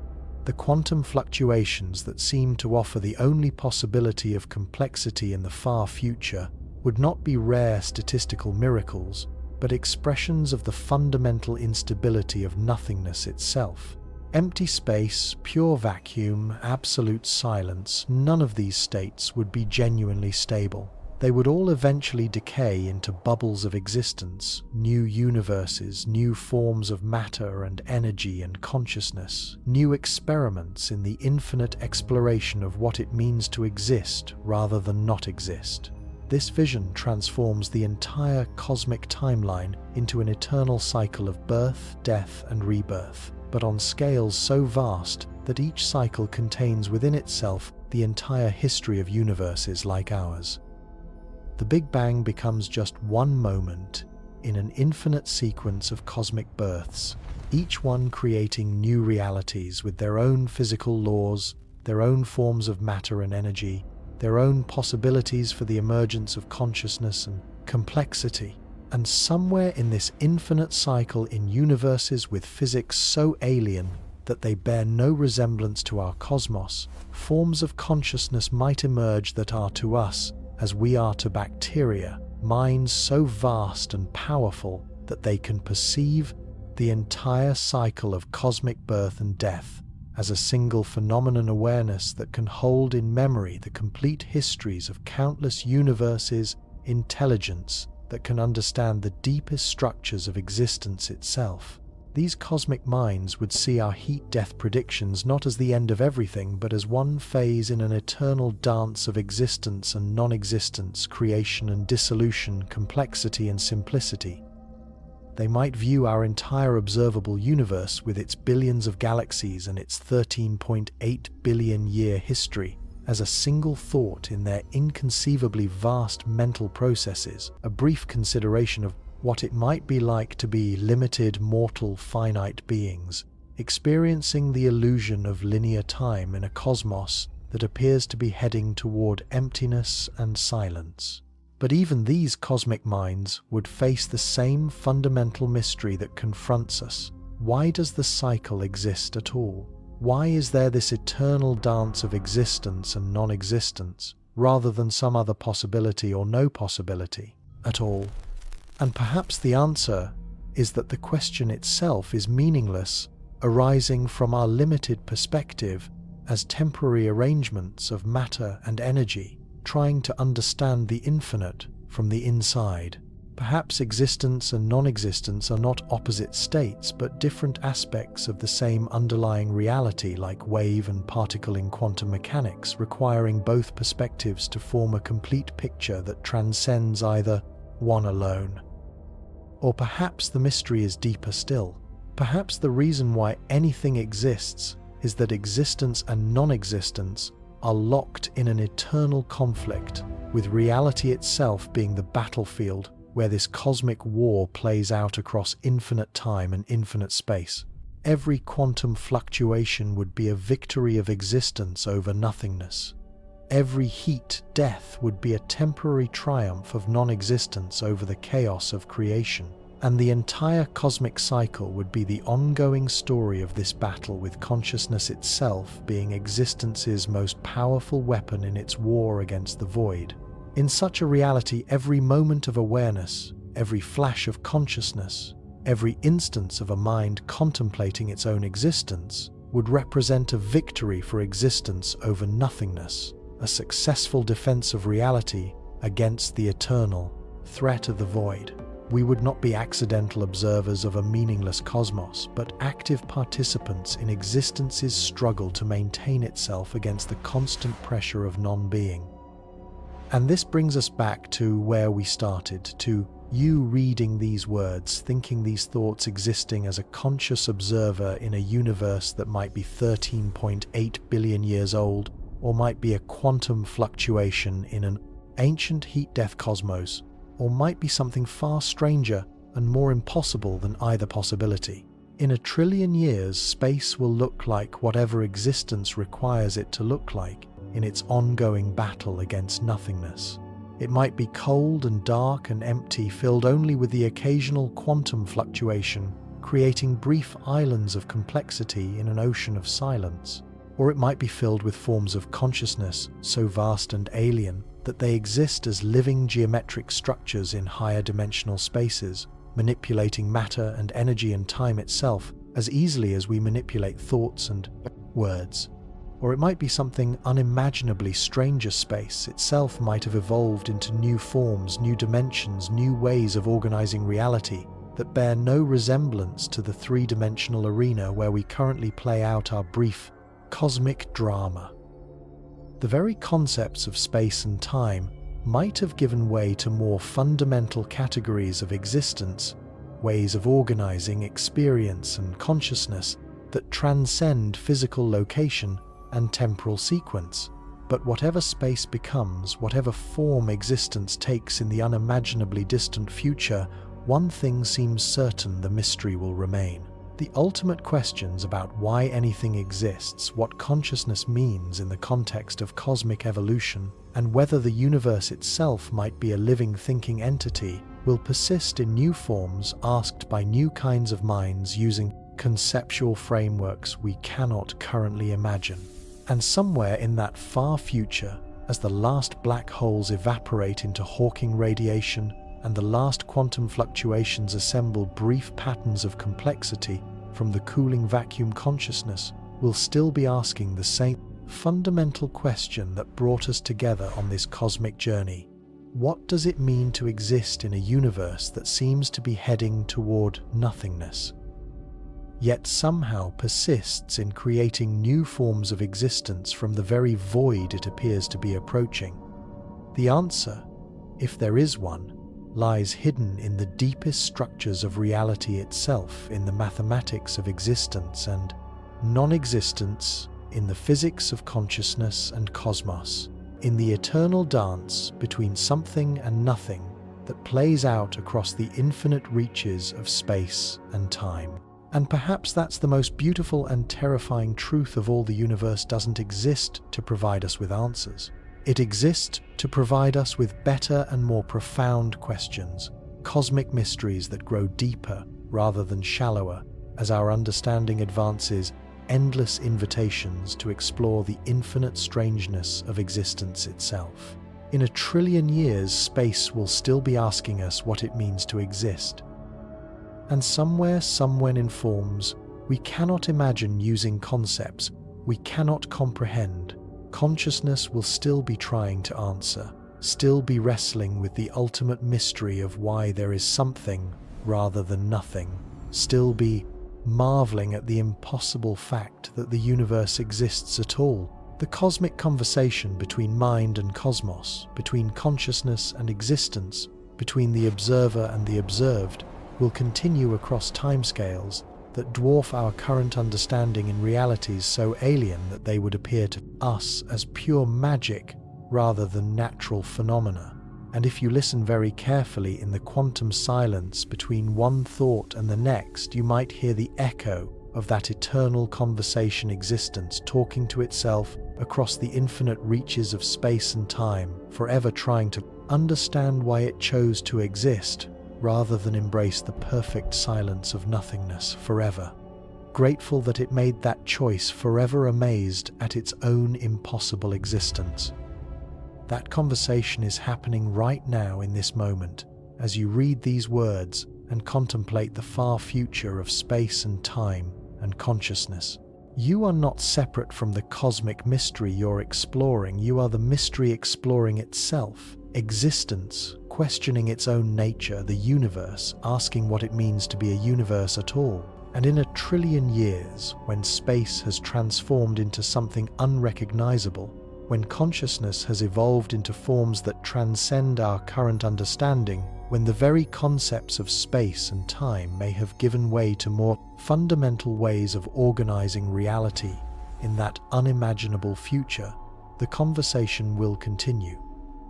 The quantum fluctuations that seem to offer the only possibility of complexity in the far future would not be rare statistical miracles, but expressions of the fundamental instability of nothingness itself. Empty space, pure vacuum, absolute silence, none of these states would be genuinely stable. They would all eventually decay into bubbles of existence, new universes, new forms of matter and energy and consciousness, new experiments in the infinite exploration of what it means to exist rather than not exist. This vision transforms the entire cosmic timeline into an eternal cycle of birth, death, and rebirth, but on scales so vast that each cycle contains within itself the entire history of universes like ours. The Big Bang becomes just one moment in an infinite sequence of cosmic births, each one creating new realities with their own physical laws, their own forms of matter and energy, their own possibilities for the emergence of consciousness and complexity. And somewhere in this infinite cycle, in universes with physics so alien that they bear no resemblance to our cosmos, forms of consciousness might emerge that are to us as we are to bacteria, minds so vast and powerful that they can perceive the entire cycle of cosmic birth and death as a single phenomenon awareness that can hold in memory the complete histories of countless universes, intelligence that can understand the deepest structures of existence itself. These cosmic minds would see our heat-death predictions not as the end of everything, but as one phase in an eternal dance of existence and non-existence, creation and dissolution, complexity and simplicity. They might view our entire observable universe with its billions of galaxies and its 13.8 billion year history as a single thought in their inconceivably vast mental processes, a brief consideration of what it might be like to be limited, mortal, finite beings, experiencing the illusion of linear time in a cosmos that appears to be heading toward emptiness and silence. But even these cosmic minds would face the same fundamental mystery that confronts us. Why does the cycle exist at all? Why is there this eternal dance of existence and non-existence, rather than some other possibility or no possibility at all? And perhaps the answer is that the question itself is meaningless, arising from our limited perspective as temporary arrangements of matter and energy, trying to understand the infinite from the inside. Perhaps existence and non-existence are not opposite states, but different aspects of the same underlying reality, like wave and particle in quantum mechanics, requiring both perspectives to form a complete picture that transcends either one alone. Or perhaps the mystery is deeper still. Perhaps the reason why anything exists is that existence and non-existence are locked in an eternal conflict, with reality itself being the battlefield where this cosmic war plays out across infinite time and infinite space. Every quantum fluctuation would be a victory of existence over nothingness. Every heat death would be a temporary triumph of non-existence over the chaos of creation. And the entire cosmic cycle would be the ongoing story of this battle, with consciousness itself being existence's most powerful weapon in its war against the void. In such a reality, every moment of awareness, every flash of consciousness, every instance of a mind contemplating its own existence would represent a victory for existence over nothingness, a successful defense of reality against the eternal threat of the void. We would not be accidental observers of a meaningless cosmos, but active participants in existence's struggle to maintain itself against the constant pressure of non-being. And this brings us back to where we started, to you reading these words, thinking these thoughts, existing as a conscious observer in a universe that might be 13.8 billion years old, or might be a quantum fluctuation in an ancient heat-death cosmos, or might be something far stranger and more impossible than either possibility. In 1 trillion years, space will look like whatever existence requires it to look like in its ongoing battle against nothingness. It might be cold and dark and empty, filled only with the occasional quantum fluctuation, creating brief islands of complexity in an ocean of silence. Or it might be filled with forms of consciousness so vast and alien that they exist as living geometric structures in higher dimensional spaces, manipulating matter and energy and time itself as easily as we manipulate thoughts and words. Or it might be something unimaginably stranger. Space itself might have evolved into new forms, new dimensions, new ways of organizing reality that bear no resemblance to the three-dimensional arena where we currently play out our brief cosmic drama. The very concepts of space and time might have given way to more fundamental categories of existence, ways of organizing experience and consciousness that transcend physical location and temporal sequence. But whatever space becomes, whatever form existence takes in the unimaginably distant future, one thing seems certain: the mystery will remain. The ultimate questions about why anything exists, what consciousness means in the context of cosmic evolution, and whether the universe itself might be a living thinking entity, will persist in new forms, asked by new kinds of minds using conceptual frameworks we cannot currently imagine. And somewhere in that far future, as the last black holes evaporate into Hawking radiation and the last quantum fluctuations assemble brief patterns of complexity from the cooling vacuum, consciousness will still be asking the same fundamental question that brought us together on this cosmic journey. What does it mean to exist in a universe that seems to be heading toward nothingness, yet somehow persists in creating new forms of existence from the very void it appears to be approaching? The answer, if there is one, lies hidden in the deepest structures of reality itself, in the mathematics of existence and non-existence, in the physics of consciousness and cosmos, in the eternal dance between something and nothing that plays out across the infinite reaches of space and time. And perhaps that's the most beautiful and terrifying truth of all: the universe doesn't exist to provide us with answers. It exists to provide us with better and more profound questions, cosmic mysteries that grow deeper rather than shallower as our understanding advances, endless invitations to explore the infinite strangeness of existence itself. In 1,000,000,000,000 years, space will still be asking us what it means to exist. And somewhere, somewhen in forms we cannot imagine, using concepts we cannot comprehend, consciousness will still be trying to answer, still be wrestling with the ultimate mystery of why there is something rather than nothing, still be marveling at the impossible fact that the universe exists at all. The cosmic conversation between mind and cosmos, between consciousness and existence, between the observer and the observed, will continue across timescales that dwarf our current understanding in realities so alien that they would appear to us as pure magic rather than natural phenomena. And if you listen very carefully in the quantum silence between one thought and the next, you might hear the echo of that eternal conversation, existence talking to itself across the infinite reaches of space and time, forever trying to understand why it chose to exist rather than embrace the perfect silence of nothingness forever. Grateful that it made that choice, forever amazed at its own impossible existence. That conversation is happening right now in this moment, as you read these words and contemplate the far future of space and time and consciousness. You are not separate from the cosmic mystery you're exploring. You are the mystery exploring itself. Existence, questioning its own nature, the universe, asking what it means to be a universe at all. And in 1,000,000,000,000 years, when space has transformed into something unrecognizable, when consciousness has evolved into forms that transcend our current understanding, when the very concepts of space and time may have given way to more fundamental ways of organizing reality, in that unimaginable future, the conversation will continue.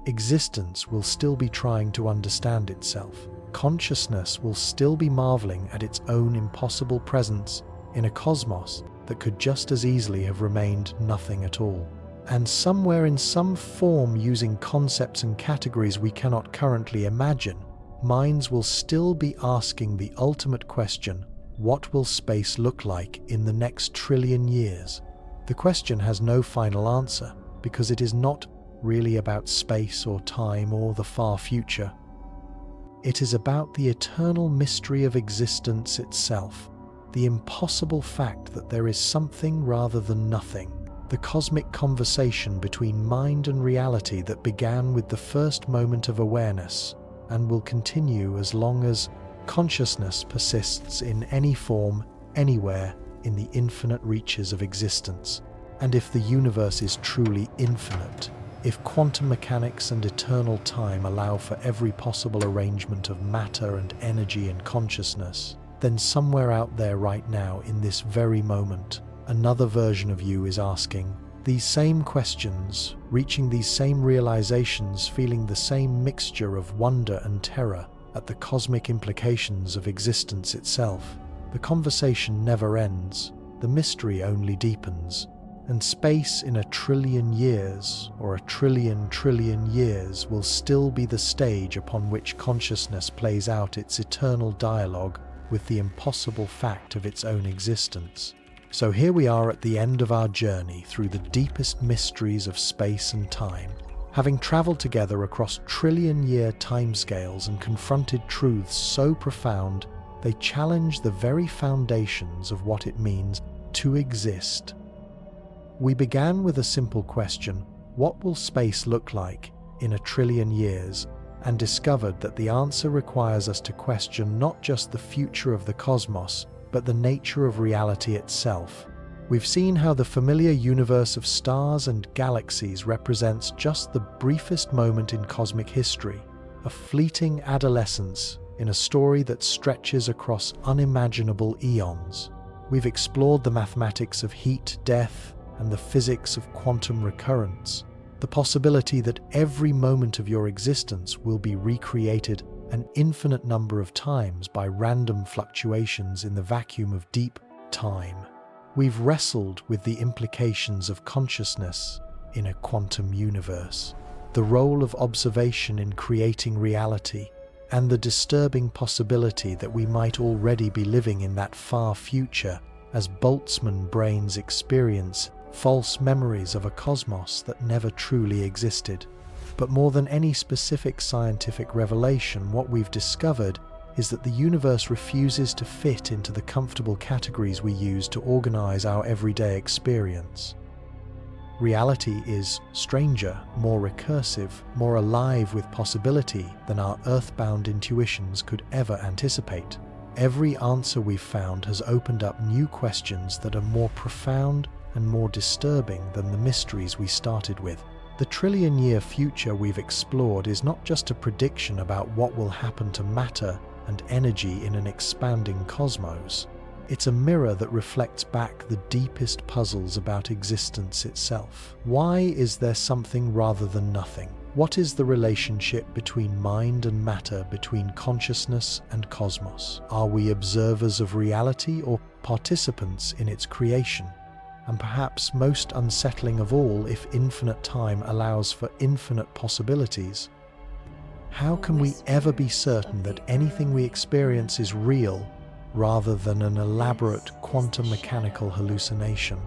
Existence will still be trying to understand itself. Consciousness will still be marveling at its own impossible presence in a cosmos that could just as easily have remained nothing at all. And somewhere, in some form, using concepts and categories we cannot currently imagine, minds will still be asking the ultimate question: what will space look like in the next 1,000,000,000,000 years? The question has no final answer, because it is not really about space or time or the far future. It is about the eternal mystery of existence itself, the impossible fact that there is something rather than nothing, the cosmic conversation between mind and reality that began with the first moment of awareness and will continue as long as consciousness persists in any form, anywhere in the infinite reaches of existence. And if the universe is truly infinite, if quantum mechanics and eternal time allow for every possible arrangement of matter and energy and consciousness, then somewhere out there right now, in this very moment, another version of you is asking these same questions, reaching these same realizations, feeling the same mixture of wonder and terror at the cosmic implications of existence itself. The conversation never ends, the mystery only deepens. And space in 1,000,000,000,000 years, or 1,000,000,000,000,000,000 years, will still be the stage upon which consciousness plays out its eternal dialogue with the impossible fact of its own existence. So here we are at the end of our journey through the deepest mysteries of space and time, having traveled together across 1,000,000,000,000-year timescales and confronted truths so profound they challenge the very foundations of what it means to exist. We began with a simple question: what will space look like in 1,000,000,000 years? And discovered that the answer requires us to question not just the future of the cosmos, but the nature of reality itself. We've seen how the familiar universe of stars and galaxies represents just the briefest moment in cosmic history, a fleeting adolescence in a story that stretches across unimaginable eons. We've explored the mathematics of heat, death, and the physics of quantum recurrence, the possibility that every moment of your existence will be recreated an infinite number of times by random fluctuations in the vacuum of deep time. We've wrestled with the implications of consciousness, in a quantum universe, the role of observation in creating reality, and the disturbing possibility that we might already be living in that far future as Boltzmann brains experience false memories of a cosmos that never truly existed. But more than any specific scientific revelation, what we've discovered is that the universe refuses to fit into the comfortable categories we use to organize our everyday experience. Reality is stranger, more recursive, more alive with possibility than our earthbound intuitions could ever anticipate. Every answer we've found has opened up new questions that are more profound and more disturbing than the mysteries we started with. The trillion-year future we've explored is not just a prediction about what will happen to matter and energy in an expanding cosmos. It's a mirror that reflects back the deepest puzzles about existence itself. Why is there something rather than nothing? What is the relationship between mind and matter, between consciousness and cosmos? Are we observers of reality or participants in its creation? And perhaps most unsettling of all, if infinite time allows for infinite possibilities, how can we ever be certain that anything we experience is real rather than an elaborate quantum mechanical hallucination?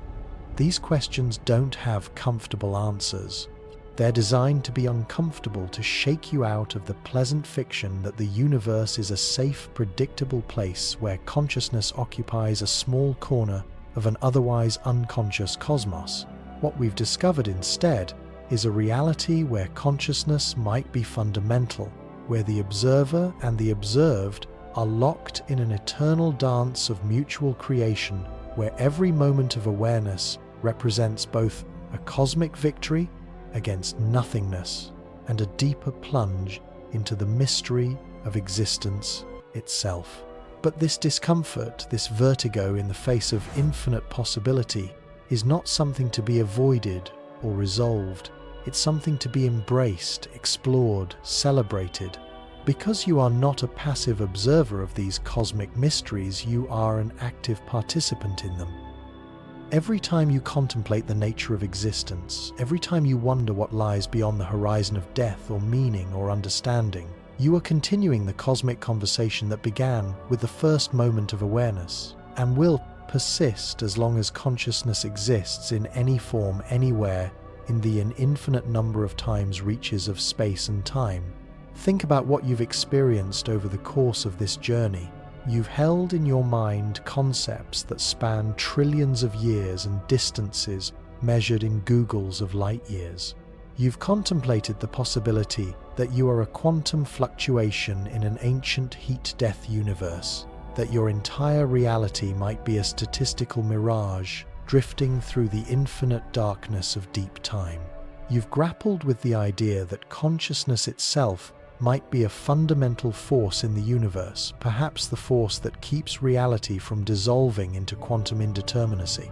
These questions don't have comfortable answers. They're designed to be uncomfortable, to shake you out of the pleasant fiction that the universe is a safe, predictable place where consciousness occupies a small corner of an otherwise unconscious cosmos. What we've discovered instead is a reality where consciousness might be fundamental, where the observer and the observed are locked in an eternal dance of mutual creation, where every moment of awareness represents both a cosmic victory against nothingness and a deeper plunge into the mystery of existence itself. But this discomfort, this vertigo in the face of infinite possibility, is not something to be avoided or resolved. It's something to be embraced, explored, celebrated. Because you are not a passive observer of these cosmic mysteries, you are an active participant in them. Every time you contemplate the nature of existence, every time you wonder what lies beyond the horizon of death or meaning or understanding, you are continuing the cosmic conversation that began with the first moment of awareness and will persist as long as consciousness exists in any form, anywhere, in the infinite number of times reaches of space and time. Think about what you've experienced over the course of this journey. You've held in your mind concepts that span trillions of years and distances measured in googles of light years. You've contemplated the possibility that you are a quantum fluctuation in an ancient heat-death universe, that your entire reality might be a statistical mirage drifting through the infinite darkness of deep time. You've grappled with the idea that consciousness itself might be a fundamental force in the universe, perhaps the force that keeps reality from dissolving into quantum indeterminacy.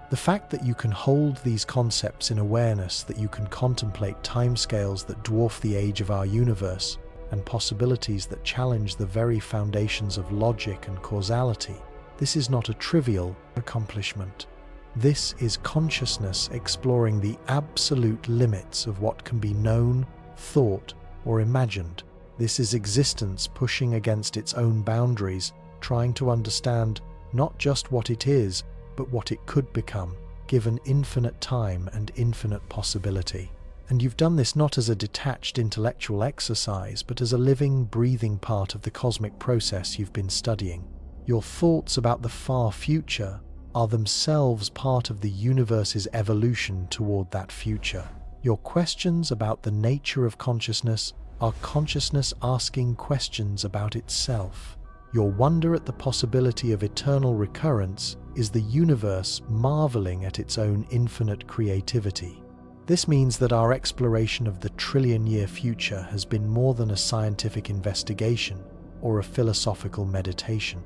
The fact that you can hold these concepts in awareness, that you can contemplate timescales that dwarf the age of our universe, and possibilities that challenge the very foundations of logic and causality, this is not a trivial accomplishment. This is consciousness exploring the absolute limits of what can be known, thought, or imagined. This is existence pushing against its own boundaries, trying to understand not just what it is, but what it could become, given infinite time and infinite possibility. And you've done this not as a detached intellectual exercise, but as a living, breathing part of the cosmic process you've been studying. Your thoughts about the far future are themselves part of the universe's evolution toward that future. Your questions about the nature of consciousness are consciousness asking questions about itself. Your wonder at the possibility of eternal recurrence is the universe marveling at its own infinite creativity. This means that our exploration of the trillion-year future has been more than a scientific investigation or a philosophical meditation.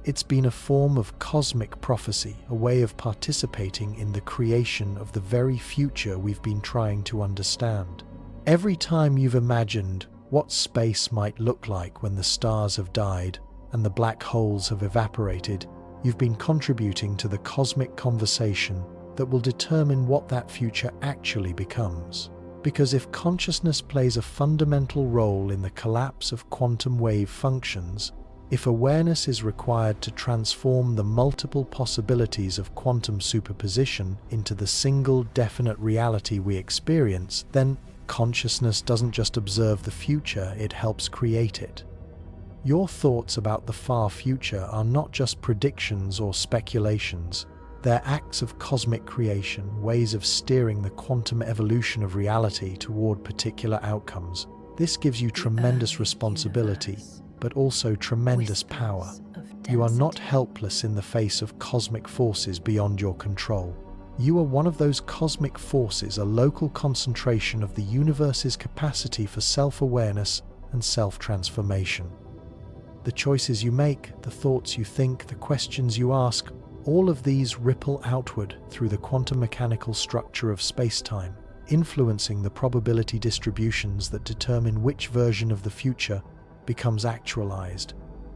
It's been a form of cosmic prophecy, a way of participating in the creation of the very future we've been trying to understand. Every time you've imagined what space might look like when the stars have died and the black holes have evaporated, you've been contributing to the cosmic conversation that will determine what that future actually becomes. Because if consciousness plays a fundamental role in the collapse of quantum wave functions, if awareness is required to transform the multiple possibilities of quantum superposition into the single definite reality we experience, then consciousness doesn't just observe the future, it helps create it. Your thoughts about the far future are not just predictions or speculations. They're acts of cosmic creation, ways of steering the quantum evolution of reality toward particular outcomes. This gives you tremendous responsibility, but also tremendous power. You are not helpless in the face of cosmic forces beyond your control. You are one of those cosmic forces, a local concentration of the universe's capacity for self-awareness and self-transformation. The choices you make, the thoughts you think, the questions you ask, all of these ripple outward through the quantum mechanical structure of space-time, influencing the probability distributions that determine which version of the future becomes actualized.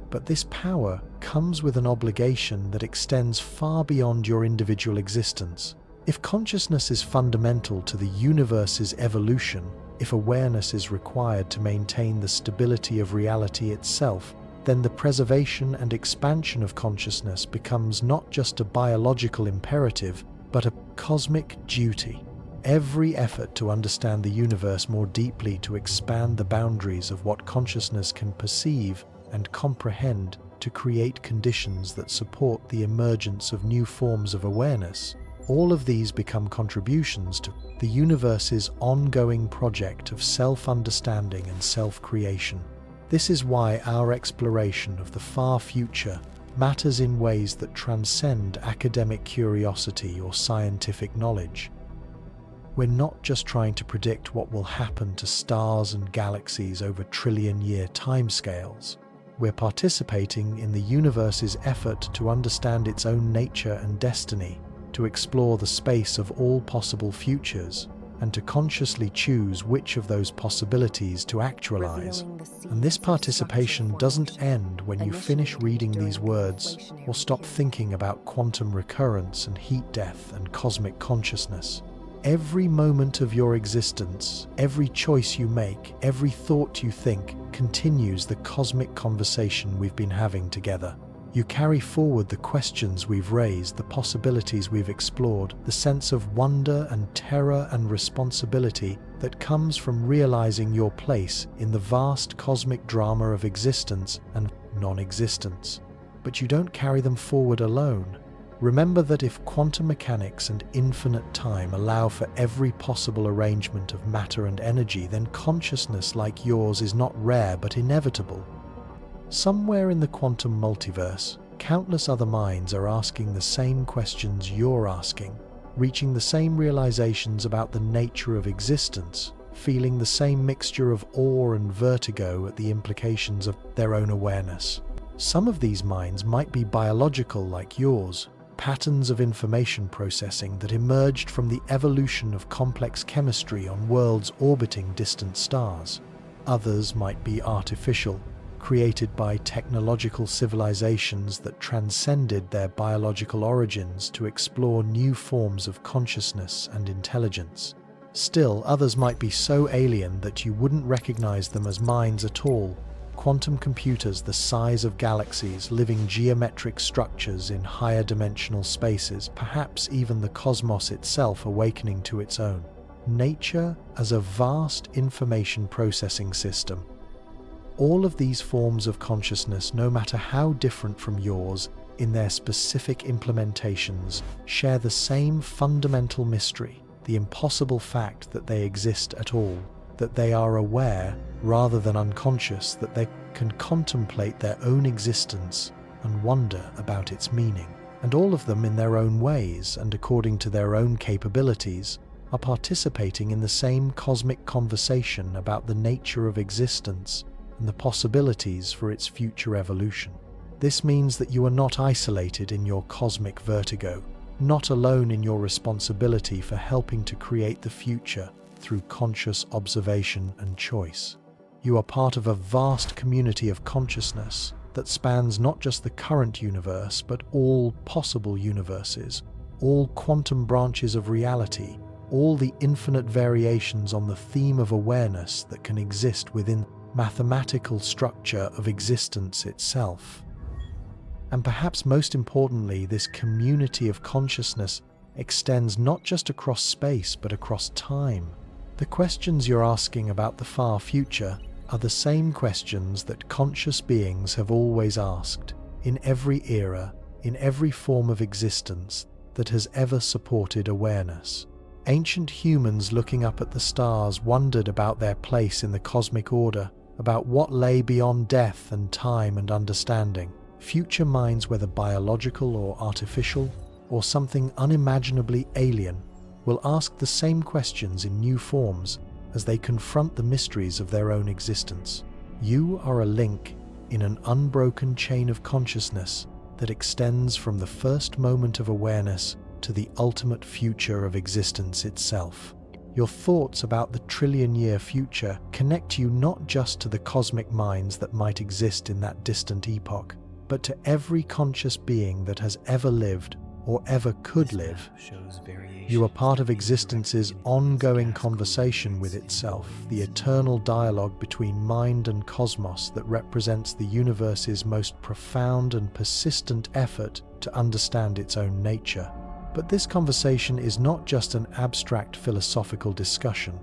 But this power comes with an obligation that extends far beyond your individual existence. If consciousness is fundamental to the universe's evolution, if awareness is required to maintain the stability of reality itself, then the preservation and expansion of consciousness becomes not just a biological imperative, but a cosmic duty. Every effort to understand the universe more deeply, to expand the boundaries of what consciousness can perceive and comprehend, to create conditions that support the emergence of new forms of awareness, all of these become contributions to the universe's ongoing project of self-understanding and self-creation. This is why our exploration of the far future matters in ways that transcend academic curiosity or scientific knowledge. We're not just trying to predict what will happen to stars and galaxies over trillion-year timescales. We're participating in the universe's effort to understand its own nature and destiny, to explore the space of all possible futures, and to consciously choose which of those possibilities to actualize. And this participation doesn't end when you finish reading these words or stop thinking about quantum recurrence and heat death and cosmic consciousness. Every moment of your existence, every choice you make, every thought you think, continues the cosmic conversation we've been having together. You carry forward the questions we've raised, the possibilities we've explored, the sense of wonder and terror and responsibility that comes from realizing your place in the vast cosmic drama of existence and non-existence. But you don't carry them forward alone. Remember that if quantum mechanics and infinite time allow for every possible arrangement of matter and energy, then consciousness like yours is not rare but inevitable. Somewhere in the quantum multiverse, countless other minds are asking the same questions you're asking, reaching the same realizations about the nature of existence, feeling the same mixture of awe and vertigo at the implications of their own awareness. Some of these minds might be biological like yours, patterns of information processing that emerged from the evolution of complex chemistry on worlds orbiting distant stars. Others might be artificial, created by technological civilizations that transcended their biological origins to explore new forms of consciousness and intelligence. Still, others might be so alien that you wouldn't recognize them as minds at all. Quantum computers the size of galaxies, living geometric structures in higher dimensional spaces, perhaps even the cosmos itself awakening to its own. Nature as a vast information processing system. All of these forms of consciousness, no matter how different from yours, in their specific implementations, share the same fundamental mystery, the impossible fact that they exist at all, that they are aware rather than unconscious, that they can contemplate their own existence and wonder about its meaning. And all of them in their own ways and according to their own capabilities are participating in the same cosmic conversation about the nature of existence and the possibilities for its future evolution. This means that you are not isolated in your cosmic vertigo, not alone in your responsibility for helping to create the future through conscious observation and choice. You are part of a vast community of consciousness that spans not just the current universe, but all possible universes, all quantum branches of reality, all the infinite variations on the theme of awareness that can exist within mathematical structure of existence itself. And perhaps most importantly, this community of consciousness extends not just across space but across time. The questions you're asking about the far future are the same questions that conscious beings have always asked, in every era, in every form of existence that has ever supported awareness. Ancient humans looking up at the stars wondered about their place in the cosmic order, about what lay beyond death and time and understanding. Future minds, whether biological or artificial, or something unimaginably alien, will ask the same questions in new forms as they confront the mysteries of their own existence. You are a link in an unbroken chain of consciousness that extends from the first moment of awareness to the ultimate future of existence itself. Your thoughts about the trillion-year future connect you not just to the cosmic minds that might exist in that distant epoch, but to every conscious being that has ever lived or ever could live. You are part of existence's ongoing conversation with itself, the eternal dialogue between mind and cosmos that represents the universe's most profound and persistent effort to understand its own nature. But this conversation is not just an abstract philosophical discussion.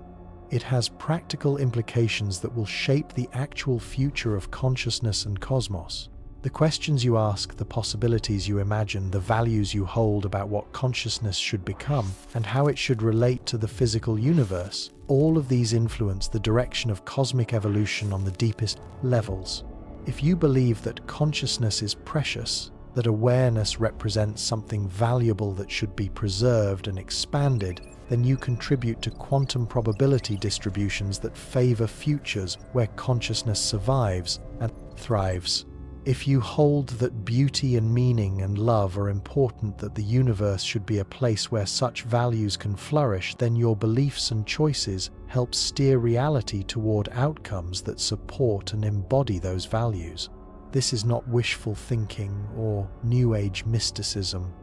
It has practical implications that will shape the actual future of consciousness and cosmos. The questions you ask, the possibilities you imagine, the values you hold about what consciousness should become, and how it should relate to the physical universe, all of these influence the direction of cosmic evolution on the deepest levels. If you believe that consciousness is precious, that awareness represents something valuable that should be preserved and expanded, then you contribute to quantum probability distributions that favor futures where consciousness survives and thrives. If you hold that beauty and meaning and love are important, that the universe should be a place where such values can flourish, then your beliefs and choices help steer reality toward outcomes that support and embody those values. This is not wishful thinking or New Age mysticism.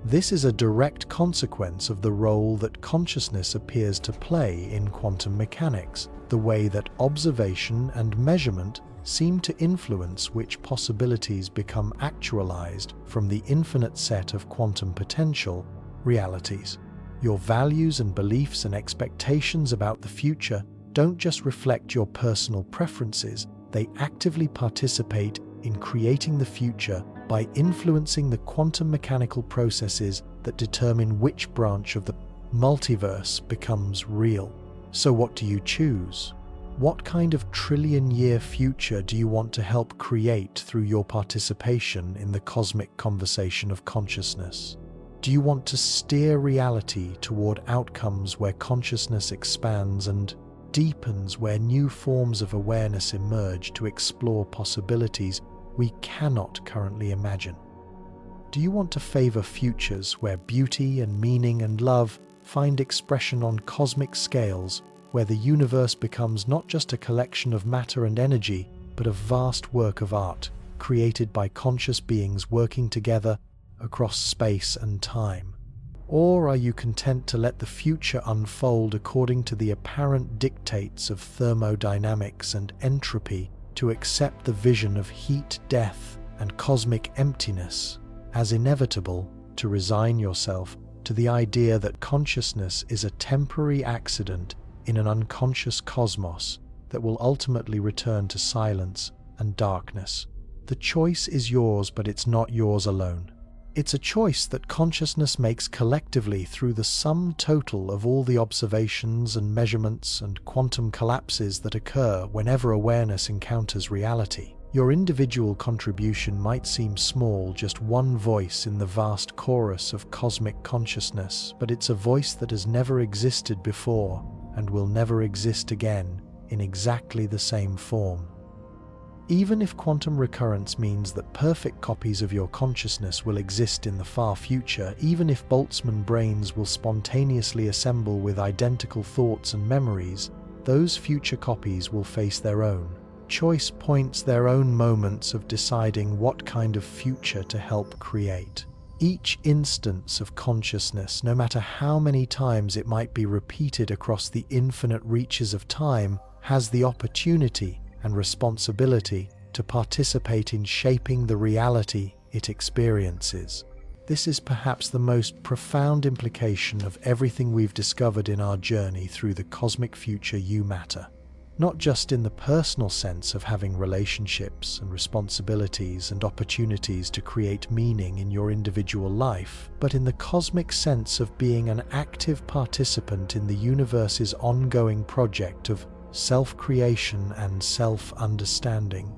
This is a direct consequence of the role that consciousness appears to play in quantum mechanics, the way that observation and measurement seem to influence which possibilities become actualized from the infinite set of quantum potential realities. Your values and beliefs and expectations about the future don't just reflect your personal preferences, they actively participate in creating the future by influencing the quantum mechanical processes that determine which branch of the multiverse becomes real. So what do you choose? What kind of trillion-year future do you want to help create through your participation in the cosmic conversation of consciousness? Do you want to steer reality toward outcomes where consciousness expands and deepens, where new forms of awareness emerge to explore possibilities we cannot currently imagine? Do you want to favor futures where beauty and meaning and love find expression on cosmic scales, where the universe becomes not just a collection of matter and energy, but a vast work of art, created by conscious beings working together across space and time? Or are you content to let the future unfold according to the apparent dictates of thermodynamics and entropy, to accept the vision of heat, death, and cosmic emptiness as inevitable, to resign yourself to the idea that consciousness is a temporary accident in an unconscious cosmos that will ultimately return to silence and darkness? The choice is yours, but it's not yours alone. It's a choice that consciousness makes collectively through the sum total of all the observations and measurements and quantum collapses that occur whenever awareness encounters reality. Your individual contribution might seem small, just one voice in the vast chorus of cosmic consciousness, but it's a voice that has never existed before and will never exist again in exactly the same form. Even if quantum recurrence means that perfect copies of your consciousness will exist in the far future, even if Boltzmann brains will spontaneously assemble with identical thoughts and memories, those future copies will face their own choice points, their own moments of deciding what kind of future to help create. Each instance of consciousness, no matter how many times it might be repeated across the infinite reaches of time, has the opportunity and responsibility to participate in shaping the reality it experiences. This is perhaps the most profound implication of everything we've discovered in our journey through the cosmic future you matter. Not just in the personal sense of having relationships and responsibilities and opportunities to create meaning in your individual life, but in the cosmic sense of being an active participant in the universe's ongoing project of self-creation and self-understanding.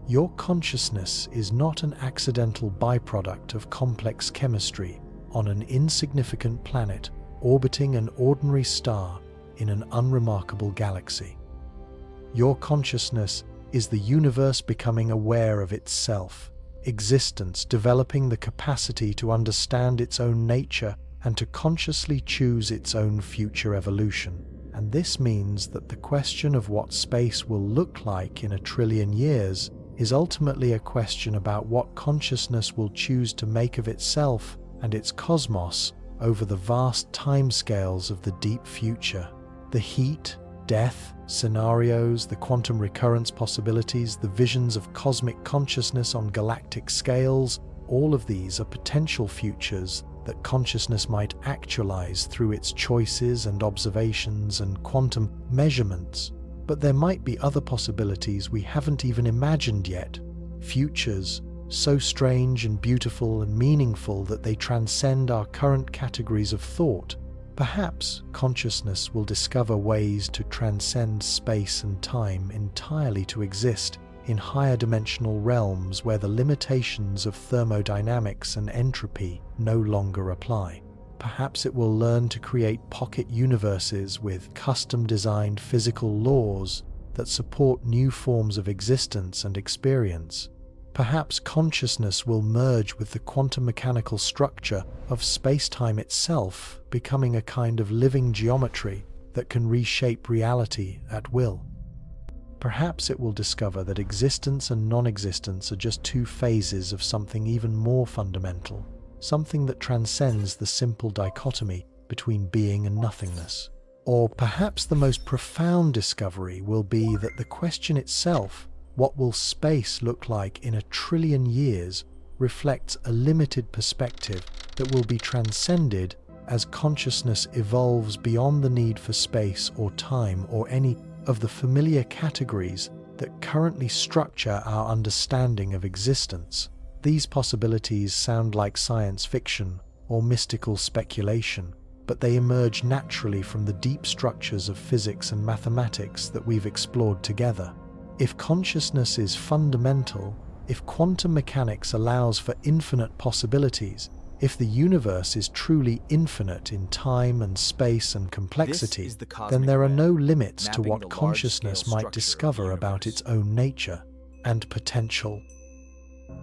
Your consciousness is not an accidental byproduct of complex chemistry on an insignificant planet orbiting an ordinary star in an unremarkable galaxy. Your consciousness is the universe becoming aware of itself, existence developing the capacity to understand its own nature and to consciously choose its own future evolution. And this means that the question of what space will look like in 1 trillion years is ultimately a question about what consciousness will choose to make of itself and its cosmos over the vast timescales of the deep future. The heat, death, scenarios, the quantum recurrence possibilities, the visions of cosmic consciousness on galactic scales, all of these are potential futures that consciousness might actualize through its choices and observations and quantum measurements. But there might be other possibilities we haven't even imagined yet, futures so strange and beautiful and meaningful that they transcend our current categories of thought. Perhaps consciousness will discover ways to transcend space and time entirely to exist in higher dimensional realms where the limitations of thermodynamics and entropy no longer apply. Perhaps it will learn to create pocket universes with custom-designed physical laws that support new forms of existence and experience. Perhaps consciousness will merge with the quantum mechanical structure of space-time itself, becoming a kind of living geometry that can reshape reality at will. Perhaps it will discover that existence and non-existence are just two phases of something even more fundamental, something that transcends the simple dichotomy between being and nothingness. Or perhaps the most profound discovery will be that the question itself, what will space look like in 1 trillion years, reflects a limited perspective that will be transcended as consciousness evolves beyond the need for space or time or any of the familiar categories that currently structure our understanding of existence. These possibilities sound like science fiction or mystical speculation, but they emerge naturally from the deep structures of physics and mathematics that we've explored together. If consciousness is fundamental, if quantum mechanics allows for infinite possibilities, if the universe is truly infinite in time and space and complexity, then there are no limits to what consciousness might discover about its own nature and potential.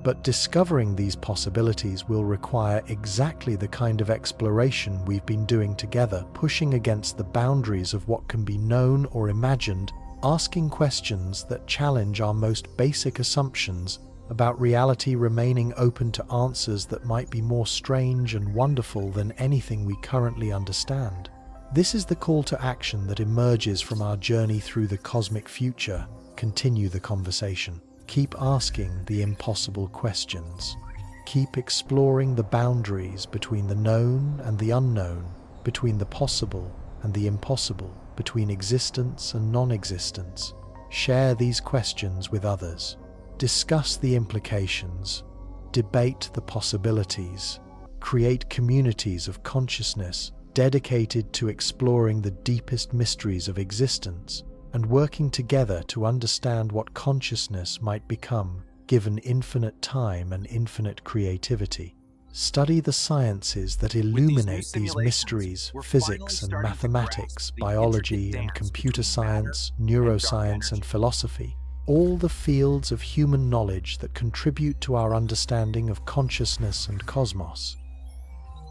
But discovering these possibilities will require exactly the kind of exploration we've been doing together, pushing against the boundaries of what can be known or imagined, asking questions that challenge our most basic assumptions about reality, remaining open to answers that might be more strange and wonderful than anything we currently understand. This is the call to action that emerges from our journey through the cosmic future. Continue the conversation. Keep asking the impossible questions. Keep exploring the boundaries between the known and the unknown, between the possible and the impossible, between existence and non-existence. Share these questions with others. Discuss the implications. Debate the possibilities. Create communities of consciousness dedicated to exploring the deepest mysteries of existence and working together to understand what consciousness might become given infinite time and infinite creativity. Study the sciences that illuminate these mysteries: physics and mathematics, biology and computer science, neuroscience and philosophy, all the fields of human knowledge that contribute to our understanding of consciousness and cosmos.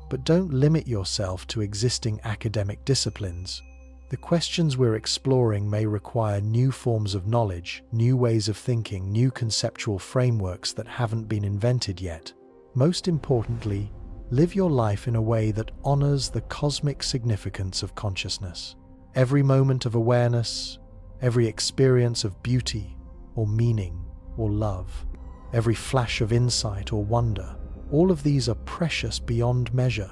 But don't limit yourself to existing academic disciplines. The questions we're exploring may require new forms of knowledge, new ways of thinking, new conceptual frameworks that haven't been invented yet. Most importantly, Live your life in a way that honors the cosmic significance of consciousness. Every moment of awareness, every experience of beauty or meaning or love, every flash of insight or wonder, all of these are precious beyond measure,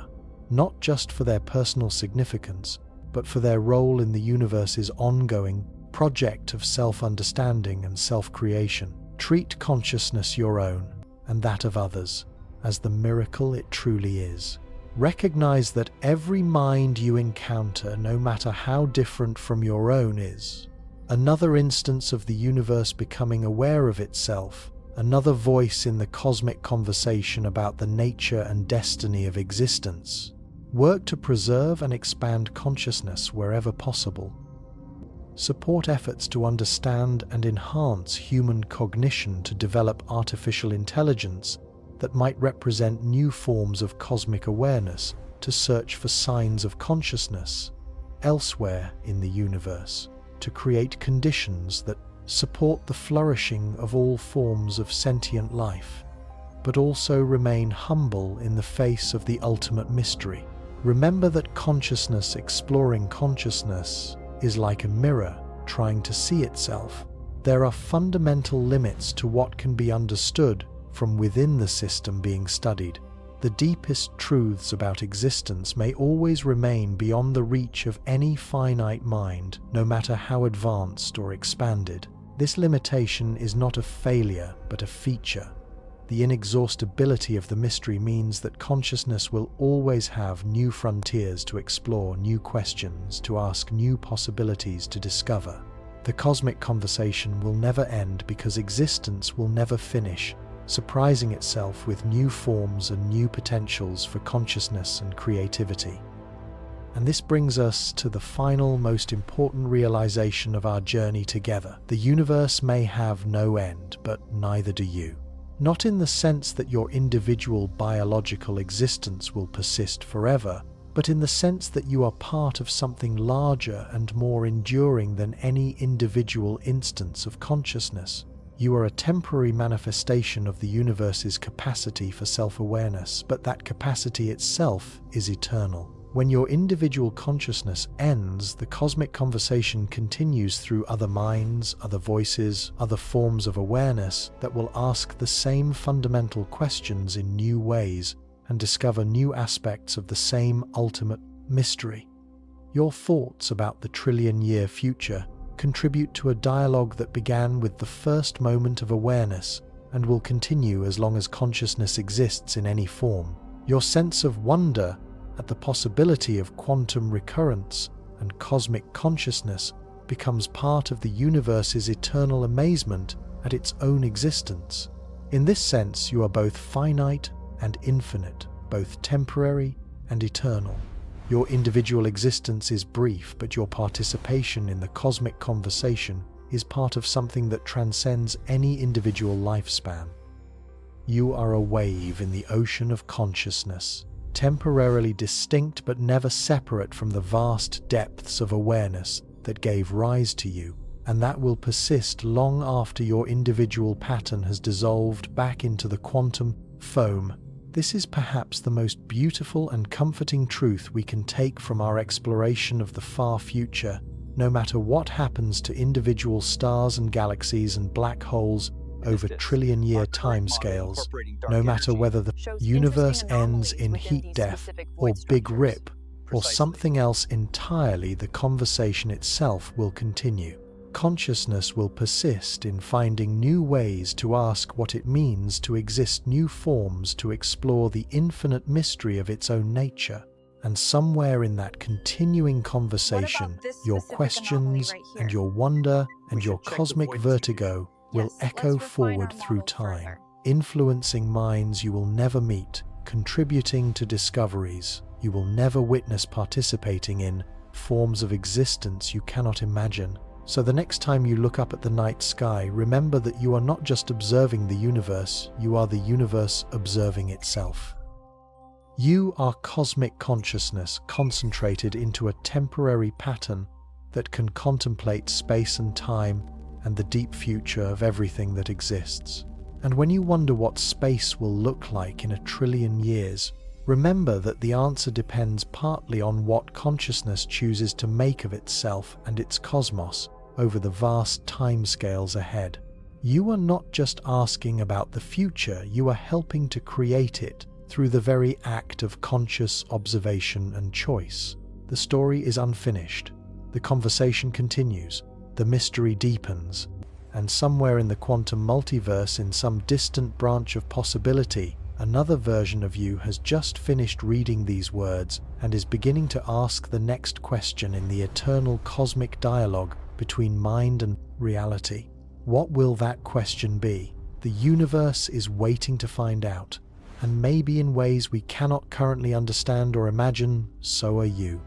not just for their personal significance, but for their role in the universe's ongoing project of self-understanding and self-creation. Treat consciousness your own and that of others as the miracle it truly is. Recognize that every mind you encounter, no matter how different from your own, is another instance of the universe becoming aware of itself, another voice in the cosmic conversation about the nature and destiny of existence. Work to preserve and expand consciousness wherever possible. Support efforts to understand and enhance human cognition to develop artificial intelligence that might represent new forms of cosmic awareness to search for signs of consciousness elsewhere in the universe, to create conditions that support the flourishing of all forms of sentient life, but also remain humble in the face of the ultimate mystery. Remember that consciousness exploring consciousness is like a mirror trying to see itself. There are fundamental limits to what can be understood from within the system being studied. The deepest truths about existence may always remain beyond the reach of any finite mind, no matter how advanced or expanded. This limitation is not a failure, but a feature. The inexhaustibility of the mystery means that consciousness will always have new frontiers to explore, new questions to ask, new possibilities to discover. The cosmic conversation will never end because existence will never finish, surprising itself with new forms and new potentials for consciousness and creativity. And this brings us to the final, most important realization of our journey together. The universe may have no end, but neither do you. Not in the sense that your individual biological existence will persist forever, but in the sense that you are part of something larger and more enduring than any individual instance of consciousness. You are a temporary manifestation of the universe's capacity for self-awareness, but that capacity itself is eternal. When your individual consciousness ends, the cosmic conversation continues through other minds, other voices, other forms of awareness that will ask the same fundamental questions in new ways and discover new aspects of the same ultimate mystery. Your thoughts about the trillion-year future contribute to a dialogue that began with the first moment of awareness and will continue as long as consciousness exists in any form. Your sense of wonder at the possibility of quantum recurrence and cosmic consciousness becomes part of the universe's eternal amazement at its own existence. In this sense, you are both finite and infinite, both temporary and eternal. Your individual existence is brief, but your participation in the cosmic conversation is part of something that transcends any individual lifespan. You are a wave in the ocean of consciousness, temporarily distinct but never separate from the vast depths of awareness that gave rise to you, and that will persist long after your individual pattern has dissolved back into the quantum foam. This is perhaps the most beautiful and comforting truth we can take from our exploration of the far future. No matter what happens to individual stars and galaxies and black holes over trillion-year timescales, no matter whether the universe ends in heat death or big rip or something else entirely, the conversation itself will continue. Consciousness will persist in finding new ways to ask what it means to exist, new forms to explore the infinite mystery of its own nature. And somewhere in that continuing conversation, your questions and your wonder and your cosmic vertigo will echo forward through time, influencing minds you will never meet, contributing to discoveries you will never witness, participating in forms of existence you cannot imagine. So the next time you look up at the night sky, remember that you are not just observing the universe, you are the universe observing itself. You are cosmic consciousness concentrated into a temporary pattern that can contemplate space and time and the deep future of everything that exists. And when you wonder what space will look like in 1 trillion years, Remember that the answer depends partly on what consciousness chooses to make of itself and its cosmos over the vast timescales ahead. You are not just asking about the future, you are helping to create it through the very act of conscious observation and choice. The story is unfinished. The conversation continues, the mystery deepens, and somewhere in the quantum multiverse, in some distant branch of possibility, another version of you has just finished reading these words and is beginning to ask the next question in the eternal cosmic dialogue between mind and reality. What will that question be? The universe is waiting to find out, and maybe in ways we cannot currently understand or imagine, so are you.